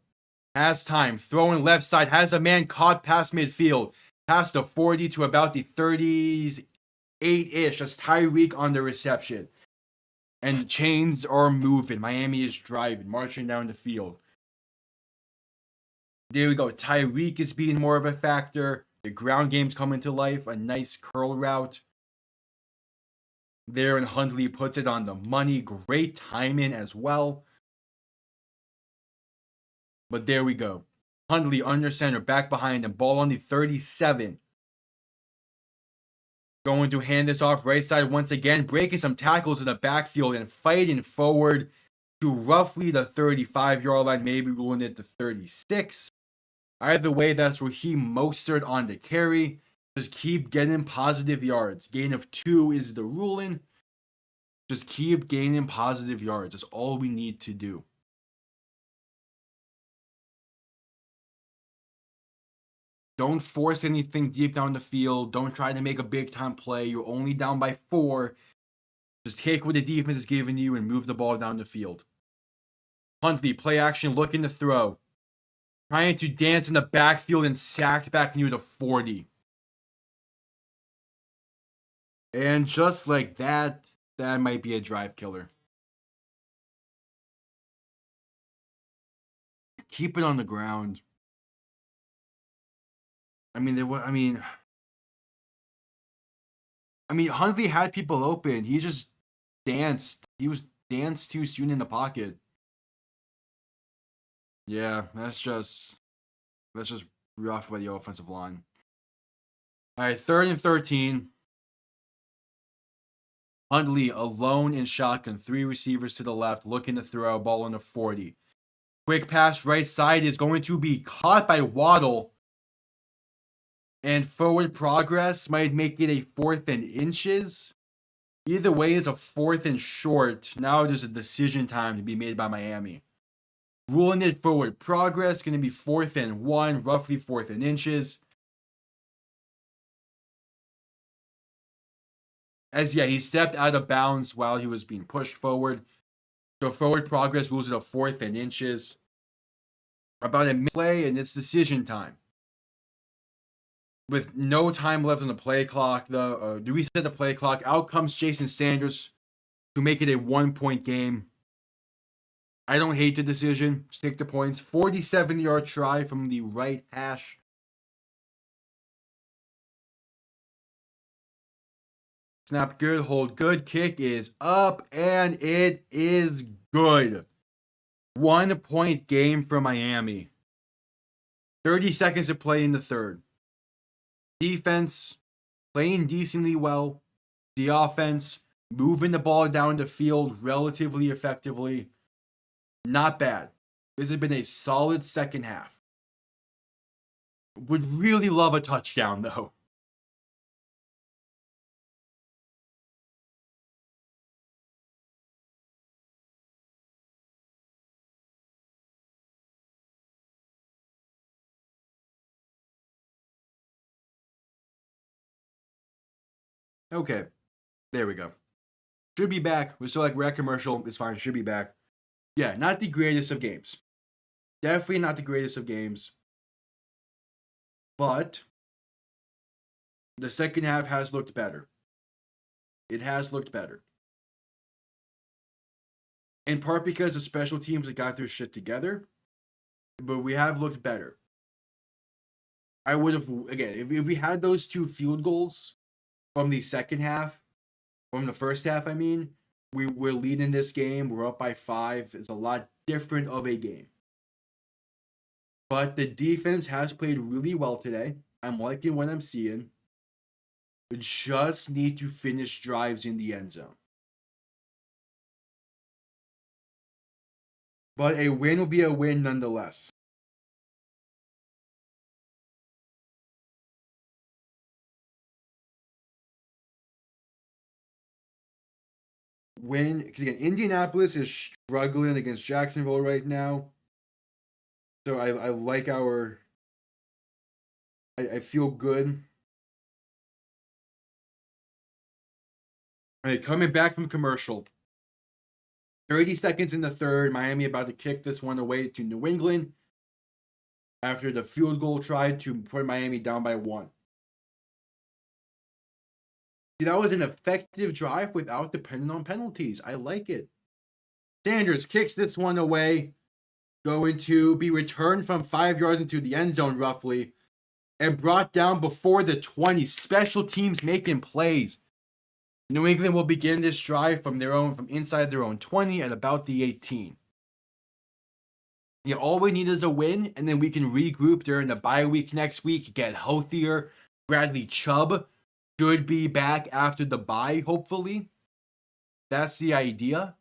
Has time, throwing left side, has a man caught past midfield. Past the 40 to about the 38-ish. That's Tyreek on the reception. And the chains are moving. Miami is driving, marching down the field. There we go. Tyreek is being more of a factor. The ground game's coming to life. A nice curl route. There, and Huntley puts it on the money. Great timing as well. But there we go. Huntley under center, back behind him. Ball on the 37. Going to hand this off right side once again. Breaking some tackles in the backfield and fighting forward to roughly the 35-yard line. Maybe ruling it to 36. Either way, that's Raheem Mostert on the carry. Just keep getting positive yards. Gain of 2 is the ruling. Just keep gaining positive yards. That's all we need to do. Don't force anything deep down the field. Don't try to make a big-time play. You're only down by 4. Just take what the defense is giving you and move the ball down the field. Huntley, play action, looking to throw. Trying to dance in the backfield and sacked back near the 40. And just like that, that might be a drive killer. Keep it on the ground. Huntley had people open. He just danced. He was danced too soon in the pocket. Yeah, that's just rough by the offensive line. All right, 3rd and 13. Huntley alone in shotgun. 3 receivers to the left, looking to throw. Ball on the 40. Quick pass right side is going to be caught by Waddle. And forward progress might make it a 4th and inches. Either way, it's a 4th and short. Now there's a decision time to be made by Miami. Ruling it forward progress, going to be 4th and 1, roughly 4th and inches. He stepped out of bounds while he was being pushed forward. So forward progress rules it a 4th and inches. About a minute play, and it's decision time. With no time left on the play clock, do we set the play clock? Out comes Jason Sanders to make it a 1-point game. I don't hate the decision. Just take the points. 47-yard try from the right hash. Snap good, hold good. Kick is up, and it is good. 1-point game for Miami. 30 seconds to play in the 3rd. Defense playing decently well. The offense moving the ball down the field relatively effectively. Not bad. This has been a solid second half. Would really love a touchdown, though. Okay, there we go. Should be back. We're still like, we're at commercial. It's fine. Should be back. Yeah, not the greatest of games. Definitely not the greatest of games. But the second half has looked better. It has looked better. In part because the special teams have got their shit together. But we have looked better. I would have, again, if we had those 2 field goals from the second half, from the first half, I mean, we're leading this game. We're up by 5. It's a lot different of a game. But the defense has played really well today. I'm liking what I'm seeing. We just need to finish drives in the end zone. But a win will be a win nonetheless. Win, because again, Indianapolis is struggling against Jacksonville right now. So I like our. I feel good. All right, coming back from commercial. 30 seconds in the third. Miami about to kick this one away to New England after the field goal tried to put Miami down by 1. That was an effective drive without depending on penalties. I like it. Sanders kicks this one away. Going to be returned from 5 yards into the end zone roughly and brought down before the 20. Special teams making plays. New England will begin this drive from inside their own 20 at about the 18. Yeah, all we need is a win, and then we can regroup during the bye week next week, get healthier. Bradley Chubb should be back after the bye, hopefully. That's the idea.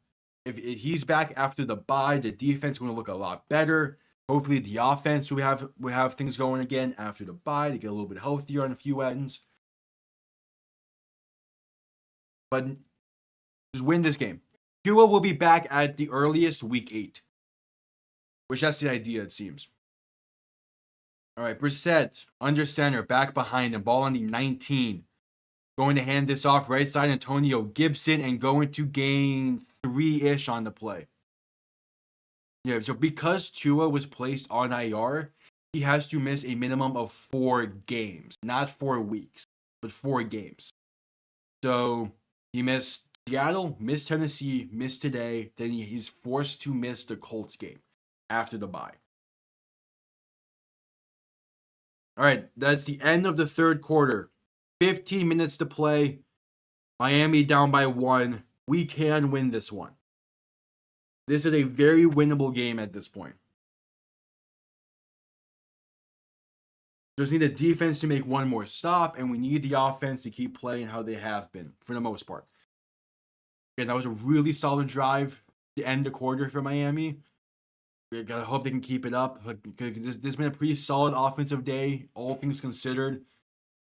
If he's back after the bye, the defense is going to look a lot better. Hopefully, the offense will have things going again after the bye to get a little bit healthier on a few ends. But just win this game. Tua will be back at the earliest week 8. Which that's the idea, it seems. All right, Brissett under center, back behind him, ball on the 19. Going to hand this off right side, Antonio Gibson, and going to gain 3-ish on the play. Yeah, so because Tua was placed on IR, he has to miss a minimum of 4 games. Not 4 weeks, but 4 games. So he missed Seattle, missed Tennessee, missed today. Then he's forced to miss the Colts game after the bye. All right, that's the end of the third quarter. 15 minutes to play. Miami down by 1. We can win this one. This is a very winnable game at this point. Just need the defense to make one more stop, and we need the offense to keep playing how they have been, for the most part. Again, that was a really solid drive to end the quarter for Miami. I hope they can keep it up. This has been a pretty solid offensive day, all things considered.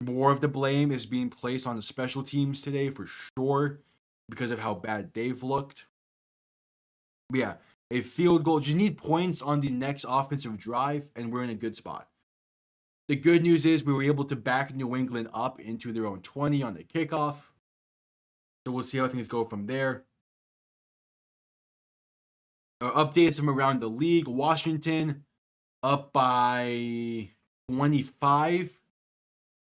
More of the blame is being placed on the special teams today, for sure, because of how bad they've looked. But yeah, a field goal. Just need points on the next offensive drive, and we're in a good spot. The good news is we were able to back New England up into their own 20 on the kickoff. So we'll see how things go from there. Updates from around the league. Washington up by 25.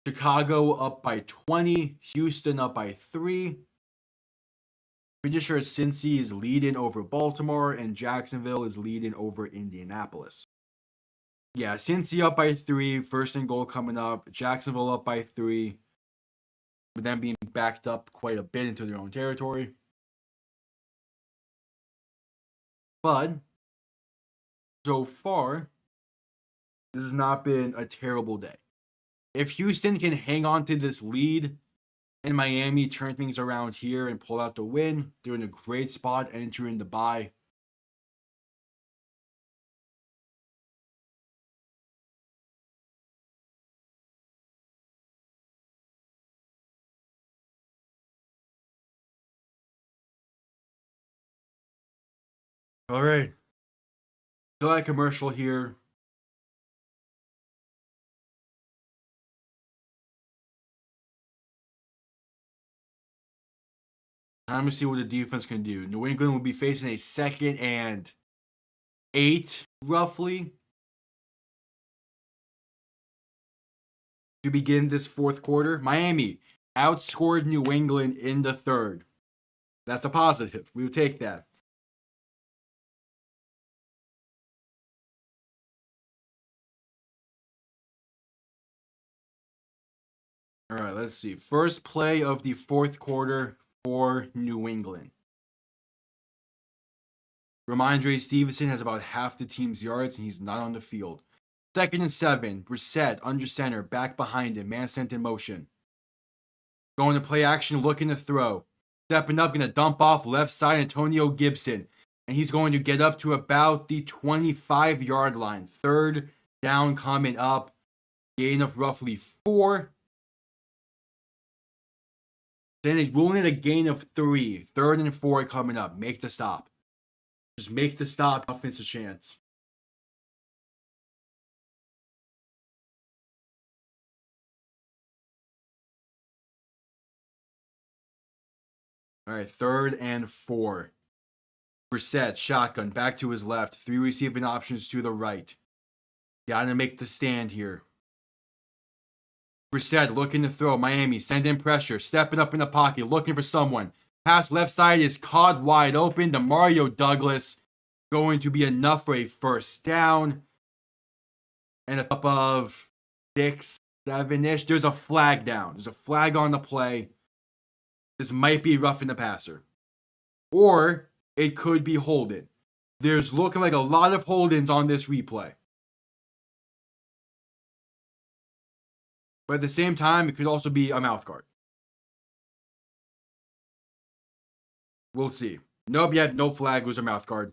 Chicago up by 20. Houston up by 3. Pretty sure Cincy is leading over Baltimore, and Jacksonville is leading over Indianapolis. Yeah, Cincy up by 3. First and goal coming up. Jacksonville up by 3. But then being backed up quite a bit into their own territory. But so far, this has not been a terrible day. If Houston can hang on to this lead and Miami turn things around here and pull out the win, they're in a great spot entering the bye. All right. Still at commercial here. Time to see what the defense can do. New England will be facing a 2nd and 8, roughly, to begin this fourth quarter. Miami outscored New England in the third. That's a positive. We would take that. All right, let's see. First play of the fourth quarter for New England. Ramondre Stevenson has about half the team's yards, and he's not on the field. 2nd and 7. Brissett under center, back behind him. Man sent in motion. Going to play action, looking to throw. Stepping up, going to dump off left side Antonio Gibson. And he's going to get up to about the 25-yard line. 3rd down coming up. Gain of roughly 4. Then they're ruling it a gain of 3. 3rd and 4 coming up. Make the stop. Just make the stop. Offense a chance. All right, 3rd and 4. Brissett, shotgun, back to his left. 3 receiving options to the right. Gotta make the stand here. Brissett looking to throw. Miami, send in pressure. Stepping up in the pocket, looking for someone. Pass left side is caught wide open. Demario Douglas going to be enough for a first down. And a up of 6, 7-ish. There's a flag down. There's a flag on the play. This might be roughing the passer. Or it could be holding. There's looking like a lot of hold-ins on this replay. But at the same time, it could also be a mouth guard. We'll see. Nope, yet no flag. Was a mouth guard.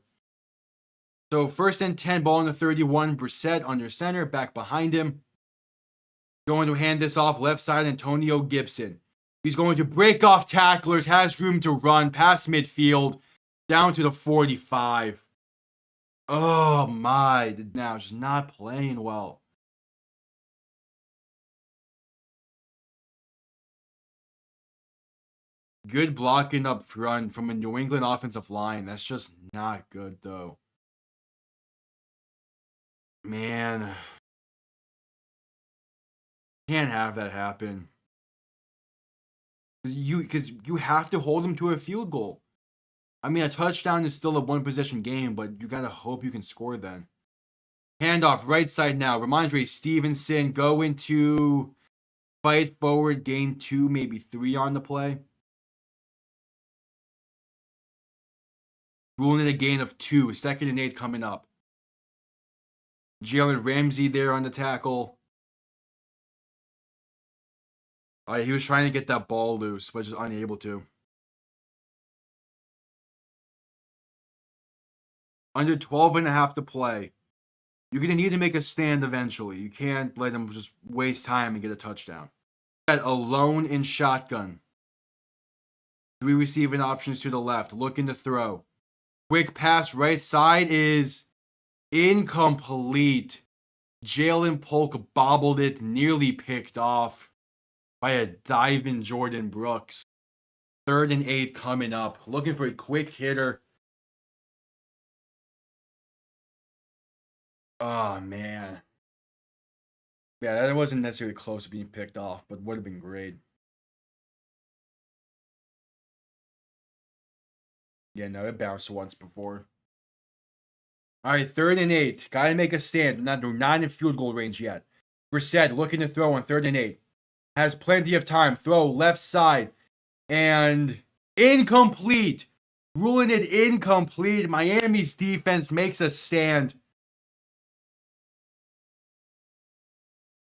So 1st and 10, ball on the 31. Brissett under center, back behind him. Going to hand this off left side, Antonio Gibson. He's going to break off tacklers, has room to run past midfield, down to the 45. Oh my, now just not playing well. Good blocking up front from a New England offensive line. That's just not good, though. Man. Can't have that happen. Because you have to hold them to a field goal. I mean, a touchdown is still a one-possession game, but you got to hope you can score then. Handoff, right side now. Ramondre Stevenson going to fight forward, gain 2, maybe 3 on the play. Ruling it a gain of 2. 2nd and 8 coming up. Jalen Ramsey there on the tackle. He was trying to get that ball loose, but just unable to. Under 12 and a half to play. You're going to need to make a stand eventually. You can't let them just waste time and get a touchdown. Alone in shotgun. 3 receiving options to the left. Looking to throw. Quick pass right side is incomplete. Jalen Polk bobbled it, nearly picked off by a diving Jordan Brooks. 3rd and 8 coming up. Looking for a quick hitter. Oh, man. Yeah, that wasn't necessarily close to being picked off, but would have been great. Yeah, no, it bounced once before. All right, 3rd and 8. Got to make a stand. They're not in field goal range yet. Brissett looking to throw on 3rd and 8. Has plenty of time. Throw left side. And incomplete. Ruling it incomplete. Miami's defense makes a stand.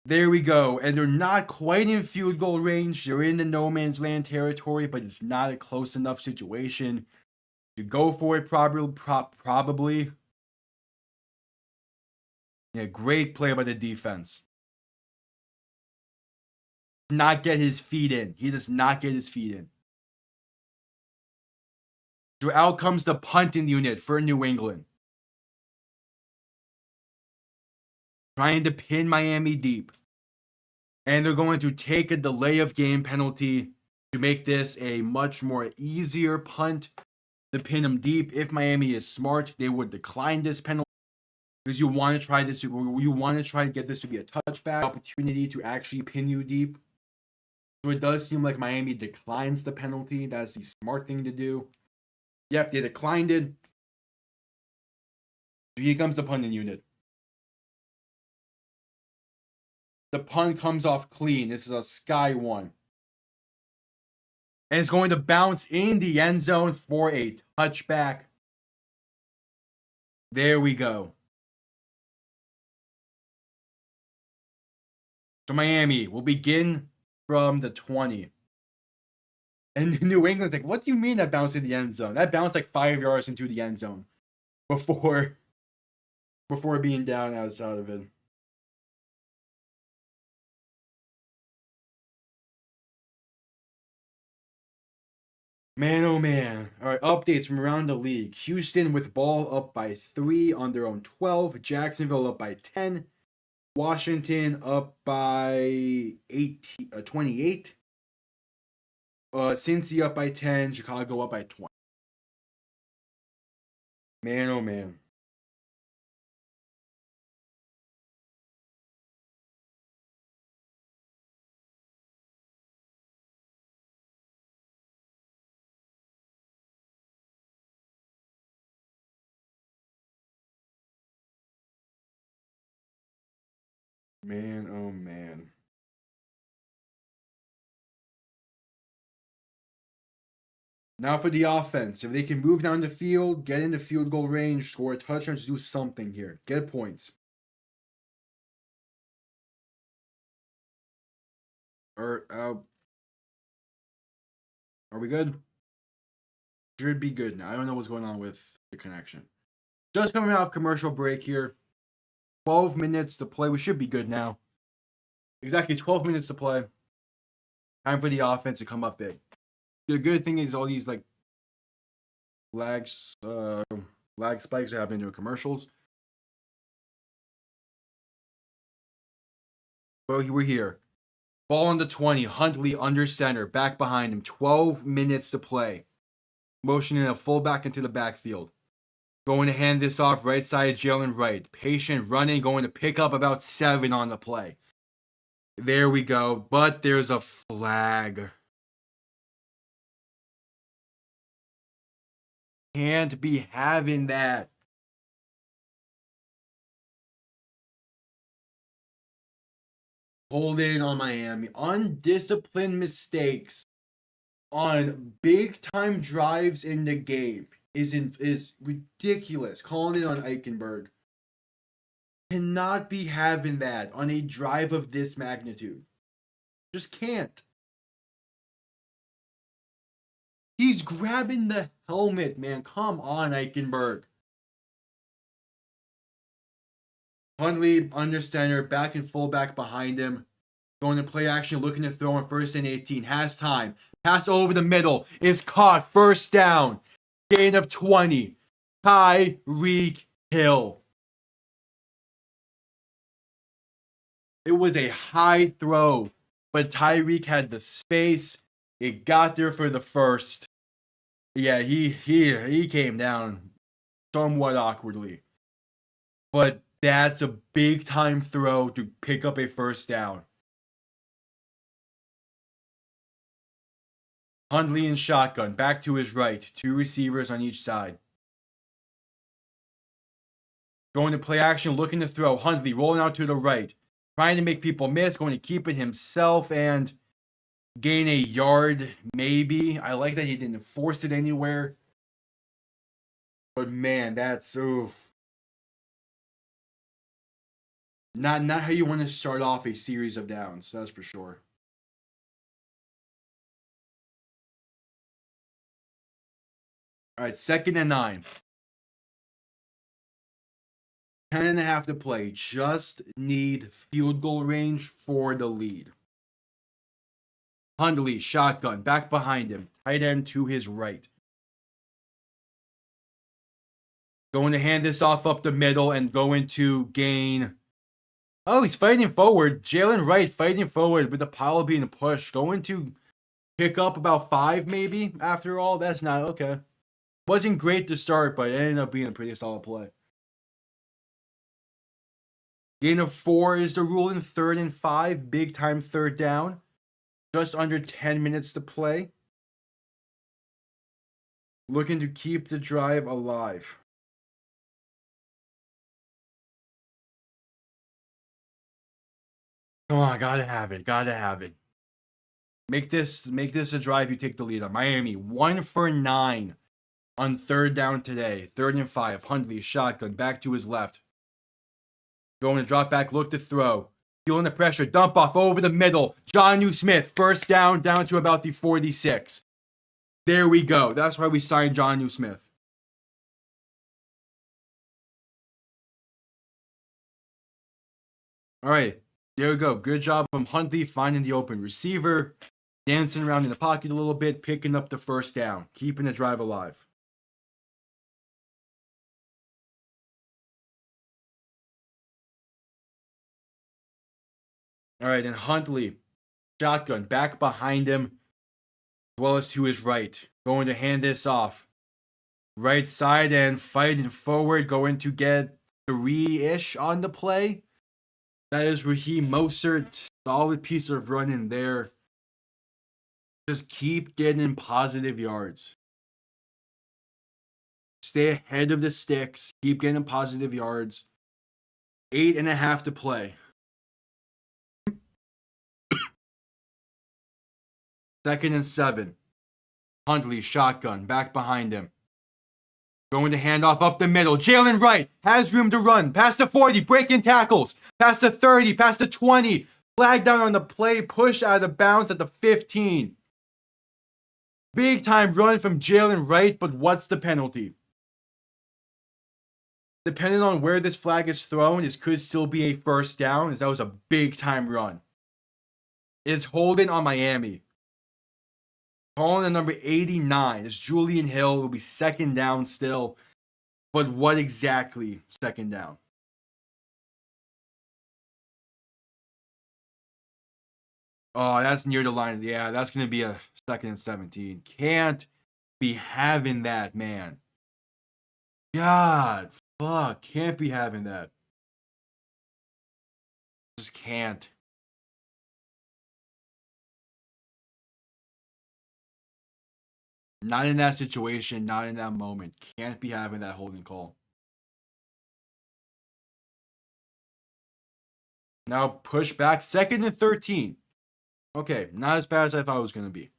There we go. And they're not quite in field goal range. They're in the no man's land territory, but it's not a close enough situation to go for it probably. Yeah, great play by the defense. Not get his feet in. He does not get his feet in. So out comes the punting unit for New England. Trying to pin Miami deep. And they're going to take a delay of game penalty to make this a much more easier punt to pin him deep. If Miami is smart, they would decline this penalty because you want to try this. You want to try to get this to be a touchback opportunity to actually pin you deep. So it does seem like Miami declines the penalty. That's the smart thing to do. Yep, they declined it. So here comes the punting unit. The punt comes off clean. This is a sky one. And it's going to bounce in the end zone for a touchback. There we go. So Miami will begin from the 20. And New England's like, what do you mean that bounced in the end zone? That bounced like 5 yards into the end zone before being down outside of it. Man, oh man. All right, updates from around the league. Houston with ball up by 3 on their own 12. Jacksonville up by 10. Washington up by 28. Cincy up by 10. Chicago up by 20. Man, oh man. Man, oh man. Now for the offense. If they can move down the field, get into field goal range, score a touchdown, do something here. Get points. Are we good? Should be good now. I don't know what's going on with the connection. Just coming out of commercial break here. 12 minutes to play. We should be good now. Exactly 12 minutes to play. Time for the offense to come up big. The good thing is all these like lag spikes are happening to commercials. But we're here. Ball on the 20. Huntley under center. Back behind him. 12 minutes to play. Motioning a fullback into the backfield. Going to hand this off right side, Jalen Wright. Patient running, going to pick up about 7 on the play. There we go. But there's a flag. Can't be having that. Holding on Miami. Undisciplined mistakes on big time drives in the game is ridiculous. Calling it on Eichenberg. Cannot be having that on a drive of this magnitude. Just can't. He's grabbing the helmet, man. Come on, Eichenberg. Huntley under center, back and fullback behind him. Going to play action, looking to throw on 1st and 18. Has time. Pass over the middle. Is caught. First down. Gain of 20. Tyreek Hill. It was a high throw, but Tyreek had the space. It got there for the first. Yeah, he came down somewhat awkwardly. But that's a big time throw to pick up a first down. Huntley in shotgun, back to his right. 2 receivers on each side. Going to play action, looking to throw. Huntley rolling out to the right. Trying to make people miss, going to keep it himself and gain a yard, maybe. I like that he didn't force it anywhere. But man, that's oof. Not how you want to start off a series of downs, that's for sure. All right, 2nd and 9. 10.5 to play. Just need field goal range for the lead. Huntley, shotgun, back behind him. Tight end to his right. Going to hand this off up the middle and going to gain. Oh, he's fighting forward. Jalen Wright fighting forward with the pile being pushed. Going to pick up about 5 maybe after all. That's not okay. Wasn't great to start, but it ended up being a pretty solid play. Gain of 4 is the rule in 3rd and 5. Big time 3rd down. Just under 10 minutes to play. Looking to keep the drive alive. Come on, gotta have it. Gotta have it. Make this a drive you take the lead on. Miami, 1 for 9 on 3rd down today. 3rd and 5. Huntley, shotgun, back to his left. Going to drop back, look to throw. Feeling the pressure, dump off over the middle. Jonnu Smith, 1st down to about the 46. There we go. That's why we signed Jonnu Smith. All right, there we go. Good job from Huntley finding the open receiver, dancing around in the pocket a little bit, picking up the 1st down, keeping the drive alive. All right, and Huntley, shotgun, back behind him, as well as to his right. Going to hand this off. Right side and fighting forward, going to get 3-ish on the play. That is Raheem Mostert. Solid piece of running there. Just keep getting positive yards. Stay ahead of the sticks. Keep getting positive yards. 8.5 to play. 2nd and 7. Huntley, shotgun, back behind him. Going to hand off up the middle. Jalen Wright has room to run. Past the 40, breaking tackles. Past the 30, past the 20. Flag down on the play, pushed out of bounds at the 15. Big time run from Jalen Wright, but what's the penalty? Depending on where this flag is thrown, this could still be a 1st down, as that was a big time run. It's holding on Miami. Calling the number 89 is Julian Hill. It will be 2nd down still. But what exactly 2nd down? Oh, that's near the line. Yeah, that's going to be a 2nd and 17. Can't be having that, man. God, fuck. Can't be having that. Just can't. Not in that situation, not in that moment. Can't be having that holding call. Now push back, 2nd and 13. Okay, not as bad as I thought it was going to be.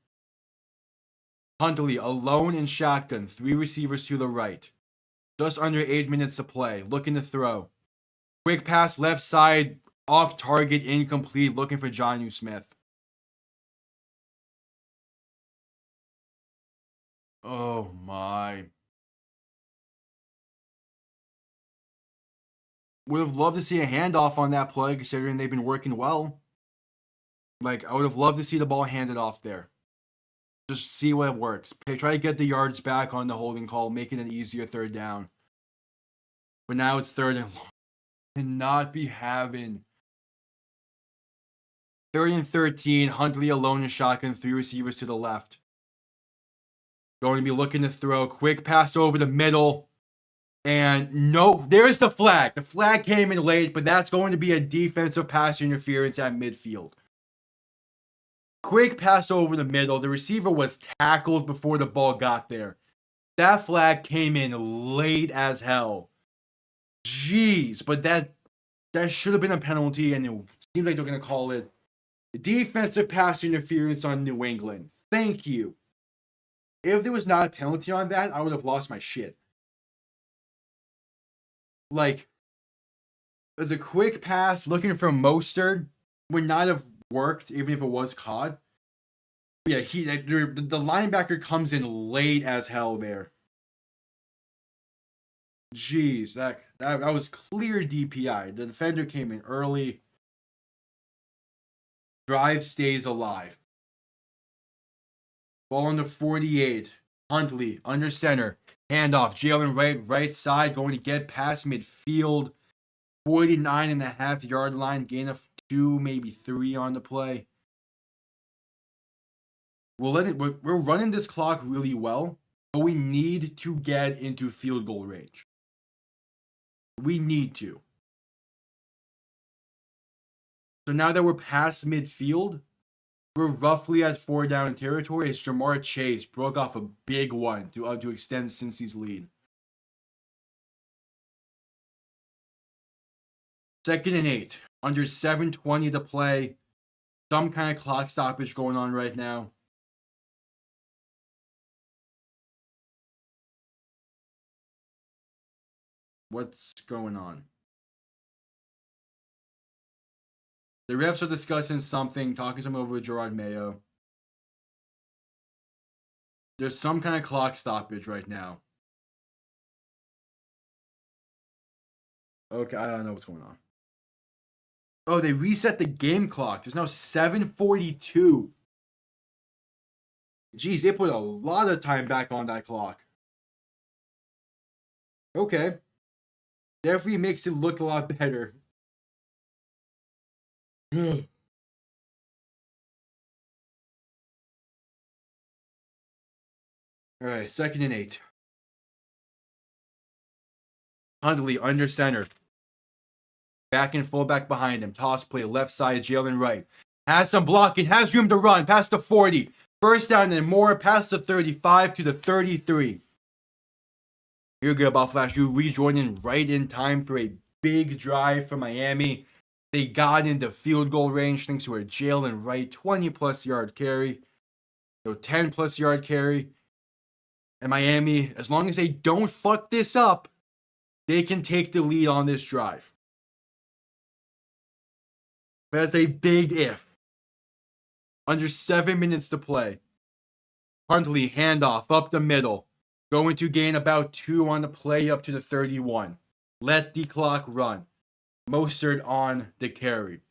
Huntley alone in shotgun, 3 receivers to the right. Just under 8 minutes to play, looking to throw. Quick pass left side, off target, incomplete, looking for Jonnu Smith. Oh my. Would have loved to see a handoff on that play, considering they've been working well. Like, I would have loved to see the ball handed off there. Just see what works. Try to get the yards back on the holding call, make it an easier 3rd down. But now it's 3rd and long. Cannot be having 3rd and 13. Huntley alone in shotgun, 3 receivers to the left. Going to be looking to throw. Quick pass over the middle. And no, there's the flag. The flag came in late, but that's going to be a defensive pass interference at midfield. Quick pass over the middle. The receiver was tackled before the ball got there. That flag came in late as hell. Jeez, but that should have been a penalty, and it seems like they're going to call it defensive pass interference on New England. Thank you. If there was not a penalty on that, I would have lost my shit. Like, as a quick pass looking for Mostert would not have worked even if it was caught. But yeah, the linebacker comes in late as hell there. Jeez, that was clear DPI. The defender came in early. Drive stays alive. Ball on the 48. Huntley under center. Handoff. Jalen Wright, right side, going to get past midfield. 49.5 yard line. Gain of 2, maybe 3 on the play. We're running this clock really well, but we need to get into field goal range. We need to. So now that we're past midfield, we're roughly at 4 down territory as Jamar Chase broke off a big one to extend Cincy's lead. 2nd and 8. Under 7:20 to play. Some kind of clock stoppage going on right now. What's going on? The refs are discussing something, talking some over with Gerard Mayo. There's some kind of clock stoppage right now. Okay, I don't know what's going on. Oh, they reset the game clock. There's now 7:42. Jeez, they put a lot of time back on that clock. Okay. Definitely makes it look a lot better. All right, 2nd and 8. Huntley under center. Back and fullback behind him. Toss play left side, Jalen Wright. Has some blocking, has room to run. Past the 40. First down and more. Past the 35 to the 33. You're good, Ball Flash. You rejoining right in time for a big drive for Miami. They got into field goal range thanks to a Jalen Wright 20-plus yard carry. So 10-plus yard carry. And Miami, as long as they don't fuck this up, they can take the lead on this drive. But that's a big if. Under 7 minutes to play. Huntley, handoff up the middle. Going to gain about 2 on the play up to the 31. Let the clock run. Mostert on the carry.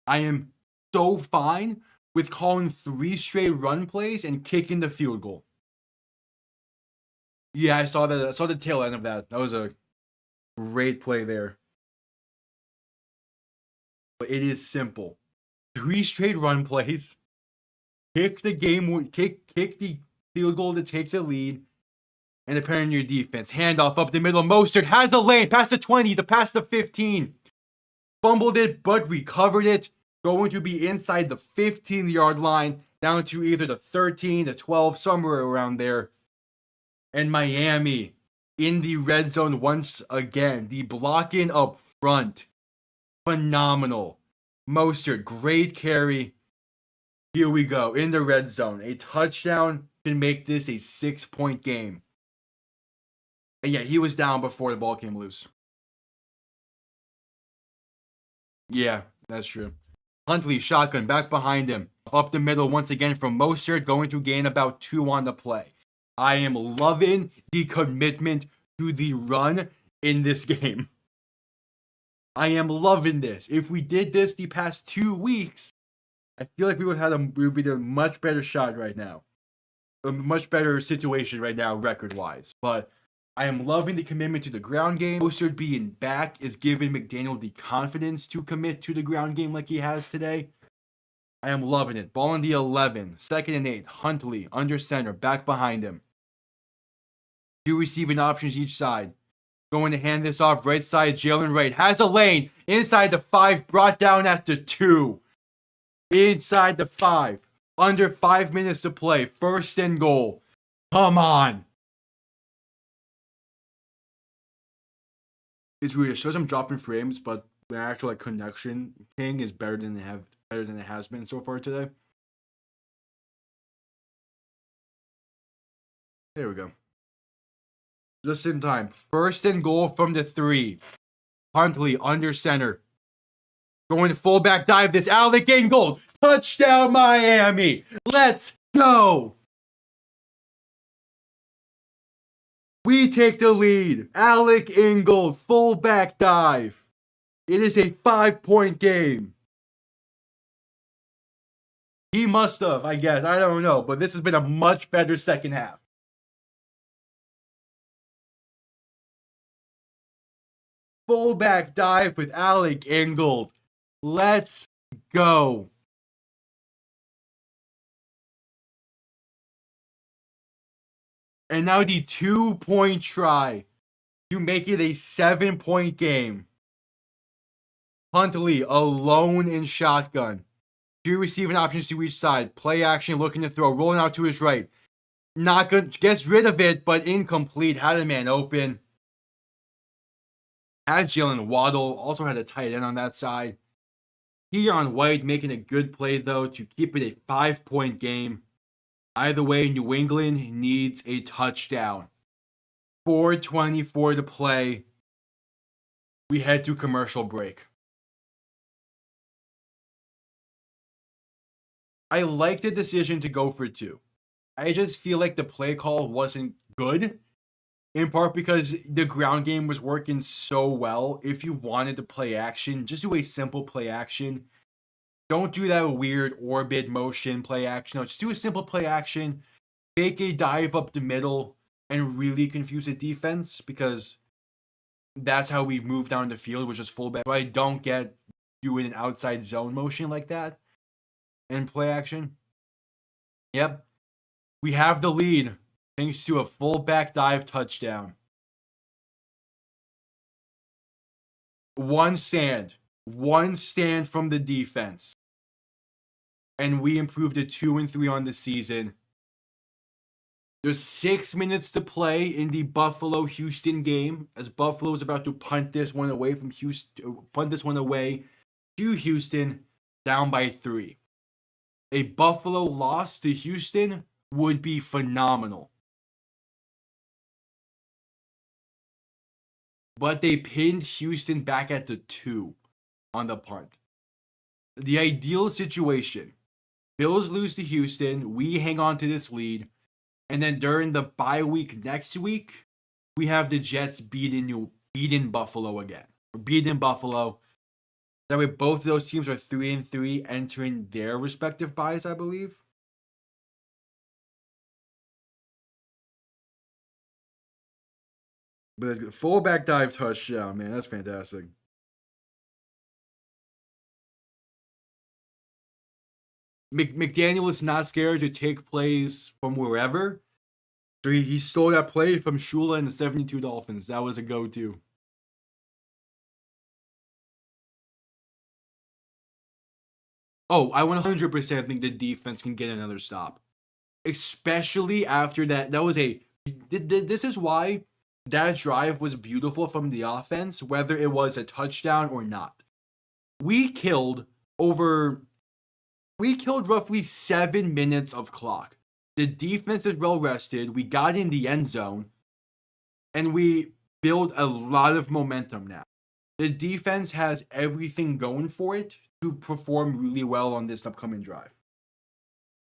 I am so fine with calling 3 straight run plays and kicking the field goal. Yeah, I saw that. I saw the tail end of that. That was a great play there. But it is simple. 3 straight run plays. Kick the field goal to take the lead. And depending on your defense. Handoff up the middle. Mostert has the lane. Past the 20 to past the 15. Fumbled it, but recovered it. Going to be inside the 15-yard line. Down to either the 13, the 12, somewhere around there. And Miami in the red zone once again. The blocking up front. Phenomenal. Mostert, great carry. Here we go. In the red zone. A touchdown can make this a 6-point game. And yeah, he was down before the ball came loose. Yeah, that's true. Huntley, shotgun, back behind him. Up the middle once again from Mostert, going to gain about 2 on the play. I am loving the commitment to the run in this game. I am loving this. If we did this the past 2 weeks, I feel like we would be in a much better shot right now. A much better situation right now, record-wise. But I am loving the commitment to the ground game. Mostert being back is giving McDaniel the confidence to commit to the ground game like he has today. I am loving it. Ball on the 11. 2nd and 8. Huntley under center. Back behind him. 2 receiving options each side. Going to hand this off right side. Jalen Wright has a lane. Inside the 5. Brought down at the 2. Inside the 5. Under 5 minutes to play. 1st and goal. Come on. It's weird. It shows I'm dropping frames, but the actual connection ping is better than it has been so far today. There we go. Just in time. 1st and goal from the 3. Huntley under center. Going to fullback dive this. Alec Ingold. Touchdown Miami. Let's go. We take the lead. Alec Ingold, fullback dive. It is a 5-point game. He must have, I guess. I don't know. But this has been a much better second half. Fullback dive with Alec Ingold. Let's go. And now the 2-point try to make it a 7-point game. Huntley alone in shotgun. 2 receiving options to each side. Play action, looking to throw, rolling out to his right. Not good. Gets rid of it, but incomplete. Had a man open. Had Jalen Waddle. Also had a tight end on that side. Keion White making a good play, though, to keep it a 5-point game. Either way, New England needs a touchdown. 4:24 to play. We head to commercial break. I like the decision to go for 2. I just feel like the play call wasn't good. In part because the ground game was working so well. If you wanted to play action, just do a simple play action. Don't do that weird orbit motion play action. No, just do a simple play action. Fake a dive up the middle and really confuse the defense, because that's how we move down the field, which is fullback. I don't get doing an outside zone motion like that in play action. Yep. We have the lead thanks to a fullback dive touchdown. One stand from the defense. And we improved to 2-3 on the season. There's 6 minutes to play in the Buffalo-Houston game, as Buffalo is about to punt this one away to Houston, down by 3. A Buffalo loss to Houston would be phenomenal. But they pinned Houston back at the 2 on the punt. The ideal situation: Bills lose to Houston, we hang on to this lead, and then during the bye week next week, we have the Jets beating Buffalo again. Or beating Buffalo. That way both of those teams are 3-3 entering their respective byes, I believe. But fullback dive touchdown, man, that's fantastic. McDaniel is not scared to take plays from wherever. So he stole that play from Shula and the 72 Dolphins. That was a go-to. Oh, I 100% think the defense can get another stop. Especially after that. This is why that drive was beautiful from the offense, whether it was a touchdown or not. We killed roughly 7 minutes of clock. The defense is well rested. We got in the end zone. And we build a lot of momentum now. The defense has everything going for it to perform really well on this upcoming drive.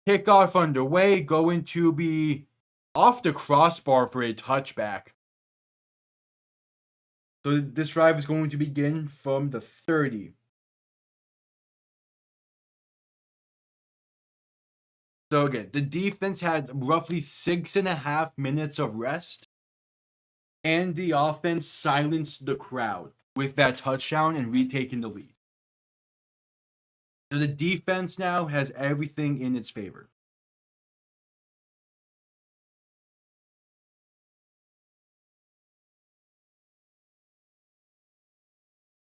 Kickoff underway, going to be off the crossbar for a touchback. So this drive is going to begin from the 30. So again, the defense had roughly 6.5 minutes of rest, and the offense silenced the crowd with that touchdown and retaking the lead. So the defense now has everything in its favor.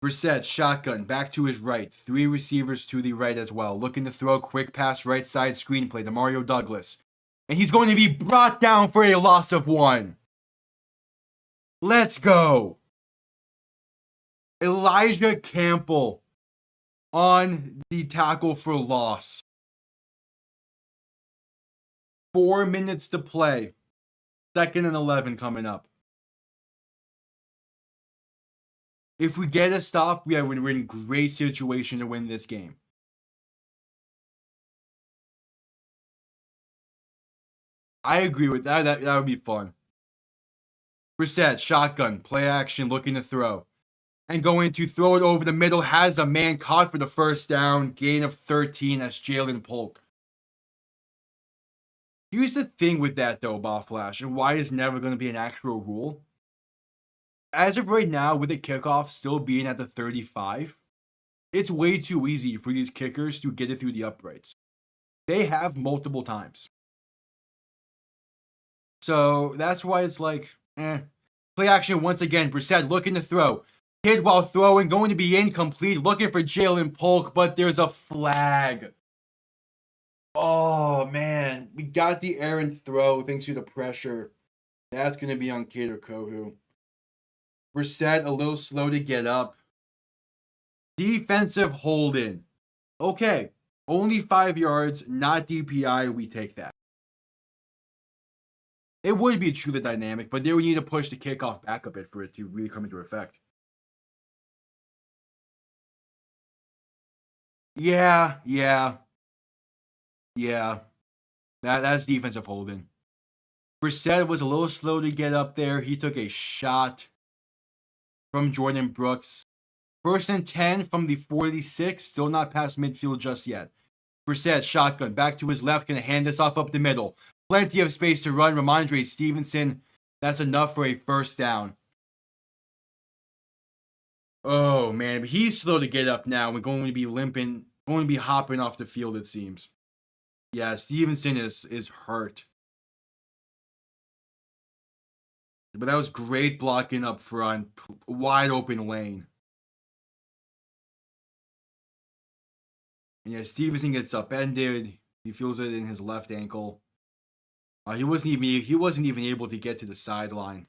Brissett, shotgun, back to his right. 3 receivers to the right as well. Looking to throw a quick pass right side screenplay to Mario Douglas. And he's going to be brought down for a loss of 1. Let's go. Elijah Campbell on the tackle for loss. 4 minutes to play. 2nd and 11 coming up. If we get a stop, we're in great situation to win this game. I agree with that. That would be fun. Brissett, shotgun, play action, looking to throw. And going to throw it over the middle, has a man caught for the first down, gain of 13 as Jalen Polk. Here's the thing with that though, Ball Flash, and why it's never going to be an actual rule. As of right now, with the kickoff still being at the 35, it's way too easy for these kickers to get it through the uprights. They have multiple times. So that's why it's like, Play action once again. Brissett looking to throw. Kid while throwing, going to be incomplete. Looking for Jalen Polk, but there's a flag. Oh, man. We got the errant throw thanks to the pressure. That's going to be on Kid or Kohu. Brissett a little slow to get up. Defensive holding. Okay. Only 5 yards, not DPI. We take that. It would be truly dynamic, but they would need to push the kickoff back a bit for it to really come into effect. Yeah. That's defensive holding. Brissett was a little slow to get up there. He took a shot from Jordan Brooks. 1st and 10 from the 46. Still not past midfield just yet. Brissett, shotgun, back to his left. Going to hand this off up the middle. Plenty of space to run. Ramondre Stevenson. That's enough for a first down. Oh, man. But he's slow to get up now. We're going to be limping. Going to be hopping off the field, it seems. Yeah, Stevenson is hurt. But that was great blocking up front. Wide open lane. And yeah, Stevenson gets upended. He feels it in his left ankle. He wasn't even able to get to the sideline.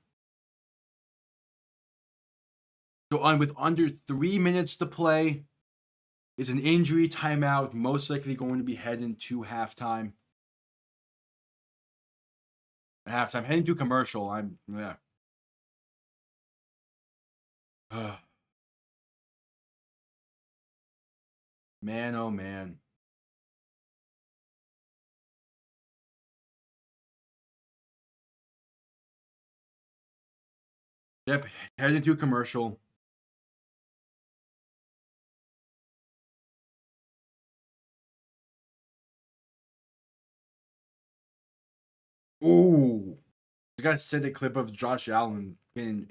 So with under 3 minutes to play, is an injury timeout. Most likely going to be heading to halftime. Heading to commercial. Man, oh man. Yep, heading to commercial. Ooh. I gotta send a clip of Josh Allen hitting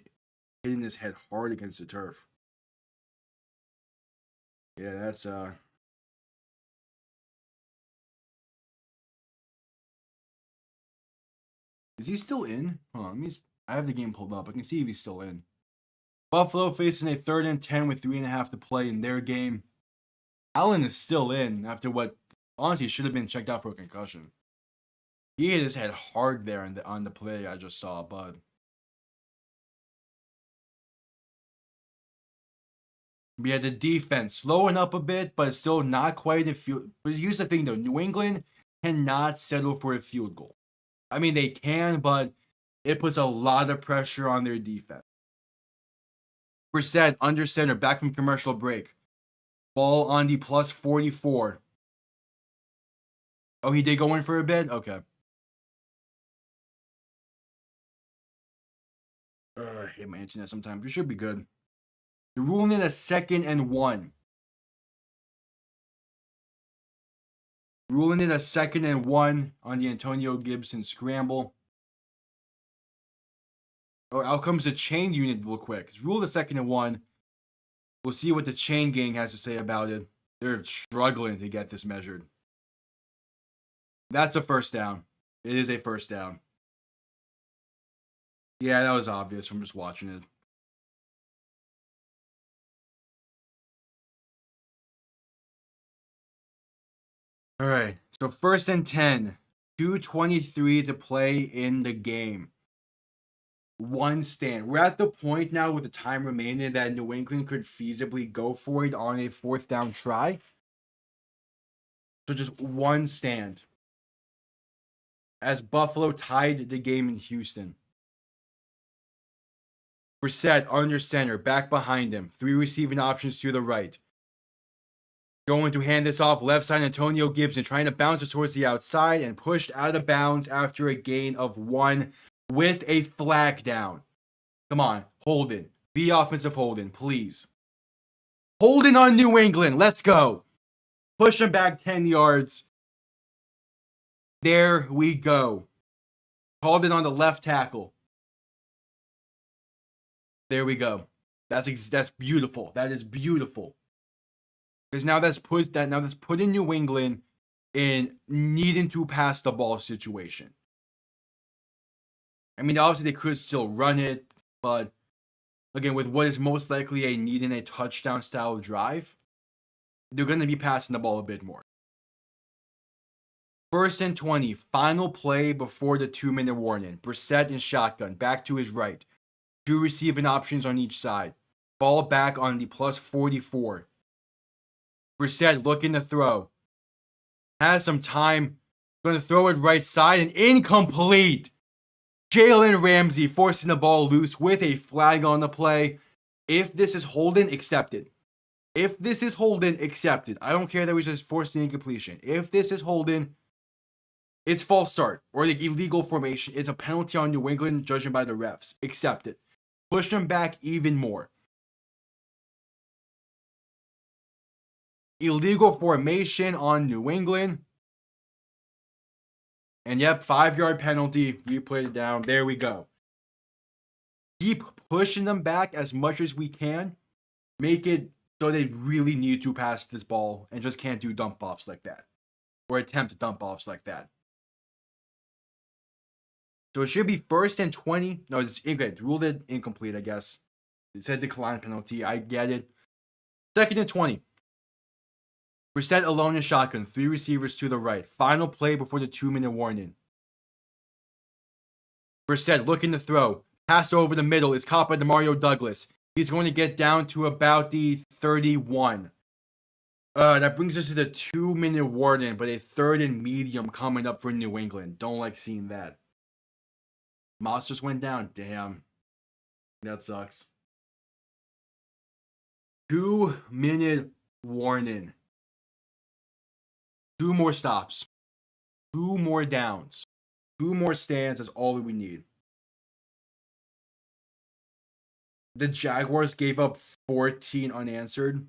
his head hard against the turf. Yeah, that's Is he still in? Hold on, I have the game pulled up. I can see if he's still in. Buffalo facing a 3rd and 10 with 3.5 to play in their game. Allen is still in after what honestly should have been checked out for a concussion. He hit his head hard there on the play I just saw, but we had the defense slowing up a bit, but still not quite a field. But here's the thing though, New England cannot settle for a field goal. I mean, they can, but it puts a lot of pressure on their defense. Brissett under center, back from commercial break. Ball on the plus 44. Oh, he did go in for a bit? Okay. I hate my internet sometimes. We should be good. They're ruling it a 2nd and 1. Ruling it a 2nd and 1 on the Antonio Gibson scramble. Oh, out comes the chain unit real quick. It's ruled a 2nd and 1. We'll see what the chain gang has to say about it. They're struggling to get this measured. That's a first down. It is a first down. Yeah, that was obvious from just watching it. All right, so 1st and 10. 2:23 to play in the game. 1 stand. We're at the point now with the time remaining that New England could feasibly go for it on a 4th down try. So just 1 stand. As Buffalo tied the game in Houston. Brissett under center, back behind him. 3 receiving options to the right. Going to hand this off left side, Antonio Gibson trying to bounce it towards the outside and pushed out of bounds after a gain of 1 with a flag down. Come on, Holden. Be offensive Holden, please. Holden on New England. Let's go. Push him back 10 yards. There we go. Called it on the left tackle. There we go. That's beautiful. That is beautiful. Because now that's put in New England in needing to pass the ball situation. I mean, obviously they could still run it, but again, with what is most likely a need in a touchdown style drive, they're going to be passing the ball a bit more. 1st and 20, final play before the 2-minute warning. Brissett in shotgun, back to his right. 2 receiving options on each side. Ball back on the plus 44. Brissett looking to throw. Has some time. Going to throw it right side and incomplete. Jalen Ramsey forcing the ball loose with a flag on the play. If this is holding, accepted. If this is holding, accepted. I don't care that we just forced the incompletion. If this is holding, it's false start or the illegal formation. It's a penalty on New England, judging by the refs. Accept it. Push them back even more. Illegal formation on New England. And yep, 5-yard penalty. We played it down. There we go. Keep pushing them back as much as we can. Make it so they really need to pass this ball and just can't do dump offs like that. Or attempt dump offs like that. So it should be 1st and 20. No, it's incorrect. Ruled it incomplete, I guess. It said decline penalty. I get it. 2nd and 20. Brissett alone in shotgun. 3 receivers to the right. Final play before the 2-minute warning. Brissett looking to throw. Pass over the middle. It's caught by Demario Douglas. He's going to get down to about the 31. That brings us to the 2-minute warning, but a 3rd and medium coming up for New England. Don't like seeing that. Moss just went down. Damn. That sucks. 2-minute warning. 2 more stops. 2 more downs. 2 more stands is all we need. The Jaguars gave up 14 unanswered.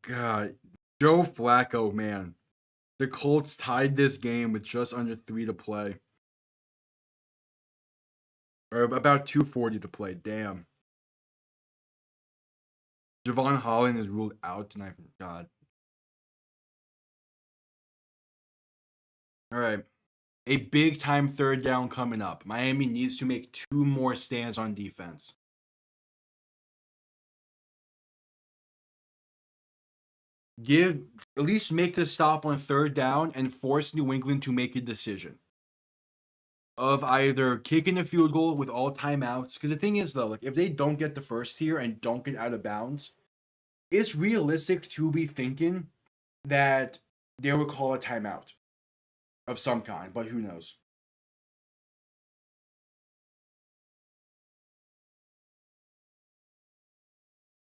God, Joe Flacco, man. The Colts tied this game with just under 3 to play. Or about 2:40 to play. Damn. Javon Holland is ruled out tonight. God. All right. A big time 3rd down coming up. Miami needs to make 2 more stands on defense. At least make the stop on 3rd down and force New England to make a decision of either kicking a field goal with all timeouts. Because the thing is, though, like if they don't get the first here and don't get out of bounds, it's realistic to be thinking that they will call a timeout of some kind, but who knows?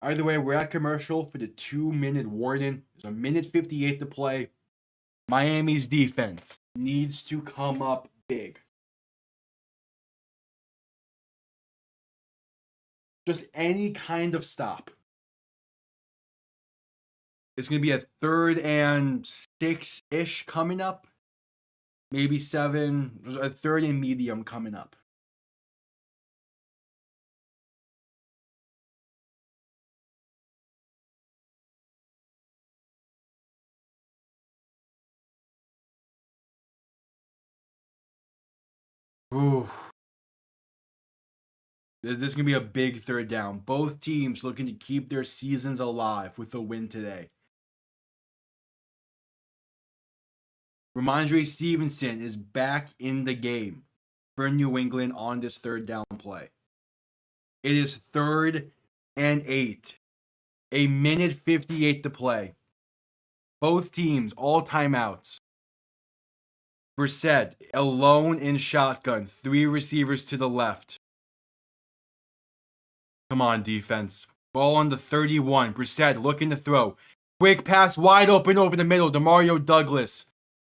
Either way, we're at commercial for the 2-minute warning. There's 1:58 to play. Miami's defense needs to come up big. Just any kind of stop. It's going to be a 3rd and 6-ish coming up. Maybe 7. There's a 3rd and medium coming up. Ooh. This is going to be a big 3rd down. Both teams looking to keep their seasons alive with a win today. Ramondre Stevenson is back in the game for New England on this 3rd down play. It is 3rd and 8. 1:58 to play. Both teams, all timeouts. Brissett, alone in shotgun. 3 receivers to the left. Come on, defense. Ball on the 31. Brissett looking to throw. Quick pass wide open over the middle. Demario Douglas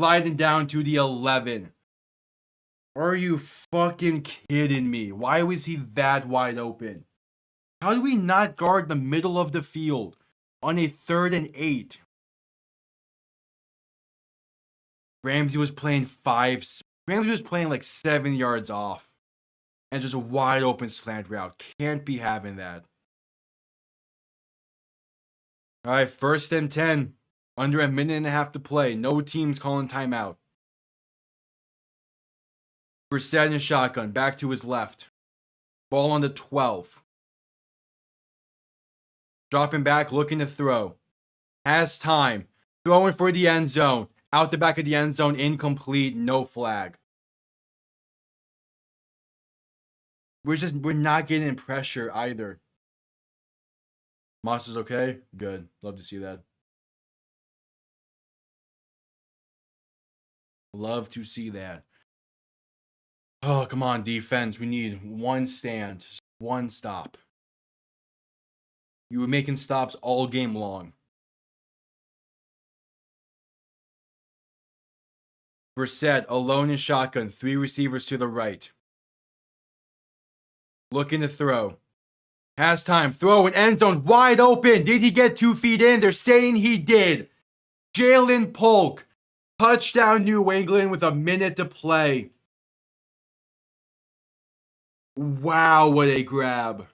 sliding down to the 11. Are you fucking kidding me? Why was he that wide open? How do we not guard the middle of the field on a 3rd and 8? Ramsey was playing like 7 yards off. and just a wide open slant route. Can't be having that. All right, 1st and 10. Under a minute and a half to play. No teams calling timeout. Brissett in shotgun. Back to his left. Ball on the 12. Dropping back, looking to throw. Has time. Throwing for the end zone. Out the back of the end zone. Incomplete. No flag. We're not getting pressure either. Moss is okay? Good. Love to see that. Love to see that. Oh, come on, defense. We need one stand. One stop. You were making stops all game long. Brissett alone in shotgun. 3 receivers to the right. Looking to throw. Has time. Throw in end zone. Wide open. Did he get 2 feet in? They're saying he did. Jalen Polk. Touchdown New England with a minute to play. Wow, what a grab.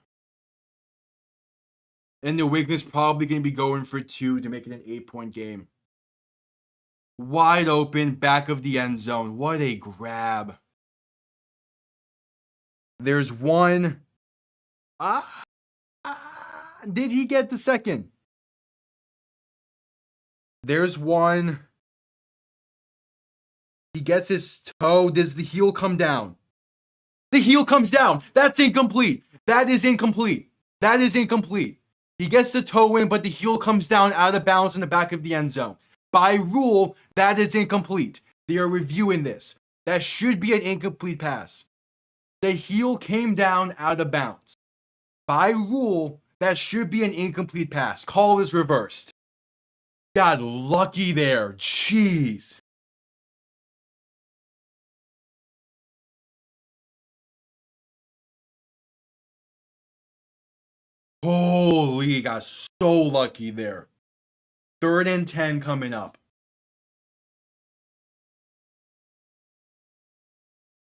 And New England's probably going to be going for 2 to make it an 8-point game. Wide open, back of the end zone. What a grab. There's one. Did he get the second? There's one. He gets his toe. Does the heel come down? The heel comes down. That's incomplete. That is incomplete. That is incomplete. He gets the toe in, but the heel comes down out of bounds in the back of the end zone. By rule, that is incomplete. They are reviewing this. That should be an incomplete pass. The heel came down out of bounds. By rule, that should be an incomplete pass. Call is reversed. Got lucky there. Jeez. Holy, got so lucky there. 3rd and 10 coming up.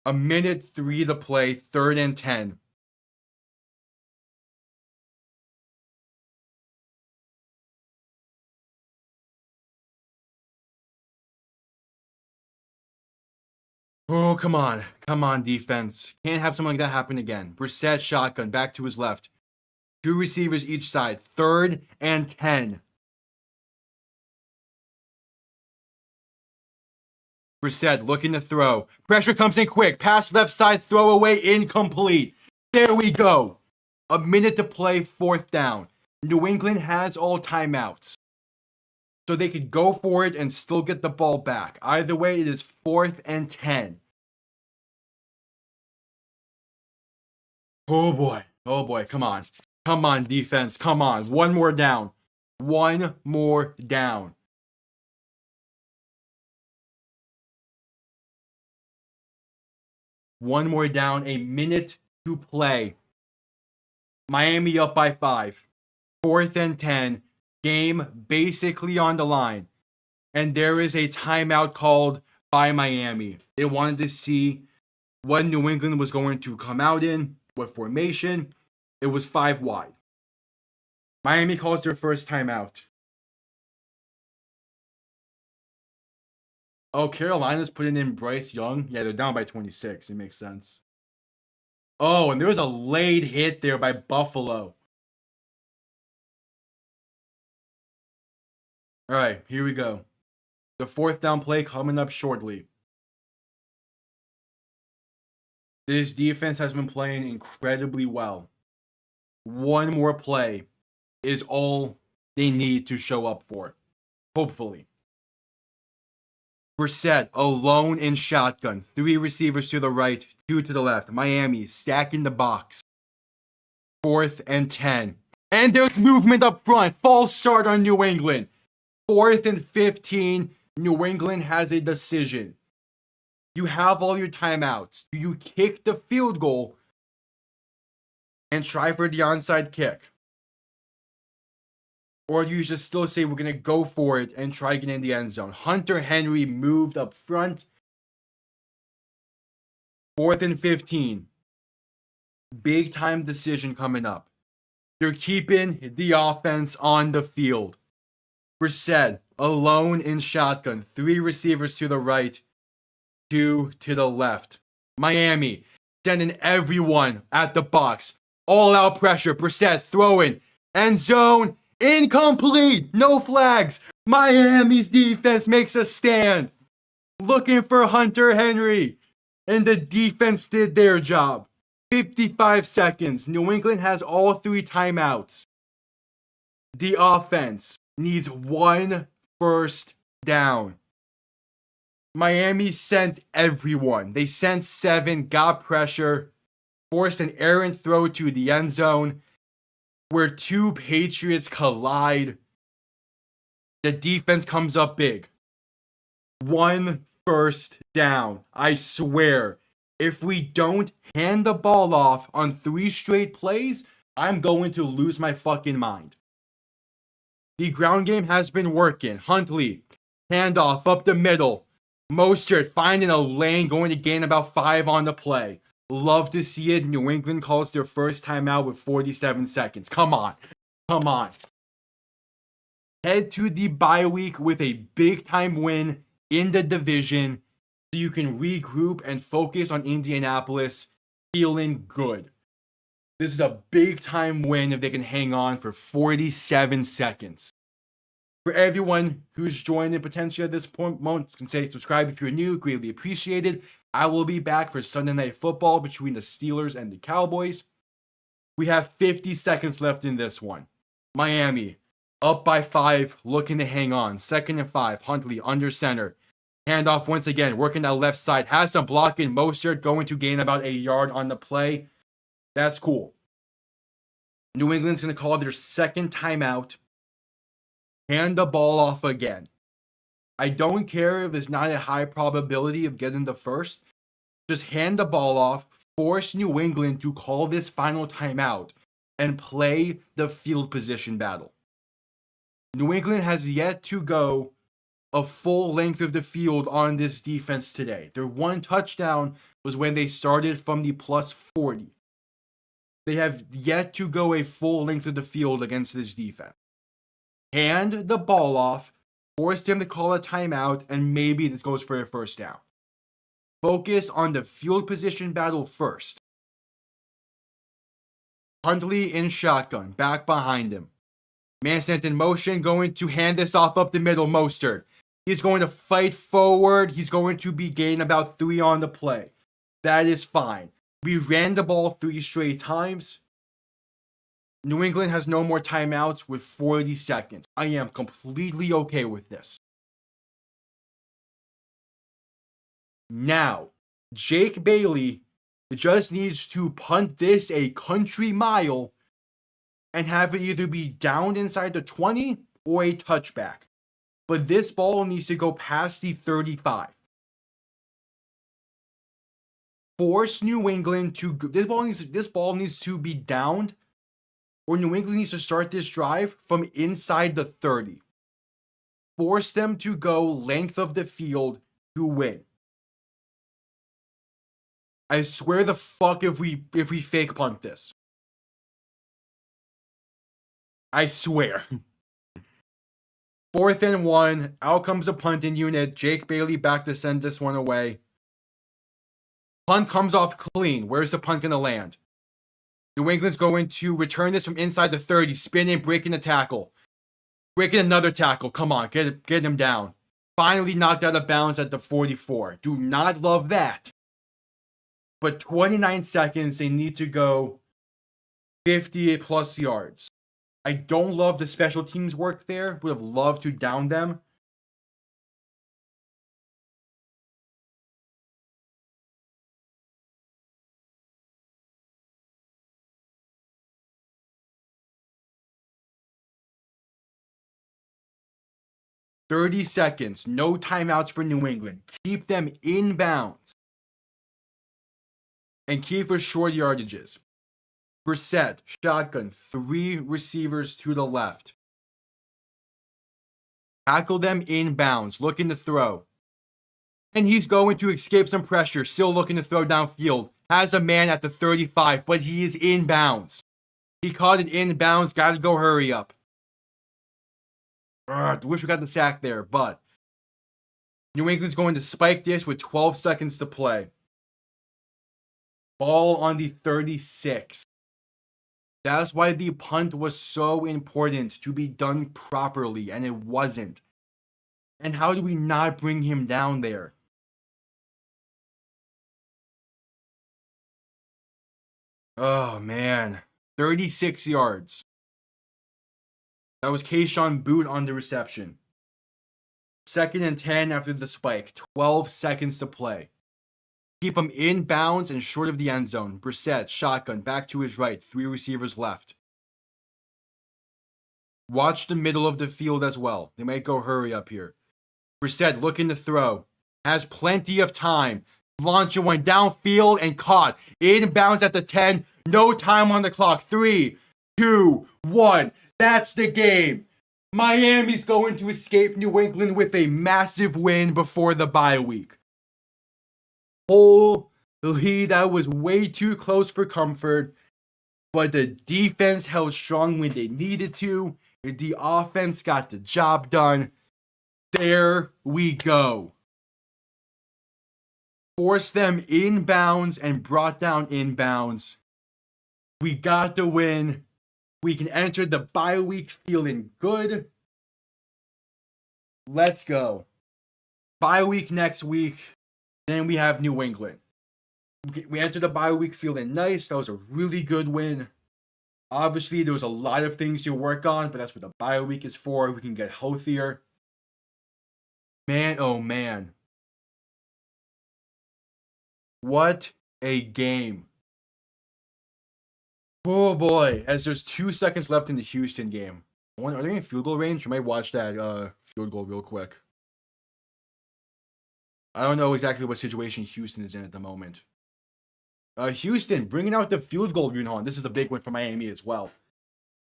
A minute 3 to play, 3rd and 10. Oh, come on. Come on, defense. Can't have something like that happen again. Brissett shotgun, back to his left. 2 receivers each side. 3rd and 10. Brissett looking to throw. Pressure comes in quick. Pass left side, throw away, incomplete. There we go. A minute to play, 4th down. New England has all timeouts. So they could go for it and still get the ball back. Either way, it is 4th and 10. Oh boy. Oh boy. Come on. Come on, defense. Come on. One more down. One more down. One more down. A minute to play. Miami up by 5. 4th and 10. Game basically on the line. And there is a timeout called by Miami. They wanted to see what New England was going to come out in, what formation. It was 5 wide. Miami calls their first timeout. Oh, Carolina's putting in Bryce Young. Yeah, they're down by 26. It makes sense. Oh, and there was a late hit there by Buffalo. All right, here we go. The 4th down play coming up shortly. This defense has been playing incredibly well. One more play is all they need to show up for. Hopefully. Brissett alone in shotgun. 3 receivers to the right, 2 to the left. Miami stacking the box. 4th and 10. And there's movement up front. False start on New England. 4th and 15. New England has a decision. You have all your timeouts. Do you kick the field goal and try for the onside kick? Or do you just still say we're going to go for it and try getting in the end zone? Hunter Henry moved up front. 4th and 15. big time decision coming up. They're keeping the offense on the field. Brissett alone in shotgun. 3 receivers to the right, 2 to the left. Miami sending everyone at the box. All out pressure. Brissett throwing. End zone. Incomplete. No flags. Miami's defense makes a stand. Looking for Hunter Henry. And the defense did their job. 55 seconds. New England has all 3 timeouts. The offense needs 1 first down. Miami sent everyone. They sent 7, got pressure, forced an errant throw to the end zone where 2 Patriots collide. The defense comes up big. 1 first down. I swear, if we don't hand the ball off on 3 straight plays, I'm going to lose my fucking mind. The ground game has been working. Huntley, handoff up the middle. Mostert finding a lane, going to gain about 5 on the play. Love to see it. New England calls their first timeout with 47 seconds. Come on. Come on. Head to the bye week with a big time win in the division so you can regroup and focus on Indianapolis, feeling good. This is a big time win if they can hang on for 47 seconds. For everyone who's joined in potentially at this point, you can say subscribe if you're new, greatly appreciated. I will be back for Sunday Night Football between the Steelers and the Cowboys. We have 50 seconds left in this one. Miami, up by 5, looking to hang on. 2nd and 5, Huntley under center. Handoff once again, working that left side. Has some blocking. Mostert going to gain about 1 yard on the play. That's cool. New England's going to call their 2nd timeout. Hand the ball off again. I don't care if it's not a high probability of getting the first. Just hand the ball off. Force New England to call this final timeout and play the field position battle. New England has yet to go a full length of the field on this defense today. Their 1 touchdown was when they started from the plus 40. They have yet to go a full length of the field against this defense. Hand the ball off, force them to call a timeout, and maybe this goes for a first down. Focus on the field position battle first. Huntley in shotgun, back behind him. Man sent in motion, going to hand this off up the middle, Mostert. He's going to fight forward. He's going to be gaining about 3 on the play. That is fine. We ran the ball 3 straight times. New England has no more timeouts with 40 seconds. I am completely okay with this. Now, Jake Bailey just needs to punt this a country mile and have it either be down inside the 20 or a touchback. But this ball needs to go past the 35. Force New England to... This ball needs to be downed, or New England needs to start this drive from inside the 30. Force them to go length of the field to win. I swear the fuck if we fake punt this. I swear. 4th and 1. Out comes a punting unit. Jake Bailey back to send this one away. Punt comes off clean. Where's the punt going to land? New England's going to return this from inside the 30. Spinning, breaking the tackle. Breaking another tackle. Come on, get him down. Finally knocked out of bounds at the 44. Do not love that. But 29 seconds, they need to go 58 plus yards. I don't love the special teams work there. Would have loved to down them. $30 seconds. No timeouts for New England. Keep them in bounds. And keep for short yardages. Brissett, shotgun, 3 receivers to the left. Tackle them in bounds, looking to throw. And he's going to escape some pressure, still looking to throw downfield. Has a man at the 35, but he is inbounds. He caught it inbounds. Gotta go hurry up. Wish we got the sack there, but New England's going to spike this with 12 seconds to play. Ball on the 36. That's why the punt was so important to be done properly, and it wasn't. And how do we not bring him down there? Oh, man. 36 yards. That was Keyshawn Boot on the reception. 2nd and 10 after the spike. 12 seconds to play. Keep him in bounds and short of the end zone. Brissett, shotgun, back to his right. 3 receivers left. Watch the middle of the field as well. They might go hurry up here. Brissett looking to throw. Has plenty of time. Launcher went downfield and caught. Inbounds at the 10. No time on the clock. 3, 2, 1. That's the game. Miami's going to escape New England with a massive win before the bye week. Holy, that was way too close for comfort. But the defense held strong when they needed to. The offense got the job done. There we go. Forced them inbounds and brought down inbounds. We got the win. We can enter the bye week feeling good. Let's go. Bye week next week. Then we have New England. We enter the bye week feeling nice. That was a really good win. Obviously, there was a lot of things to work on, but that's what the bye week is for. We can get healthier. Man, oh man. What a game. Oh boy, as there's 2 seconds left in the Houston game. Are they in field goal range? I might watch that field goal real quick. I don't know exactly what situation Houston is in at the moment. Houston bringing out the field goal unit. This is a big one for Miami as well.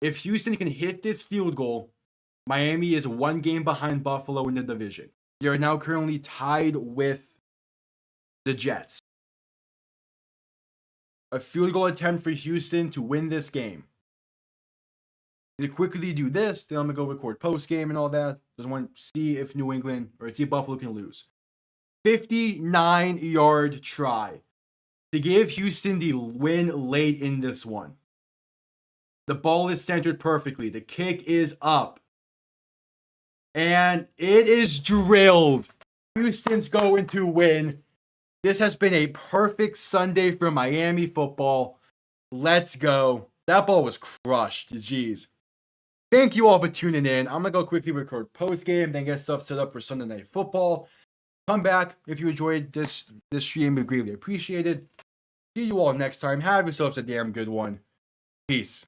If Houston can hit this field goal, Miami is 1 game behind Buffalo in the division. They are now currently tied with the Jets. A field goal attempt for Houston to win this game. To quickly do this, then I'm going to go record post-game and all that. Just want to see if New England, or see if Buffalo can lose. 59-yard try to give Houston the win late in this one. The ball is centered perfectly. The kick is up. And it is drilled. Houston's going to win. This has been a perfect Sunday for Miami football. Let's go. That ball was crushed. Jeez. Thank you all for tuning in. I'm going to go quickly record post-game, then get stuff set up for Sunday Night Football. Come back if you enjoyed this stream. We greatly appreciate it. See you all next time. Have yourselves a damn good one. Peace.